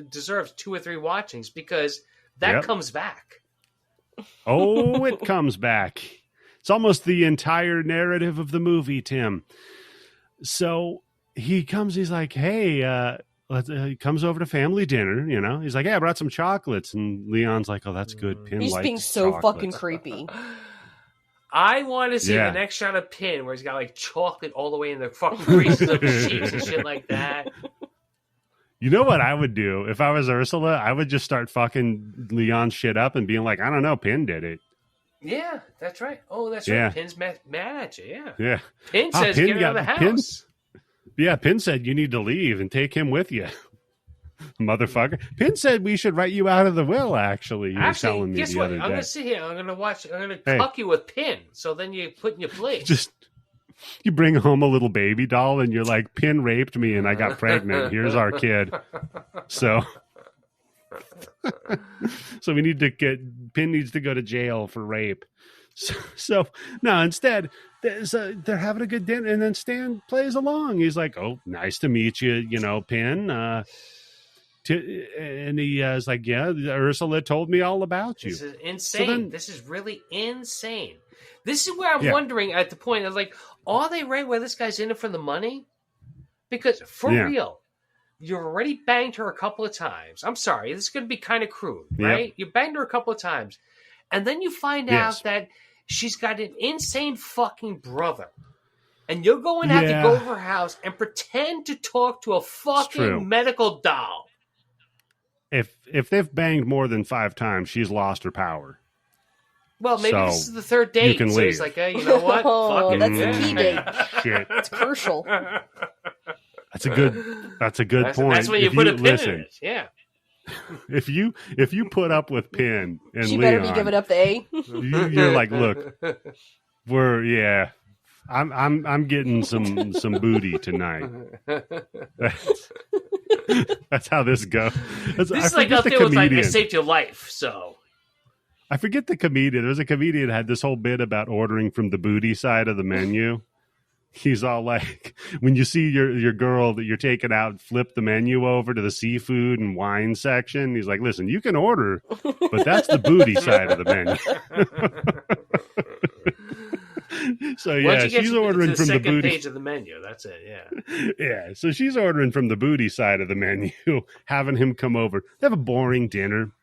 deserves 2 or 3 watchings, because that comes back. Oh, it comes back. It's almost the entire narrative of the movie, Tim. So he comes, he's like, hey, he comes over to family dinner, He's like, hey, I brought some chocolates. And Leon's like, oh, that's good. Pin He's being so chocolates. fucking creepy. I want to see the next shot of Pin where he's got chocolate all the way in the fucking creases of his cheeks and shit like that. You know what I would do? If I was Ursula, I would just start fucking Leon's shit up and being like, I don't know, Pin did it. Yeah, that's right. Oh, that's right. Pin's mad at you, Yeah. Pin says get out of the house. Pin said you need to leave and take him with you. Motherfucker. Pin said we should write you out of the will, actually. You were telling me the other day. I'm going to sit here. I'm going to watch. I'm going to cuck you with Pin. So then you put in your place. You bring home a little baby doll and you're like, Pin raped me and I got pregnant. Here's our kid. So we need to Pin needs to go to jail for rape. So no, instead they're having a good dinner, and then Stan plays along. He's like, "Oh, nice to meet you, Pin." And he is like, "Yeah, Ursula told me all about you." This is insane. This is really insane. This is where I'm wondering at the point of are they right where this guy's in it for the money? Because for real, you already banged her a couple of times. I'm sorry, this is going to be kind of crude, right? You banged her a couple of times, and then you find out that she's got an insane fucking brother. And you're going to have to go to her house and pretend to talk to a fucking medical doll. If they've banged more than 5 times, she's lost her power. Well, maybe this is the 3rd date. You can so leave. It's like, hey, you know what? Fuck it. That's the key date. Shit. It's crucial. That's a good point. That's when you put a pin in it. Yeah. If you put up with Pin and she Leon, better be giving up the A. You're like, look, I'm getting some booty tonight. That's how this goes. This is like up there with I saved your life. So I forget the comedian. There was a comedian that had this whole bit about ordering from the booty side of the menu. He's all like, when you see your girl that you're taking out, flip the menu over to the seafood and wine section. He's like, listen, you can order, but that's the booty side of the menu. So she's ordering from the booty page of the menu. That's it. Yeah. Yeah. So she's ordering from the booty side of the menu, having him come over. They have a boring dinner.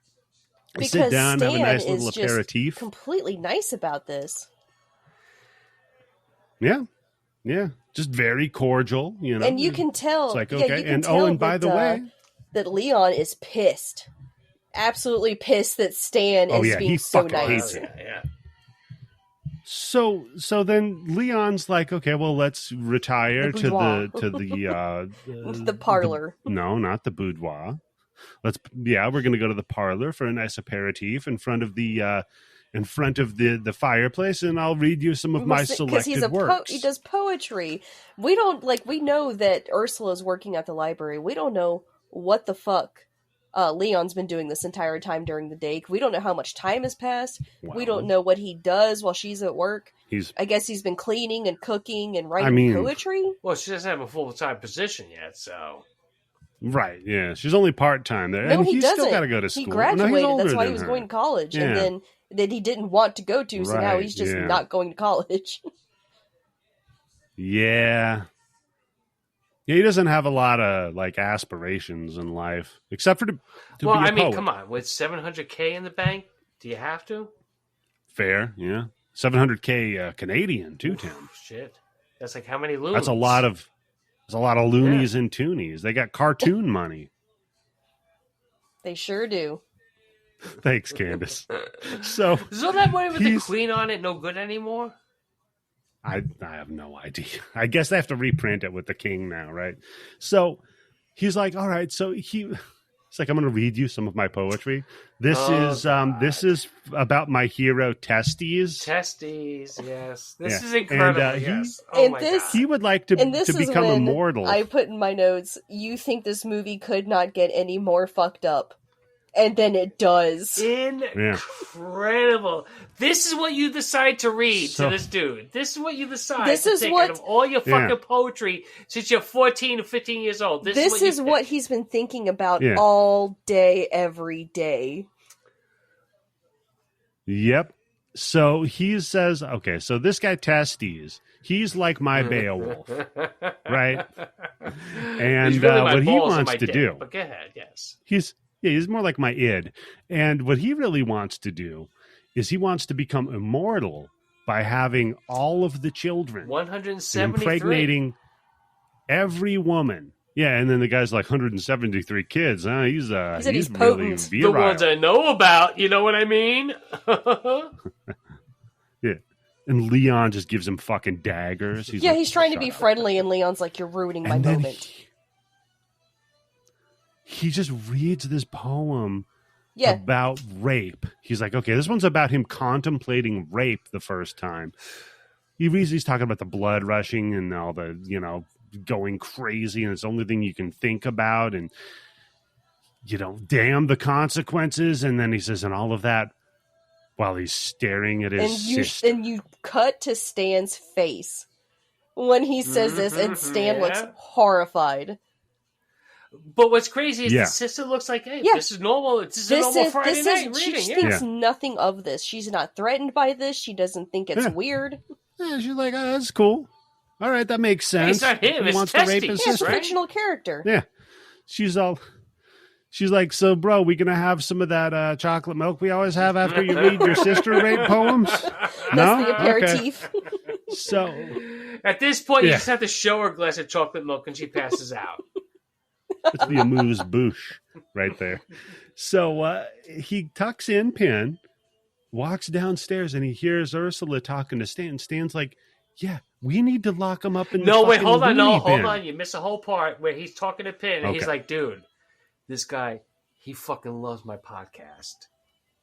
They sit down, Stan have a nice little aperitif. Completely nice about this. Yeah. Yeah, just very cordial, And you can tell. It's like, okay. And by the way, that Leon is pissed. absolutely pissed that Stan is being so nice. Yeah. So then Leon's like, okay, well, let's retire to the the parlor. No, not the boudoir. We're going to go to the parlor for a nice aperitif in front of the fireplace, and I'll read you some of my selected works. He does poetry. We know that Ursula's working at the library. We don't know what the fuck Leon's been doing this entire time during the day. We don't know how much time has passed. Wow. We don't know what he does while she's at work. I guess he's been cleaning and cooking and writing poetry. Well, she doesn't have a full-time position yet, so... Right, yeah. She's only part-time there. No, and he doesn't. Still got to go to school. He graduated. No, that's why he was going to college. Yeah. And then that he didn't want to go to, so now he's just not going to college. Yeah. Yeah, he doesn't have a lot of aspirations in life, except for to be a poet. Come on, with $700K in the bank, do you have to? Fair, yeah. $700K Canadian too, Tim. Shit, that's like how many loonies? That's a lot of loonies and toonies. They got cartoon money. They sure do. Thanks, Candice. So that money with the queen on it no good anymore? I have no idea. I guess they have to reprint it with the king now, right? So he's like, all right. So he's like, I'm going to read you some of my poetry. This is about my hero Testes. Testes, yes. This is incredible. And, yes. He would like to become immortal. I put in my notes, you think this movie could not get any more fucked up. And then it does. Incredible. This is what you decide to read to this dude. This is what you decide to take out of all your fucking poetry since you're 14 or 15 years old. This is what he's been thinking about all day, every day. Yep. So he says, okay, so this guy Testes, he's like my Beowulf, right? And really what he wants to do. But go ahead, yes. He's more like my id. And what he really wants to do is he wants to become immortal by having all of the children. 173. Impregnating every woman. Yeah, and then the guy's like 173 kids. Huh? He's really virile. The ones I know about, you know what I mean? Yeah. And Leon just gives him fucking daggers. He's trying to be friendly, and Leon's like, you're ruining my moment. He just reads this poem about rape. He's like, okay, this one's about him contemplating rape the first time. He's talking about the blood rushing and all the, going crazy, and it's the only thing you can think about, and, damn the consequences. And then he says, and all of that while he's staring at his sister. And you cut to Stan's face when he says this, and Stan looks horrified. But what's crazy is the sister looks like, hey, this is normal. This is a normal Friday night reading. She thinks nothing of this. She's not threatened by this. She doesn't think it's weird. Yeah, she's like, oh, that's cool. All right, that makes sense. It's not him. It's Testes. It's a fictional character. Yeah. She's like, so, bro, we going to have some of that chocolate milk we always have after you read your sister rape poems? No? That's the aperitif. Okay. So, at this point, you just have to show her a glass of chocolate milk and she passes out. It's the amuse-bouche right there. So he tucks in Penn, walks downstairs, and he hears Ursula talking to Stan. Stan's like, yeah, we need to lock him up in the hold on. bin. You miss a whole part where he's talking to Penn, and he's like, dude, this guy, he fucking loves my podcast.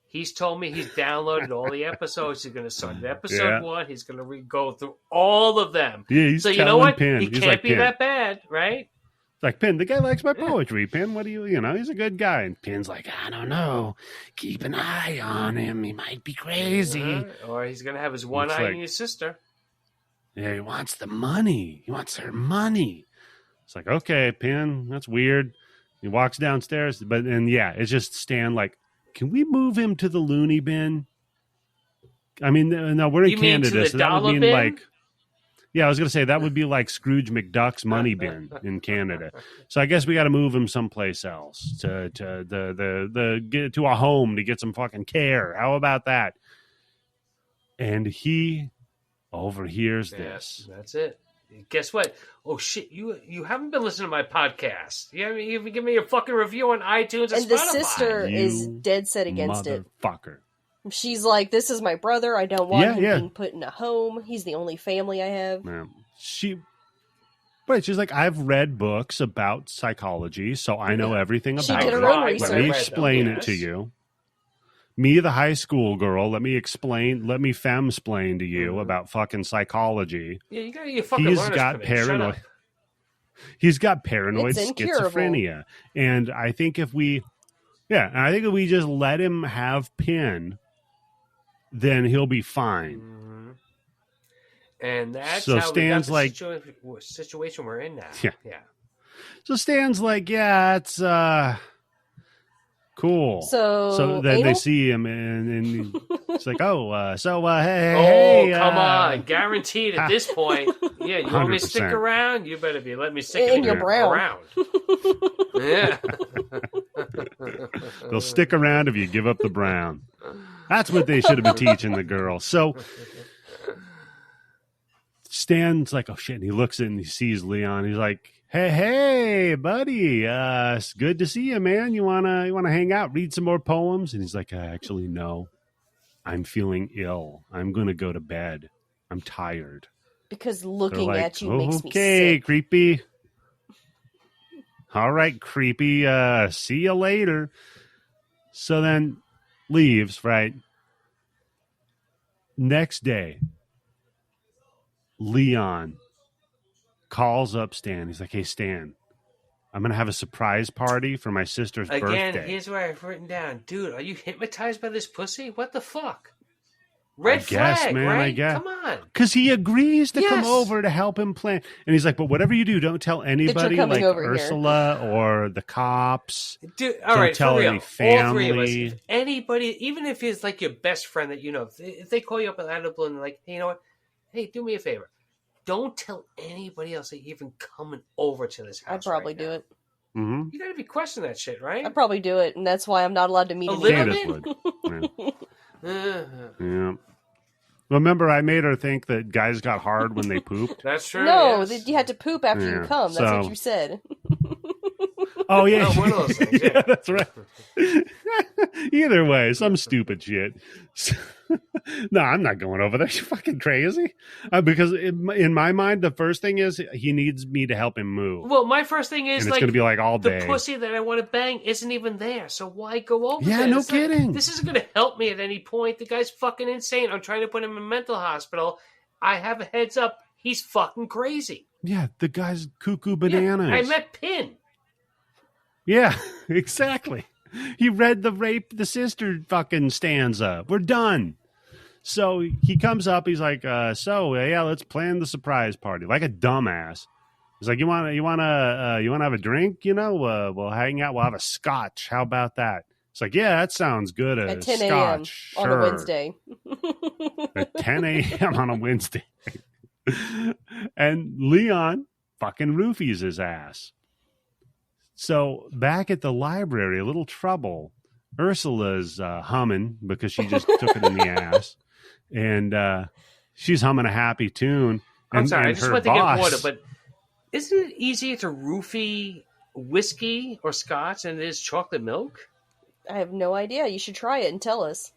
He's told me he's downloaded all the episodes. He's going to start at episode 1. He's going to go through all of them. Yeah, he's so you know what? Penn. He can't be that bad, right? Like, Penn, the guy likes my poetry. Penn, what do you he's a good guy. And Penn's like, I don't know. Keep an eye on him. He might be crazy. Or he's going to have his one eye on your sister. Yeah, he wants the money. He wants her money. It's like, okay, Penn, that's weird. He walks downstairs. It's just Stan like, can we move him to the loony bin? I mean, no, we're in Canada, so that would mean bin? Like... Yeah, I was going to say that would be like Scrooge McDuck's money bin in Canada. So I guess we got to move him someplace else to get to a home to get some fucking care. How about that? And he overhears this. That's it. guess what? Oh shit! You haven't been listening to my podcast. You haven't even given me a fucking review on iTunes and the Spotify. sister is dead set against it. Motherfucker. She's like, "This is my brother. I don't want him being put in a home. He's the only family I have." Yeah. She's like, I've read books about psychology, so I know everything about it. She did her own research. Let me explain it to you. Me, the high school girl, let me femsplain to you about fucking psychology. Yeah, you got your fucking He's got paranoid. He's got paranoid schizophrenia, and I think if we just let him have Pin, then he'll be fine. Mm-hmm. And that's so how Stan's we got the situation we're in now. Yeah. So Stan's like, yeah, it's cool. So then they see him, and it's like, hey, come on, guaranteed at this point. Yeah, you 100%. Want me to stick around? You better be. Let me stick in your brown. Around. Yeah. They'll stick around if you give up the brown. That's what they should have been teaching the girl. So Stan's like, oh shit, and he looks in and he sees Leon. He's like, hey, buddy, it's good to see you, man. You wanna hang out, read some more poems? And he's like, actually, no. I'm feeling ill. I'm gonna go to bed. I'm tired. Because looking at you makes me sick. Okay, creepy. All right, creepy. See you later. So then leaves, right? Next day, Leon calls up Stan. He's like, hey, Stan, I'm going to have a surprise party for my sister's birthday. Again, here's where I've written down. Dude, are you hypnotized by this pussy? What the fuck? Red flag, man, right? I guess. Come on. Because he agrees to come over to help him plan. And he's like, but whatever you do, don't tell anybody, like Ursula or the cops. Dude, all right, tell for real. any family. All three of us. If anybody, even if it's like your best friend that you know, if they call you up out of the blue and like, hey, you know what? Hey, do me a favor. Don't tell anybody else that you're even coming over to this house. I'd probably do it. Mm-hmm. You gotta be questioning that shit, right? I'd probably do it, and that's why I'm not allowed to meet anyone. Yeah. Remember, I made her think that guys got hard when they pooped. That's true. No, you had to poop after you come. That's what you said. Oh, yeah. No, one of those things, yeah. That's right. Either way, some stupid shit. No, I'm not going over there. You're fucking crazy. Because in my mind, the first thing is he needs me to help him move. Well, my first thing is, and it's going to be like all day. The pussy that I want to bang isn't even there, so why go over there? Yeah, no kidding. This isn't going to help me at any point. The guy's fucking insane. I'm trying to put him in a mental hospital. I have a heads up. He's fucking crazy. Yeah, the guy's cuckoo bananas. Yeah, I met Pin. Yeah, exactly. He read the sister fucking stanza. We're done. So he comes up. He's like, let's plan the surprise party. Like a dumbass. He's like, you want to have a drink? We'll hang out. We'll have a scotch. How about that? It's like, yeah, that sounds good. At 10 a.m. Sure. on a Wednesday. At 10 a.m. on a Wednesday. And Leon fucking roofies his ass. So back at the library, a little trouble. Ursula's humming because she just took it in the ass. And she's humming a happy tune. I'm sorry, I just want to get water, but isn't it easier to roofie whiskey or scotch than it is chocolate milk? I have no idea. You should try it and tell us.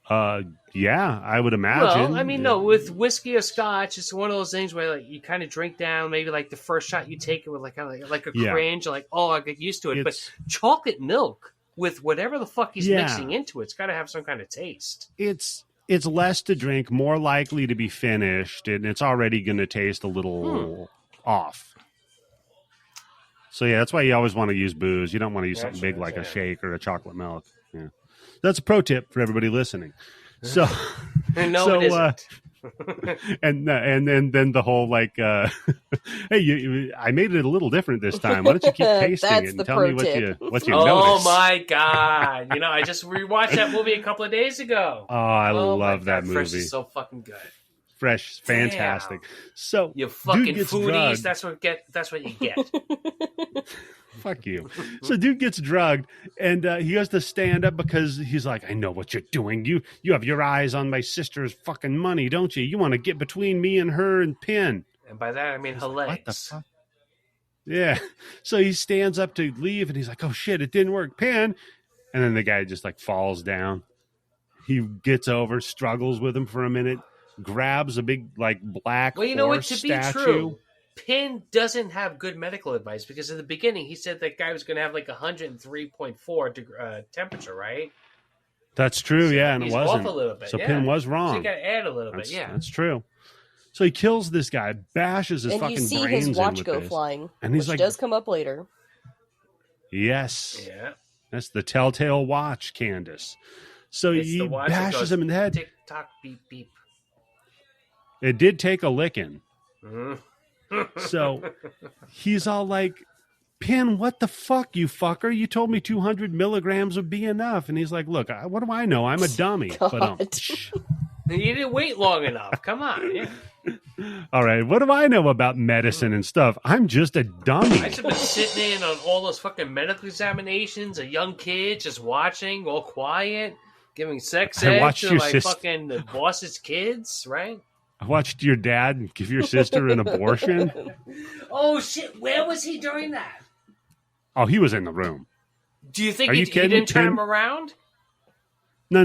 Yeah, I would imagine. Well, I mean, no, with whiskey or scotch, it's one of those things where like you kind of drink down. Maybe like the first shot you take it with like a cringe, like I get used to it. But chocolate milk with whatever the fuck he's mixing into it's got to have some kind of taste. It's less to drink, more likely to be finished, and it's already going to taste a little off. So yeah, that's why you always want to use booze. You don't want to use something big like a shake or a chocolate milk. Yeah, that's a pro tip for everybody listening. So, no, it isn't. and then the whole like, hey, I made it a little different this time. Why don't you keep tasting it and tell me what you noticed? Oh my god! I just rewatched that movie a couple of days ago. Oh, I love that movie. Fresh is so fucking good. Fresh, fantastic. Damn. So you fucking drugged. foodies. That's what you get. Fuck you. So dude gets drugged, and he has to stand up because he's like, I know what you're doing. You have your eyes on my sister's fucking money, don't you? You want to get between me and her and Pin. And by that, I mean her legs. What the fuck? Yeah. So he stands up to leave, and he's like, oh, shit, it didn't work. Pin. And then the guy just, like, falls down. He gets over, struggles with him for a minute, grabs a big, like, black well, you know what? horse To statue. be true, Pin doesn't have good medical advice because in the beginning he said that guy was going to have like 103.4 temperature, right? That's true, so and it wasn't. Off a little bit, so yeah. Pin was wrong. So you got to add a little bit, yeah. That's true. So he kills this guy, bashes his fucking brains in with this. And you see his watch go flying, and he's which does come up later. Yes. Yeah. That's the telltale watch, Candice. So he bashes him in the head. Tick tock, beep beep. It did take a licking. Mm-hmm. So he's all like, Pin, what the fuck, you fucker? You told me 200 milligrams would be enough. And he's like, look, what do I know? I'm a dummy. But you didn't wait long enough. Come on. Yeah. All right. What do I know about medicine and stuff? I'm just a dummy. I should have been sitting in on all those fucking medical examinations, a young kid just watching, all quiet, giving sex ed to like fucking the boss's kids, right? I watched your dad give your sister an abortion. Oh, shit. Where was he during that? Oh, he was in the room. Do you think he didn't turn him around? No.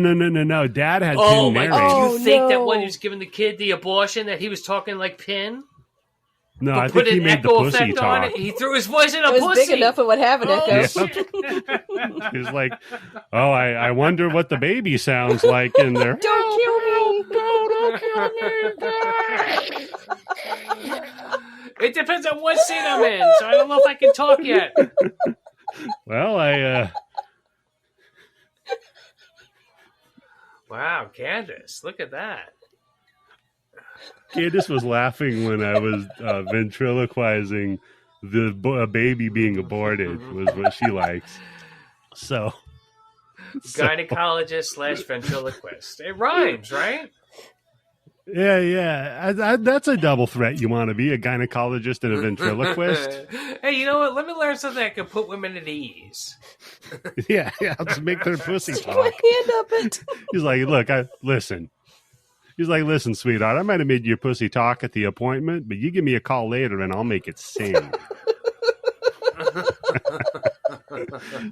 Dad had Pin narrate. Do you think that when he was giving the kid the abortion that he was talking like Pin? No, I think he made the pussy talk. He threw his voice in a pussy. It was big enough it would have an echo. He was like, oh, I wonder what the baby sounds like in there. Don't kill me. Don't kill me. It depends on what scene I'm in, so I don't know if I can talk yet. Well, Wow, Candice, look at that. Candice was laughing when I was ventriloquizing a baby being aborted was what she likes. So gynecologist / ventriloquist. It rhymes, right? Yeah. That's a double threat. You want to be a gynecologist and a ventriloquist? Hey, you know what? Let me learn something that can put women at ease. Yeah. I'll just make their pussy talk. My hand up it. He's like, look, listen. He's like, listen, sweetheart, I might have made your pussy talk at the appointment, but you give me a call later and I'll make it sing.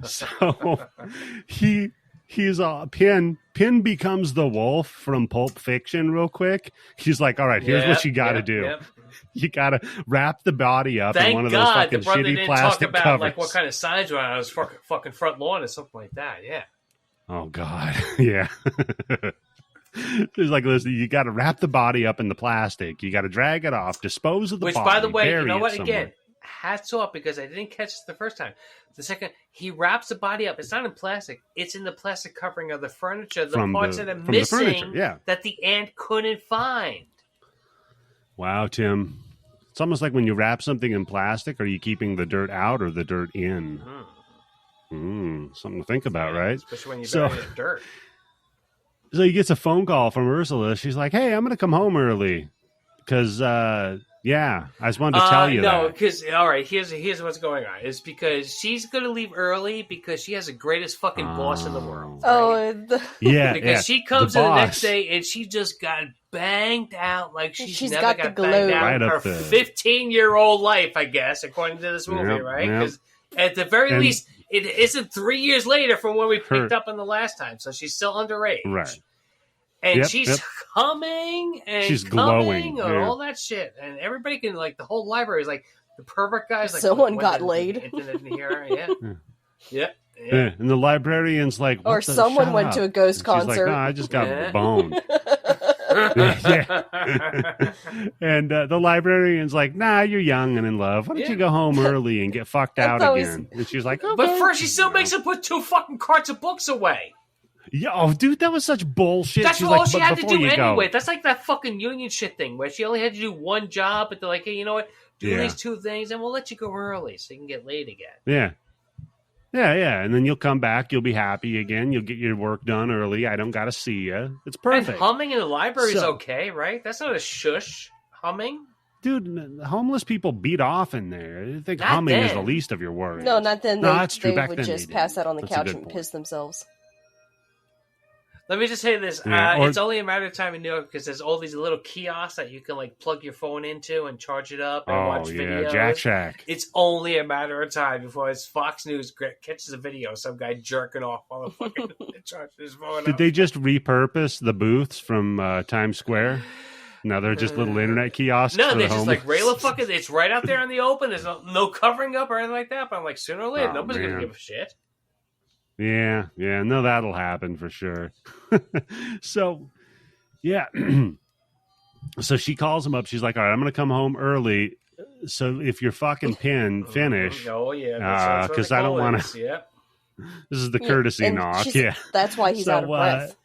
So he's Pin becomes the wolf from Pulp Fiction real quick. He's like, all right, here's what you got to do. Yep. You got to wrap the body up in one of those fucking shitty plastic covers. About like what kind of signs were on his fucking front lawn or something like that. Yeah. Oh God. Yeah. He's like, listen, you got to wrap the body up in the plastic. You got to drag it off, dispose of the body. Which, by the way, you know what? Somewhere. Again, hats off because I didn't catch this the first time. The second, he wraps the body up. It's not in plastic. It's in the plastic covering of the furniture, the parts that are missing that the ant couldn't find. Wow, Tim. It's almost like when you wrap something in plastic, are you keeping the dirt out or the dirt in? Something to think about, right? Especially when you're burying dirt. So he gets a phone call from Ursula. She's like, hey, I'm going to come home early because, I just wanted to tell you that. No, because, all right, here's what's going on. It's because she's going to leave early because she has the greatest fucking boss in the world. Right? Because she comes in the next day and she just got banged out like she's never got banged out in her 15-year-old life, I guess, according to this movie, right? Because at the very least... It isn't 3 years later from when we picked up on the last time, so she's still underage. Right. And she's coming and she's glowing and all that shit. And everybody can, like, the whole library is like, the pervert guy's like... Someone got laid. Internet in here. Yeah. And the librarian's like... Or someone went to a ghost concert. She's like, no, I just got boned. And the librarian's like, nah, you're young and in love. Why don't you go home early and get fucked out again? And she's like, okay. But first she still makes him put 2 fucking carts of books away. Yeah, oh, dude, that was such bullshit. That's all she had to do anyway. That's like that fucking union shit thing where she only had to do one job, but they're like, hey, you know what? Do these 2 things and we'll let you go early so you can get laid again. Yeah. And then you'll come back. You'll be happy again. You'll get your work done early. I don't got to see you. It's perfect. And humming in the library is okay, right? That's not a shush. Humming? Dude, homeless people beat off in there. I think not humming is the least of your worries. No, not then. No, that's true. They Back would then just pass out on the couch and piss themselves. Let me just say this. It's only a matter of time in New York because there's all these little kiosks that you can like plug your phone into and charge it up and watch videos. Jack Shack. It's only a matter of time before Fox News catches a video of some guy jerking off while the fucking charging his phone Did they just repurpose the booths from Times Square? Now they're just little internet kiosks. No, they're just like regular fucking. It's right out there in the open. There's no covering up or anything like that. But I'm like, sooner or later, nobody's gonna give a shit. Yeah, no, that'll happen for sure. So, yeah. So she calls him up. She's like, all right, I'm going to come home early. So if your fucking pin finish. Oh, yeah. Because I don't want to. Yeah. This is the courtesy knock. Yeah. That's why he's out of breath.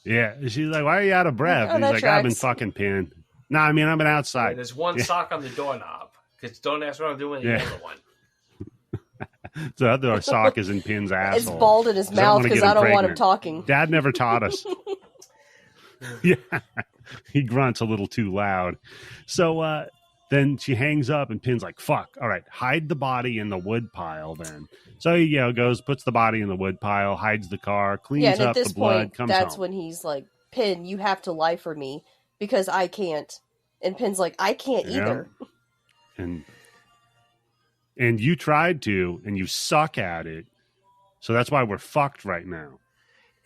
Yeah. She's like, why are you out of breath? He's like, I've been fucking pinned. No, I mean, I've been outside. Yeah, there's one sock on the doorknob. Because don't ask what I'm doing with the other one. The other sock is in Pin's asshole. It's bald in his mouth because I don't want him talking. Dad never taught us. Yeah. He grunts a little too loud. So then she hangs up and Pin's like, fuck. All right, hide the body in the wood pile then. So he goes, puts the body in the wood pile, hides the car, cleans up the blood, comes home. That's when he's like, Pin, you have to lie for me because I can't. And Pin's like, I can't either. And you tried to, and you suck at it. So that's why we're fucked right now.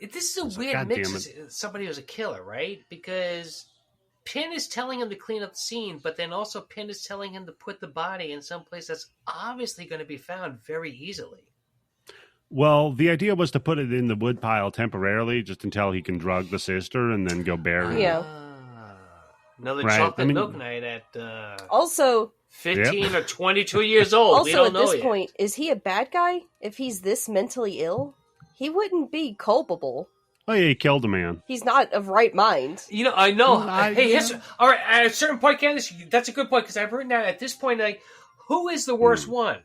This is a weird mix of somebody who's a killer, right? Because Pin is telling him to clean up the scene, but then also Pin is telling him to put the body in some place that's obviously going to be found very easily. Well, the idea was to put it in the wood pile temporarily, just until he can drug the sister and then go bury it. Another chocolate milk night at... Also... 15 or 22 years old. Also, at this point, is he a bad guy? If he's this mentally ill, he wouldn't be culpable. Oh, yeah, he killed a man. He's not of right mind. I know. All right, at a certain point, Candice, that's a good point, because I've written down at this point, like, who is the worst one?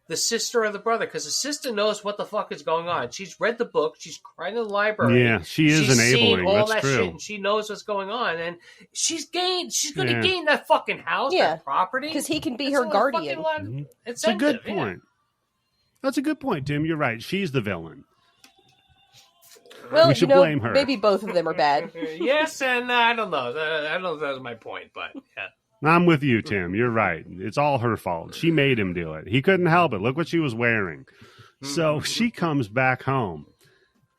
The sister or the brother? Because the sister knows what the fuck is going on. She's read the book. She's cried in the library. Yeah, she's enabling. All that's that true. Shit, and she knows what's going on. And she's going to gain that fucking house, that property. Because he can be her guardian. It's a good point. That's a good point, Tim. You're right. She's the villain. Well, we should blame her. Maybe both of them are bad. Yes, and I don't know. I don't know if that was my point, but yeah. I'm with you, Tim. You're right. It's all her fault. She made him do it. He couldn't help it. Look what she was wearing. So she comes back home.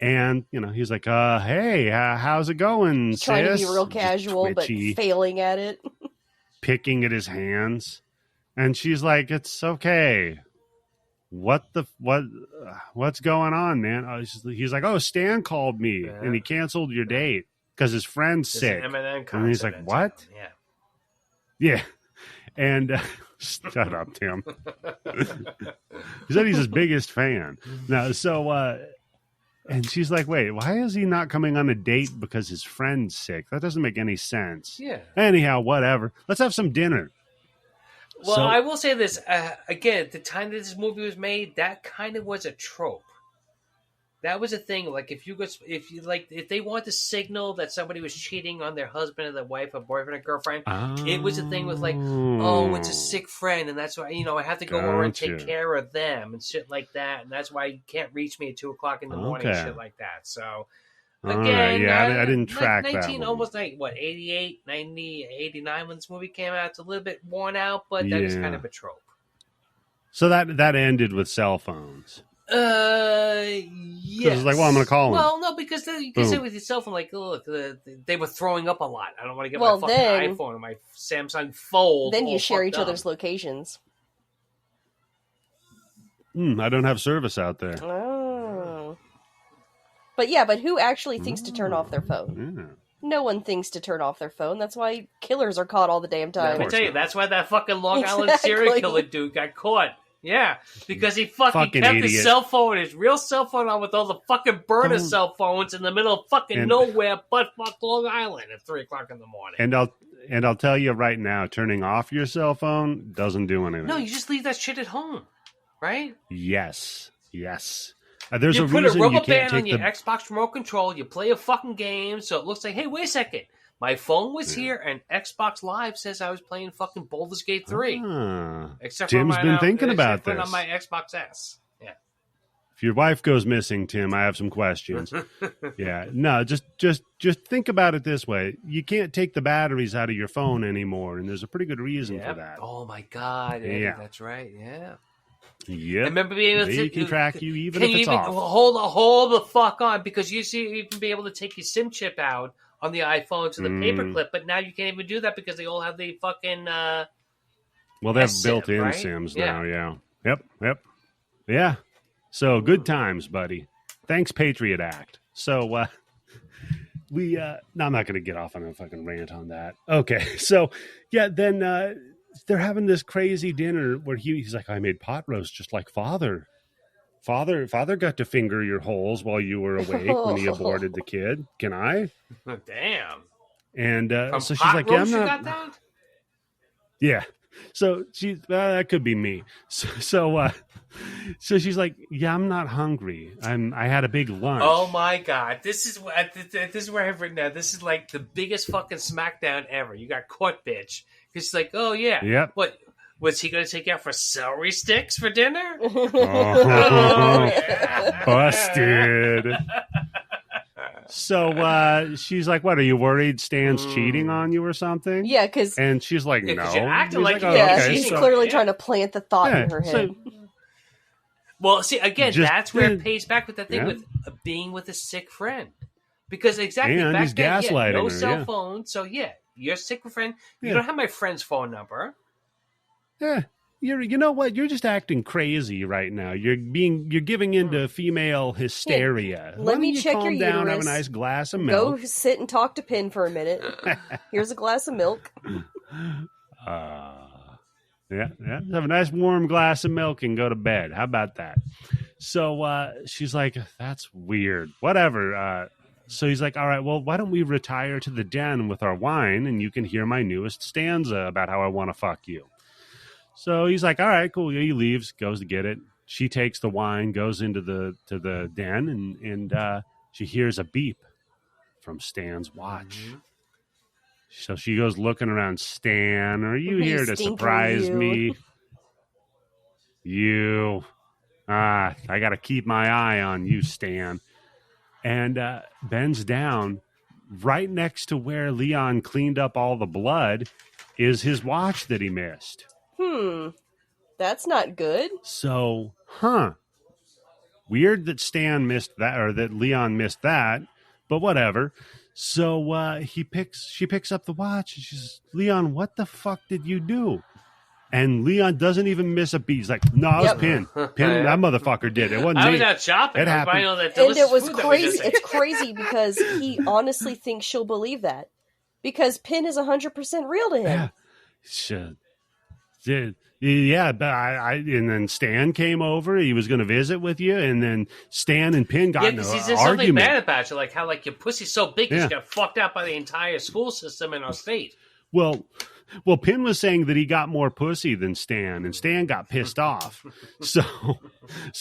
And, he's like, hey, how's it going, sis? Trying to be real casual, but failing at it. Picking at his hands. And she's like, it's okay. What's going on, man? He's like, Stan called me, and he canceled your date because his friend's sick. And he's like, what? Yeah. Yeah. And shut up, Tim. He said he's his biggest fan. Now, and she's like, wait, why is he not coming on a date because his friend's sick? That doesn't make any sense. Yeah. Anyhow, whatever. Let's have some dinner. Well, I will say this. Again, at the time that this movie was made, that kind of was a trope. That was a thing. Like if they want to signal that somebody was cheating on their husband or their wife or boyfriend or girlfriend, it was a thing with like, it's a sick friend, and that's why I have to go over and take care of them and shit like that, and that's why you can't reach me at 2:00 in the morning, and shit like that. So again, I didn't track 19, that. Almost like 88, 90, 89 when this movie came out. It's a little bit worn out, but that is kind of a trope. So that ended with cell phones. Yes. It's like, I'm going to call him. Well, no, because you can say with your cell phone, like, look, they were throwing up a lot. I don't want to get my fucking iPhone or my Samsung Fold. Then you share each other's locations. I don't have service out there. Oh. But who actually thinks to turn off their phone? Yeah. No one thinks to turn off their phone. That's why killers are caught all the damn time. Let me tell you, that's why that fucking Long Island serial killer dude got caught. Yeah, because he fucking kept his cell phone, his real cell phone on with all the fucking burner cell phones in the middle of fucking nowhere but fuck Long Island at 3:00 in the morning. And I'll tell you right now, turning off your cell phone doesn't do anything. No, you just leave that shit at home, right? Yes. There's you a put reason a rubber you can't band on your Xbox remote control, you play a fucking game, so it looks like, hey, wait a second. My phone was here, and Xbox Live says I was playing fucking Baldur's Gate 3. Except Jim's been thinking about this. On my Xbox S. Yeah. If your wife goes missing, Tim, I have some questions. Yeah, no, just think about it this way. You can't take the batteries out of your phone anymore, and there's a pretty good reason for that. Oh my God, Eddie, that's right. Yeah. Yeah. Remember being able to can track you even if it's off. Hold the fuck on, because you can be able to take your SIM chip out on the iPhone to the paperclip, but now you can't even do that because they all have the fucking. Well, they have built-in right? SIMs now. Yeah. Yep. Yeah. So good times, buddy. Thanks, Patriot Act. So no, I'm not going to get off on a fucking rant on that. Okay. So yeah, then they're having this crazy dinner where he's like, I made pot roast just like father. Father got to finger your holes while you were awake when he aborted the kid. Can I? Damn. And so she's like, yeah, I'm not. Got that? Yeah. So that could be me. So she's like, yeah, I'm not hungry. I had a big lunch. Oh my God. This is where I've written down. This is like the biggest fucking smackdown ever. You got caught, bitch. Because she's like, oh yeah. Yep. What? Was he going to take you out for celery sticks for dinner? Oh, yeah. Busted. So she's like, what, are you worried Stan's cheating on you or something? Yeah, because... And she's like, no. You're acting like, she's clearly trying to plant the thought in her head. Well, see, again, that's where it pays back with that thing with being with a sick friend. Because exactly, and back he's then, gaslighting no her, cell phone, so you're a sick friend. You don't have my friend's phone number. Yeah. You know what? You're just acting crazy right now. You're giving into female hysteria. Let me check your uterus. Down, have a nice glass of milk. Go sit and talk to Pin for a minute. Here's a glass of milk. Yeah. Have a nice warm glass of milk and go to bed. How about that? So she's like, that's weird. Whatever. So he's like, all right, well, why don't we retire to the den with our wine and you can hear my newest stanza about how I want to fuck you. So he's like, all right, cool. He leaves, goes to get it. She takes the wine, goes into the den, and she hears a beep from Stan's watch. Mm-hmm. So she goes looking around. Stan, are you here to surprise me? You. I got to keep my eye on you, Stan. And bends down. Right next to where Leon cleaned up all the blood is his watch that he missed. That's not good. So, weird that Stan missed that, or that Leon missed that, but whatever. So she picks up the watch and she says, Leon, what the fuck did you do? And Leon doesn't even miss a beat. He's like, no, it was Pin. That motherfucker did it. It wasn't me. I was out shopping. It happened. And it was crazy. It's crazy because he honestly thinks she'll believe that. Because Pin is 100% real to him. Yeah. Shit. Yeah, but and then Stan came over. He was going to visit with you, and then Stan and Pin got in an argument. He's something bad about you, like how your pussy's so big, you got fucked out by the entire school system in our state. Well, Pin was saying that he got more pussy than Stan, and Stan got pissed off. So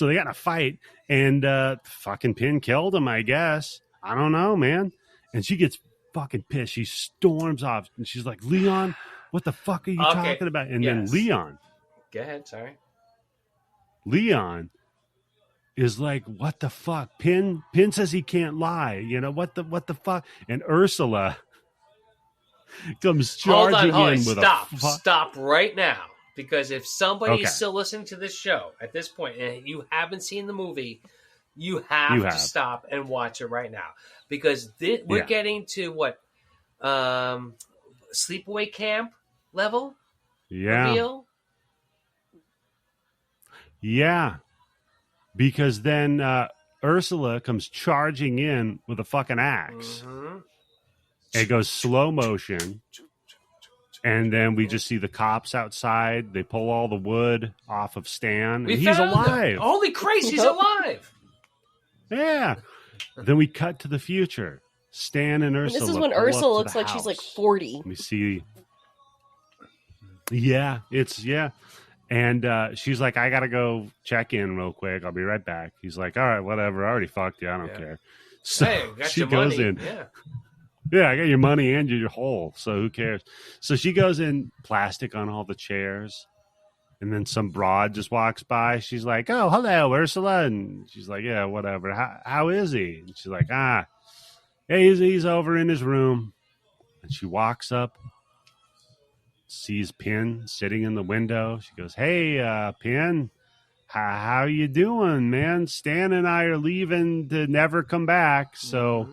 they got in a fight, and fucking Pin killed him, I guess. I don't know, man. And she gets fucking pissed. She storms off, and she's like, Leon, what the fuck are you talking about? And then Leon. Go ahead, sorry. Leon is like, what the fuck? Pin says he can't lie. You know, what the fuck? And Ursula comes charging in with Stop right now. Because if somebody is still listening to this show at this point and you haven't seen the movie, you have to stop and watch it right now. Because we're getting to what? Sleepaway Camp level? Reveal? Yeah. Because then Ursula comes charging in with a fucking axe. Mm-hmm. It goes slow motion. And then we just see the cops outside. They pull all the wood off of Stan. And he's alive. Holy Christ, he's alive. Yeah. Then we cut to the future. Stan and Ursula. And this is when Ursula looks like she's like 40. Let me see. Yeah, and she's like, I gotta go check in real quick. I'll be right back. He's like, all right, whatever. I already fucked you. I don't care. So she goes in. Yeah, I got your money and your hole. So who cares? So she goes in, plastic on all the chairs. And then some broad just walks by. She's like, "Oh, hello, Ursula." And she's like, "Yeah, whatever. How is he?" And she's like, "Ah, he's over in his room." And she walks up, sees Pin sitting in the window. She goes, "Hey, Pin, how you doing, man? Stan and I are leaving to never come back. So,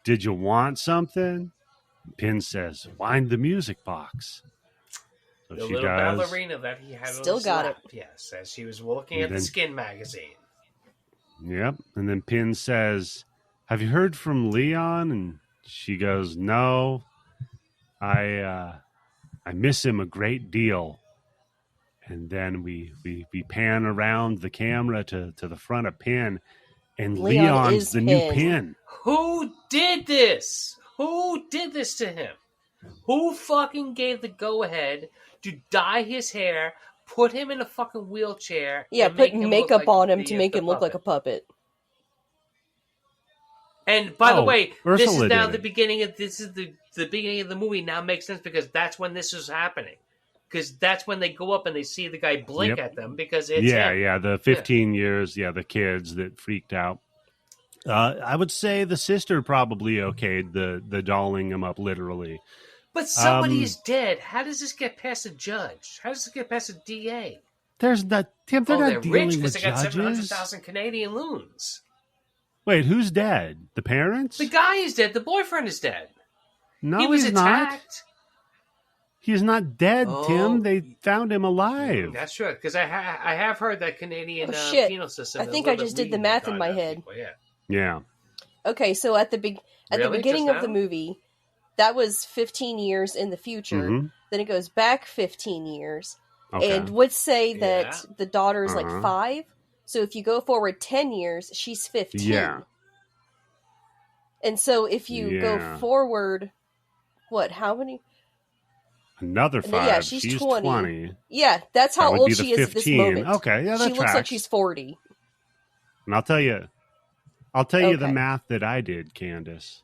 did you want something?" Pin says, "Wind the music box." So the she little does. ballerina that he had Still on his got lap, yes, as she was looking And at then- the Skin magazine. Yep. And then Pin says, "Have you heard from Leon?" And she goes, "No, I miss him a great deal." And then we pan around the camera to the front of Pin, and Leon Leon's is the Pin. new Pin. Who did this? Who did this to him? Who fucking gave the go-ahead to dye his hair, put him in a fucking wheelchair, Yeah, and put make him makeup look like on him the- to make the him look like a puppet? puppet. And by the way, Ursula this is now did the it. beginning of the beginning of the movie. Now makes sense because that's when this is happening. Because that's when they go up and they see the guy blink Yep. at them because it's him. Yeah, the 15 years, the kids that freaked out. I would say the sister probably okayed the dolling him up literally. But somebody is dead. How does this get past a judge? How does this get past a DA? There's not, Tim, they're They're not rich dealing because with they got judges. 700,000 Canadian loons. Wait, who's dead? The parents? The guy is dead. The boyfriend is dead. No, he was he's not. attacked. He's not dead, Oh. Tim. They found him alive. That's true. Because I have heard that Canadian shit. penal system. I is a think little I bit just did the lenient math in on my that head. people, yeah. Yeah. Okay, so at the Really? beginning Just of the now? movie, that was 15 years in the future. Mhm. Then it goes back 15 years. Okay. And would say that Yeah. the daughter is Uh-huh. like 5. So if you go forward 10 years, she's 15. Yeah. And so if you go Yeah. forward, how many? Another 5. Yeah, she's 20. 20. Yeah, that's That how would old be the she is at this 15. moment. Okay, yeah, that she looks like tracks. she's 40. And I'll tell you the Okay. math that I did, Candice.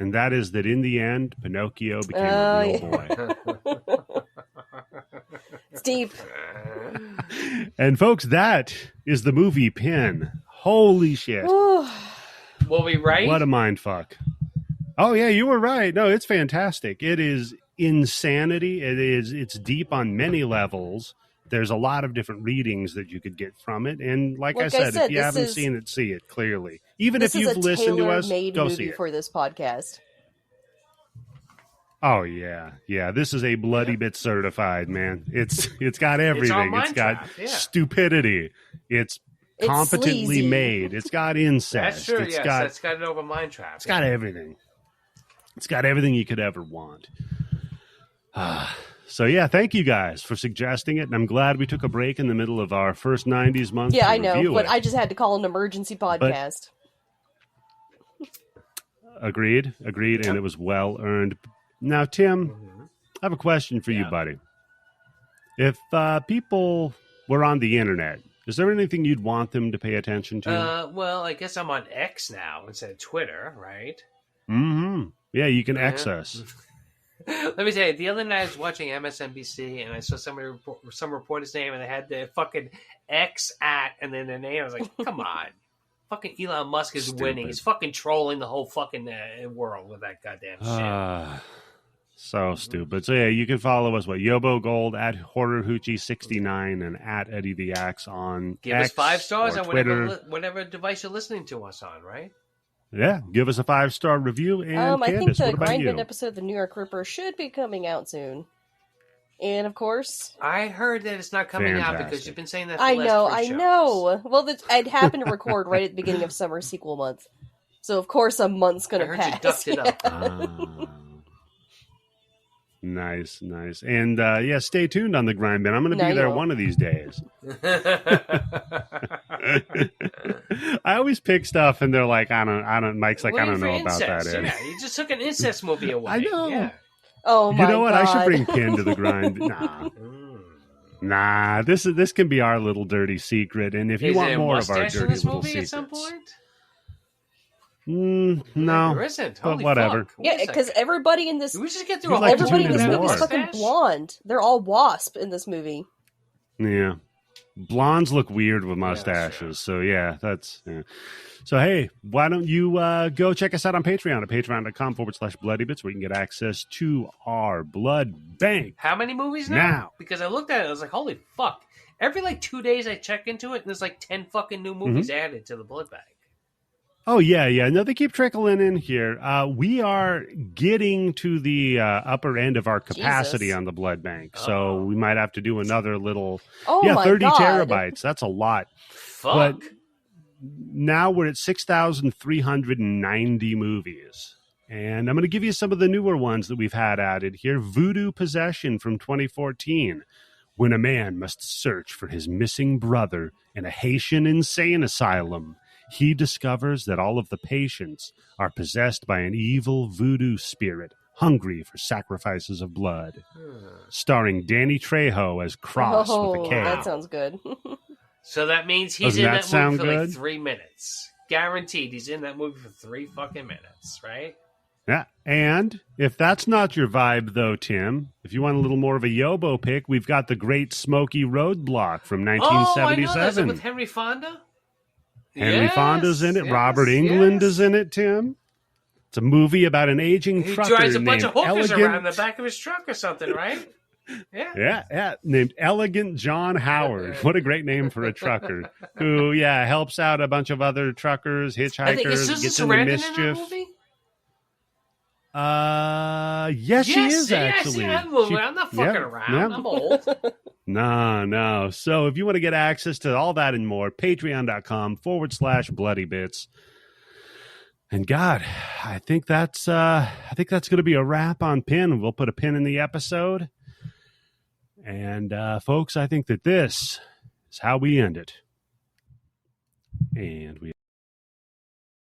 And that is that in the end, Pinocchio became Oh, a real yeah. boy. It's deep. And folks, that is the movie Pin. Holy shit. Will we right? What a mind fuck. Oh yeah, you were right. No, it's fantastic. It is insanity. It's deep on many levels. There's a lot of different readings that you could get from it. And like I said, if you this haven't is- seen it, see it clearly. Even This if you've is a listened to us, tailor-made go movie see it. for this podcast. Oh yeah. Yeah, this is a Bloody Bit certified, man. It's got everything. mind It's got trap, yeah. stupidity. It's It's competently sleazy. made. It's got incest. That's true. It's Yes, got that's got it over mind trap. It's got everything. It's got everything you could ever want. So yeah, thank you guys for suggesting it, and I'm glad we took a break in the middle of our first 90s month. Yeah, to I know, review but it. I just had to call an emergency podcast. Agreed, and it was well earned. Now, Tim, I have a question for you, Yeah. buddy. If people were on the internet, is there anything you'd want them to pay attention to? Well, I guess I'm on X now instead of Twitter, right? Mm-hmm. Yeah, you can X Yeah. us. Let me tell you, the other night I was watching MSNBC and I saw some reporter's name and they had the fucking X at and then their name. I was like, come on. Fucking Elon Musk is Stupid. winning. He's fucking trolling the whole fucking world with that goddamn shit. So stupid. So yeah, you can follow us, Yobo Gold, at HorrorHoochie69 and at Eddie the Axe on Give X us 5 stars or on Twitter. whatever device you're listening to us on, right? Yeah, give us a 5-star review. And I think Candice, the what about Grind you? Bin episode of the New York Ripper should be coming out soon. And of course, I heard that it's not coming out because Fantastic. you've been saying that for I the know, last 3 I shows. know. Well, I'd happened to record right at the beginning of summer sequel month, so of course a month's I gonna heard pass. you ducked it up. Nice. And yeah, stay tuned on the Grind Bin. I'm going to No, be you there won't. one of these days. I always pick stuff, and they're like, I don't. Mike's like, I Waiting don't for know about that. incest. Ed. Yeah, you just took an incest movie away. I know. Yeah. Oh my You know what? god! I should bring Pin to the Grind. Nah. This can be our little dirty secret. And if you Is want there a more of our mustache in dirty this little movie secrets, at some point? no. There isn't. But Holy whatever. fuck. Wait Yeah, a because second. everybody in this, Did we just get through We'd a like whole to everybody in tune this in movie is more. fucking blonde. They're all wasp in this movie. Yeah. Blondes look weird with mustaches. So, yeah, that's... Yeah. So, hey, why don't you go check us out on Patreon at patreon.com/Bloodybits, where you can get access to our blood bank. How many movies now? Because I looked at it, I was like, holy fuck. Every, 2 days I check into it, and there's, 10 fucking new movies added to the blood bank. Oh, yeah. No, they keep trickling in here. We are getting to the upper end of our capacity on the blood bank. So we might have to do another little... 30 terabytes. That's a lot. Fuck. But now we're at 6,390 movies. And I'm going to give you some of the newer ones that we've had added here. Voodoo Possession from 2014. When a man must search for his missing brother in a Haitian insane asylum, he discovers that all of the patients are possessed by an evil voodoo spirit, hungry for sacrifices of blood. Starring Danny Trejo as Cross with a K. That sounds good. So that means he's in that movie for 3 minutes. Guaranteed he's in that movie for 3 fucking minutes, right? Yeah, and if that's not your vibe, though, Tim, if you want a little more of a Yobo pick, we've got The Great Smoky Roadblock from 1977. Oh, I know. Is it with Henry Fonda? Henry Fonda's in it. Yes, Robert Englund is in it, Tim. It's a movie about an aging trucker. He drives a bunch of hookers around in the back of his truck or something, right? Yeah. Named Elegant John Howard. What a great name for a trucker who, helps out a bunch of other truckers, hitchhikers, gets into mischief. Yes, she is actually. I'm not fucking around. Yeah. I'm old. No. So if you want to get access to all that and more, patreon.com/Bloodybits. And God, I think that's going to be a wrap on Pin. We'll put a pin in the episode. And folks, I think that this is how we end it. And we